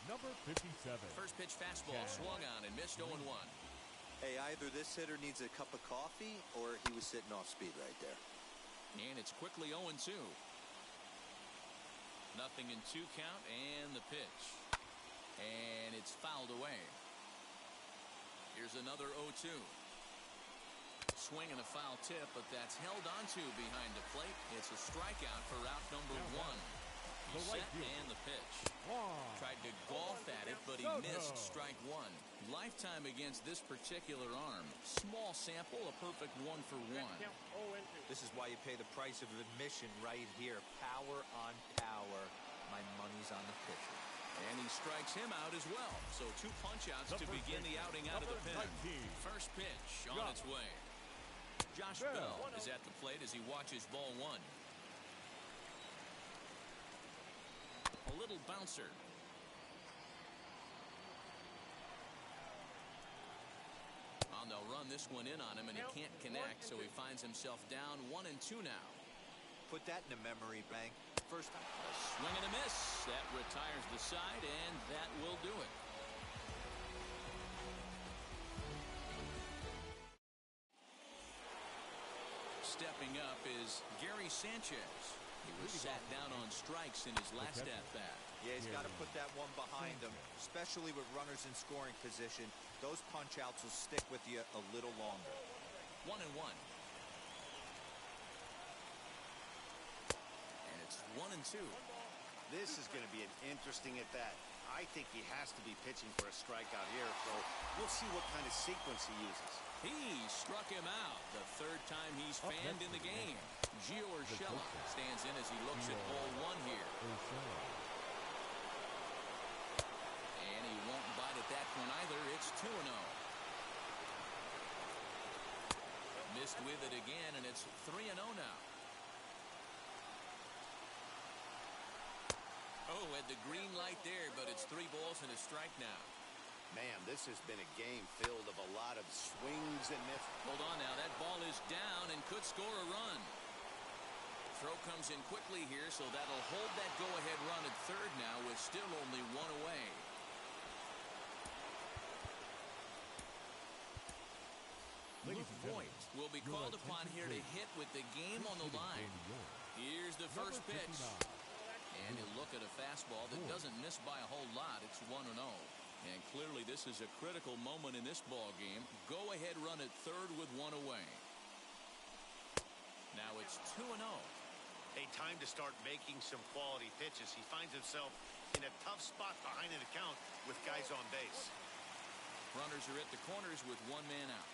Number 57. First pitch fastball swung on and missed. 0-1. Hey, either this hitter needs a cup of coffee or he was sitting off speed right there. And it's quickly 0-2. 0-2 count and the pitch. And it's fouled away. Here's another 0-2. Swing and a foul tip, but that's held onto behind the plate. It's a strikeout for out number 1. He's set and the pitch. Tried to golf at it, but he missed strike 1. Lifetime against this particular arm. Small sample, a perfect 1 for 1. This is why you pay the price of admission right here. Power on power. My money's on the pitcher. And he strikes him out as well. So 2 punch-outs to begin the outing out of the pen. First pitch on its way. Josh Bell is at the plate as he watches ball 1. A little bouncer. And they'll run this one in on him, and he can't connect, so he finds himself down 1-2 now. Put that in a memory bank. First time. A swing and a miss. That retires the side, and that will do it. Stepping up is Gary Sanchez. He was sat down on strikes in his last at-bat. Yeah, he's got to put that one behind him, especially with runners in scoring position. Those punch-outs will stick with you a little longer. 1-1. And it's 1-2. This is going to be an interesting at-bat. I think he has to be pitching for a strikeout here, so we'll see what kind of sequence he uses. He struck him out the 3rd time he's fanned in the game. Gio Urshela stands in as he looks at ball 1 here. And he won't bite at that one either. It's 2-0. Missed with it again, and it's 3-0 now. Oh, had the green light there, but it's 3 balls and a strike now. Man, this has been a game filled of a lot of swings and misses. Hold on now. That ball is down and could score a run. Throw comes in quickly here, so that'll hold that go-ahead run at 3rd now with still only 1 away. Luke Voigt will be called upon here to hit with the game on the line. Here's the first pitch. And he'll look at a fastball that doesn't miss by a whole lot. It's 1-0. And clearly this is a critical moment in this ball game. Go ahead run at 3rd with 1 away. It's 2-0. A time to start making some quality pitches. He finds himself in a tough spot behind an account with guys on base. Runners are at the corners with one man out.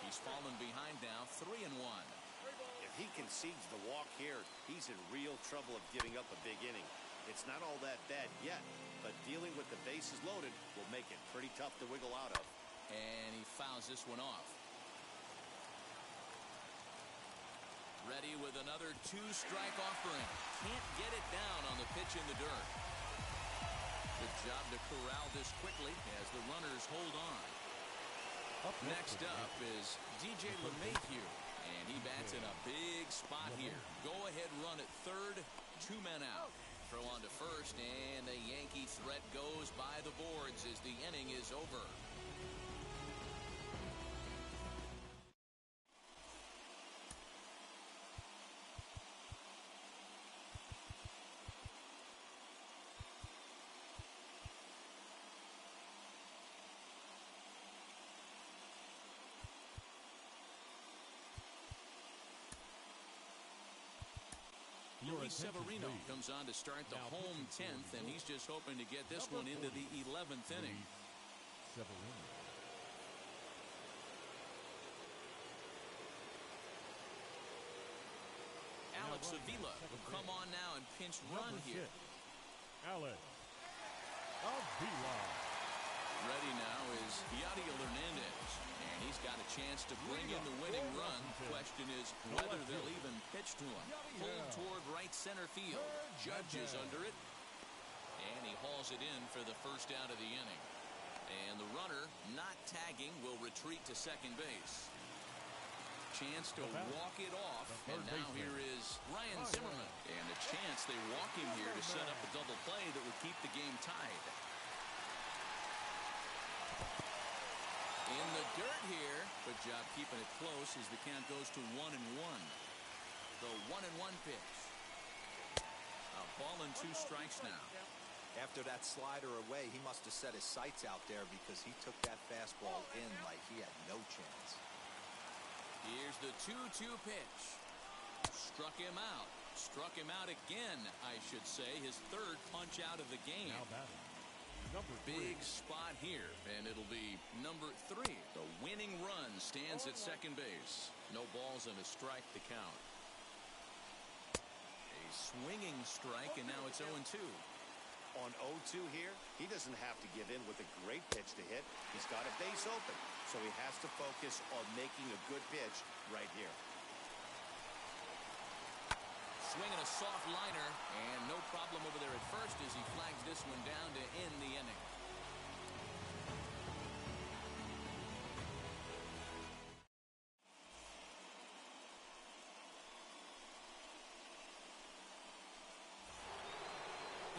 He's fallen behind now, 3-1. If he concedes the walk here, he's in real trouble of giving up a big inning. It's not all that bad yet, but dealing with the bases loaded will make it pretty tough to wiggle out of. And he fouls this one off. Ready with another two-strike offering. Can't get it down on the pitch in the dirt. Good job to corral this quickly as the runners hold on. Next up is DJ LeMahieu, and he bats in a big spot here. Go-ahead run at third, 2 men out. Throw on to first, and the Yankee threat goes by the boards as the inning is over. Luis Severino comes on to start the home 10th, and he's just hoping to get this one into the 11th inning. Alex Avila will come on now and pinch run here. Alex Avila. Ready now is Yadiel Hernandez, and he's got a chance to bring in the winning run. Question is whether they'll even pitch to him. Pulled toward right center field. Judge is under it, and he hauls it in for the first out of the inning. And the runner, not tagging, will retreat to second base. Chance to walk it off, and now here is Ryan Zimmerman. And a chance they walk him here to set up a double play that would keep the game tied. In the dirt here. Good job keeping it close as the count goes to 1-1. The 1-1 pitch. A ball and 2 strikes now. After that slider away, he must have set his sights out there because he took that fastball in like he had no chance. Here's the 2-2 pitch. Struck him out. Struck him out again, I should say. His third punch out of the game. Now batting. Number 3. Big spot here, and it'll be number 3. The winning run stands at second base. No balls and a strike to count. A swinging strike, and now it's 0-2. On 0-2 here, he doesn't have to give in with a great pitch to hit. He's got a base open, so he has to focus on making a good pitch right here. Swinging a soft liner, and no problem over there at first as he flags this one down to end the inning.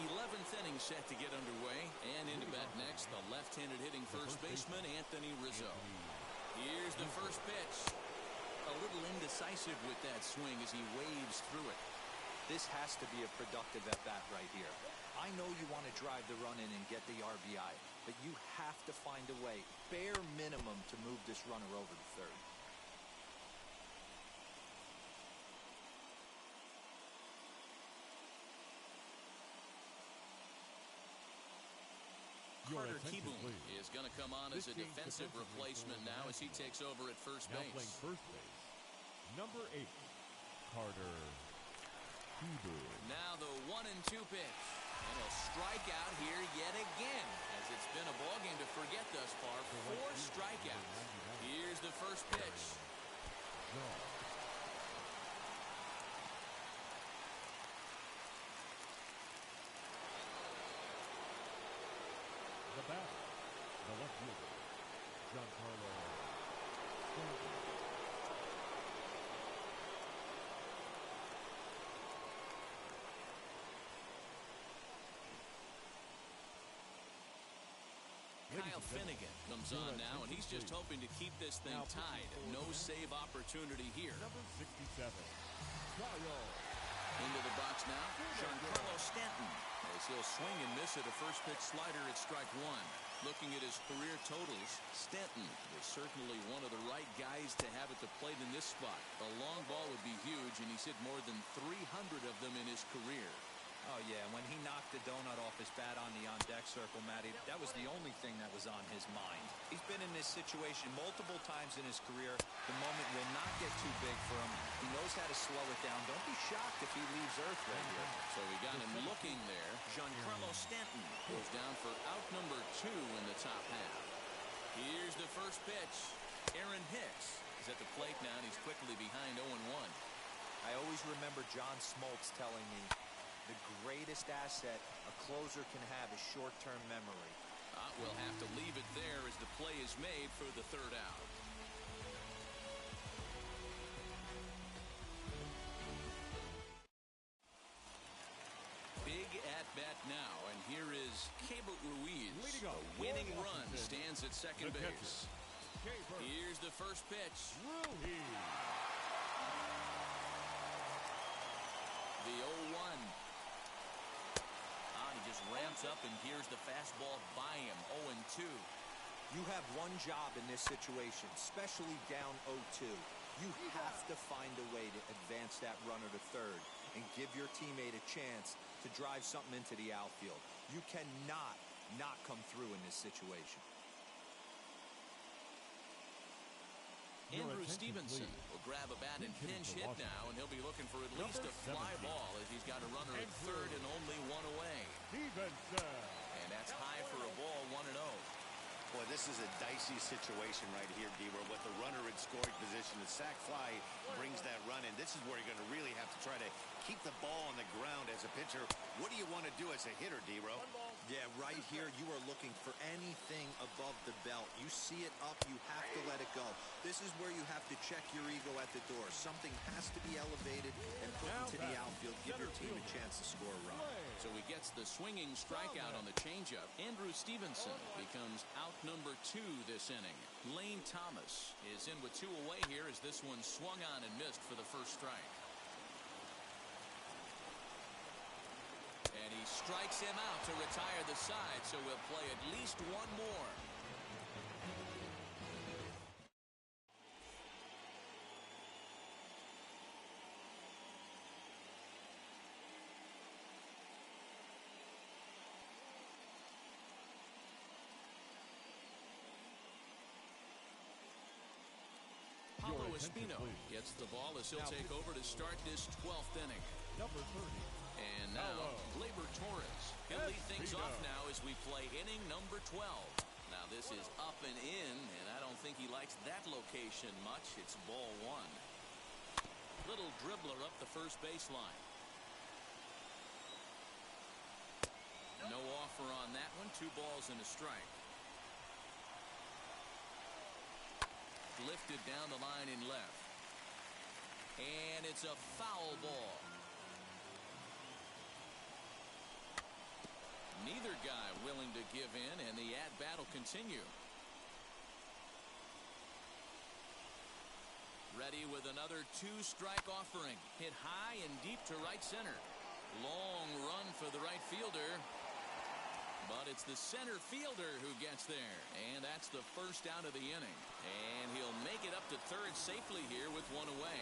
Eleventh inning set to get underway, and into bat next, the left-handed hitting first baseman Anthony Rizzo. Here's the first pitch. A little indecisive with that swing as he waves through it. This has to be a productive at-bat right here. I know you want to drive the run in and get the RBI, but you have to find a way, bare minimum, to move this runner over to third. Carter Kieboom is going to come on as a defensive replacement now as he takes over at first base. Now playing first base, number 8, Carter Kieboom. Now the 1-2 pitch, and he'll strike out here yet again, as it's been a ball game to forget thus far. 4 strikeouts. Here's the first pitch. The batter, the left fielder, Giancarlo Stanton. Kyle Finnegan comes on now, and he's just hoping to keep this thing tied. No save opportunity here. Number 67, Kyle. Into the box now, Giancarlo Stanton, as he'll swing and miss at a first pitch slider at strike 1. Looking at his career totals, Stanton is certainly one of the right guys to have at the plate in this spot. A long ball would be huge, and he's hit more than 300 of them in his career. Oh, yeah, when he knocked the donut off his bat on the on-deck circle, Matty, that was the only thing that was on his mind. He's been in this situation multiple times in his career. The moment will not get too big for him. He knows how to slow it down. Don't be shocked if he leaves Earth right here. So we got him looking there. Giancarlo Stanton goes down for out number 2 in the top half. Here's the first pitch. Aaron Hicks is at the plate now, and he's quickly behind 0-1. I always remember John Smoltz telling me, the greatest asset a closer can have is short-term memory. We'll have to leave it there as the play is made for the third out. Big at-bat now, and here is Keibert Ruiz. A winning run stands at second base. Here's the first pitch. The 0-1. He just ramps up, and here's the fastball by him. 0-2. You have one job in this situation, especially down 0-2. You have to find a way to advance that runner to third and give your teammate a chance to drive something into the outfield. You cannot not come through in this situation. Andrew Stevenson will grab a bat and pinch hit now, and he'll be looking for at least a fly ball as he's got a runner at third and only one away. And that's high for a ball, 1-0. Boy, this is a dicey situation right here, D-Row, with the runner in scoring position. The sac fly brings that run in. This is where you're going to really have to try to keep the ball on the ground as a pitcher. What do you want to do as a hitter, D-Row? Yeah, right here, you are looking for anything above the belt. You see it up, you have to let it go. This is where you have to check your ego at the door. Something has to be elevated and put into the outfield. Give your team a chance to score a run. So he gets the swinging strikeout on the changeup. Andrew Stevenson becomes out number 2 this inning. Lane Thomas is in with 2 away here as this one swung on and missed for the first strike. And he strikes him out to retire the side, so we'll play at least one more. Paulo Espino gets the ball as he'll take over to start this 12th inning. Number 30. And now, Gleyber Torres. He'll lead things off now as we play inning number 12. Now, this is up and in, and I don't think he likes that location much. It's ball 1. Little dribbler up the first baseline. No offer on that one. 2 balls and a strike. Lifted down the line in left. And it's a foul ball. Neither guy willing to give in, and the at-bat will continue. Ready with another 2-strike offering. Hit high and deep to right center. Long run for the right fielder. But it's the center fielder who gets there. And that's the first out of the inning. And he'll make it up to third safely here with 1 away.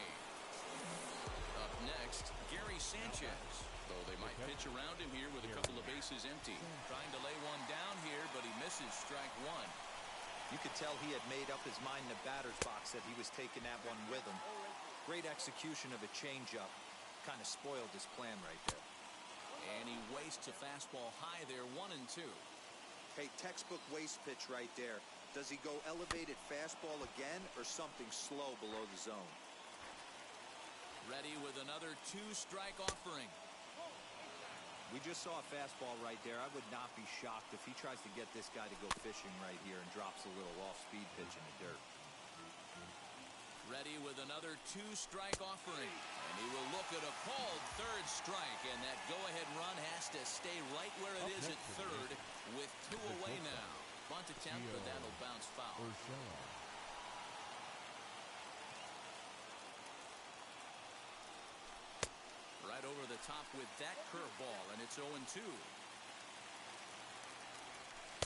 Up next, Gary Sanchez. Though they might pitch around him here with a couple of bases empty. Trying to lay one down here, but he misses strike 1. You could tell he had made up his mind in the batter's box that he was taking that one with him. Great execution of a changeup. Kind of spoiled his plan right there. And he wastes a fastball high there, 1-2. Hey, textbook waste pitch right there. Does he go elevated fastball again or something slow below the zone? Ready with another 2-strike offering. We just saw a fastball right there. I would not be shocked if he tries to get this guy to go fishing right here and drops a little off-speed pitch in the dirt. Ready with another 2-strike offering. And he will look at a called third strike. And that go-ahead run has to stay right where it is at third with 2 away now. Bunt attempt, but that'll bounce foul. Right over the top with that curveball, and it's 0-2.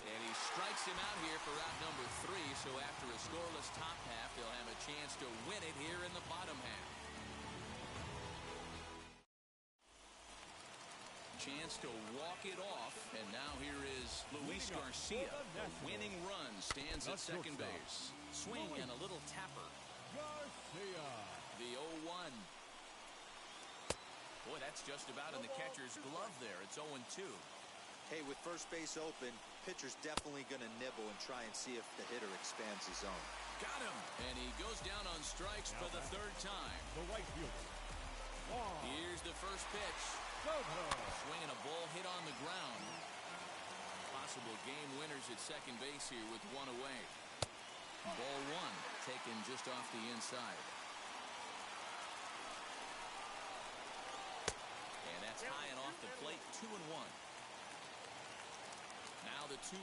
And he strikes strikes him out here for out number 3. So after a scoreless top half, they'll have a chance to win it here in the bottom half. Chance to walk it off, and now here is Luis Garcia. The winning run stands at second base. Swing and a little tapper. Garcia. The 0-1. Boy, that's just about in the catcher's glove there. It's 0-2. Hey, with first base open, pitcher's definitely going to nibble and try and see if the hitter expands his zone. Got him. And he goes down on strikes for the 3rd time. The right fielder. Here's the first pitch. Swinging a ball hit on the ground. Possible game winners at second base here with 1 away. Ball 1 taken just off the inside. And that's high and off the plate. 2-1. Now the 2-1.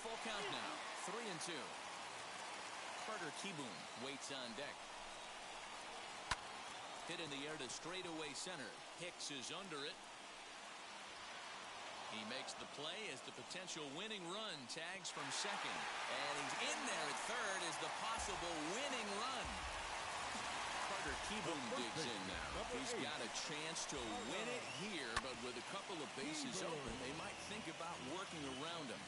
Full count now. 3-2. Carter Kieboom waits on deck. Hit in the air to straightaway center. Hicks is under it. He makes the play as the potential winning run tags from second. And he's in there at third as the possible winning run. Carter Kieboom digs in now. He's got a chance to win it here, but with a couple of bases open, they might think about working around him.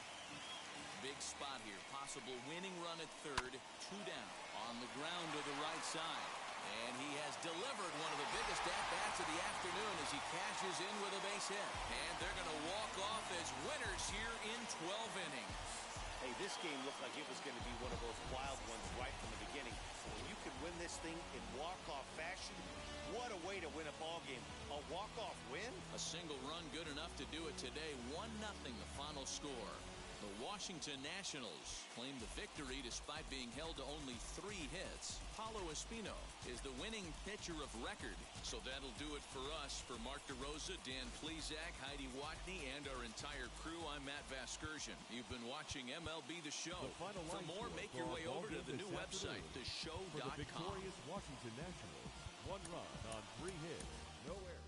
Big spot here. Possible winning run at third. 2 down. On the ground to the right side. And he has delivered one of the biggest at-bats of the afternoon as he cashes in with a base hit. And they're going to walk off as winners here in 12 innings. Hey, this game looked like it was going to be one of those wild ones right from the beginning. When you can win this thing in walk-off fashion, what a way to win a ball game. A walk-off win? A single run good enough to do it today. 1-0 the final score. The Washington Nationals claim the victory despite being held to only 3 hits. Paulo Espino is the winning pitcher of record. So that'll do it for us. For Mark DeRosa, Dan Plesac, Heidi Watney, and our entire crew, I'm Matt Vasgersian. You've been watching MLB The Show. For more, make your way over to the new website, theshow.com. For the victorious Washington Nationals, 1 run on 3 hits, no errors.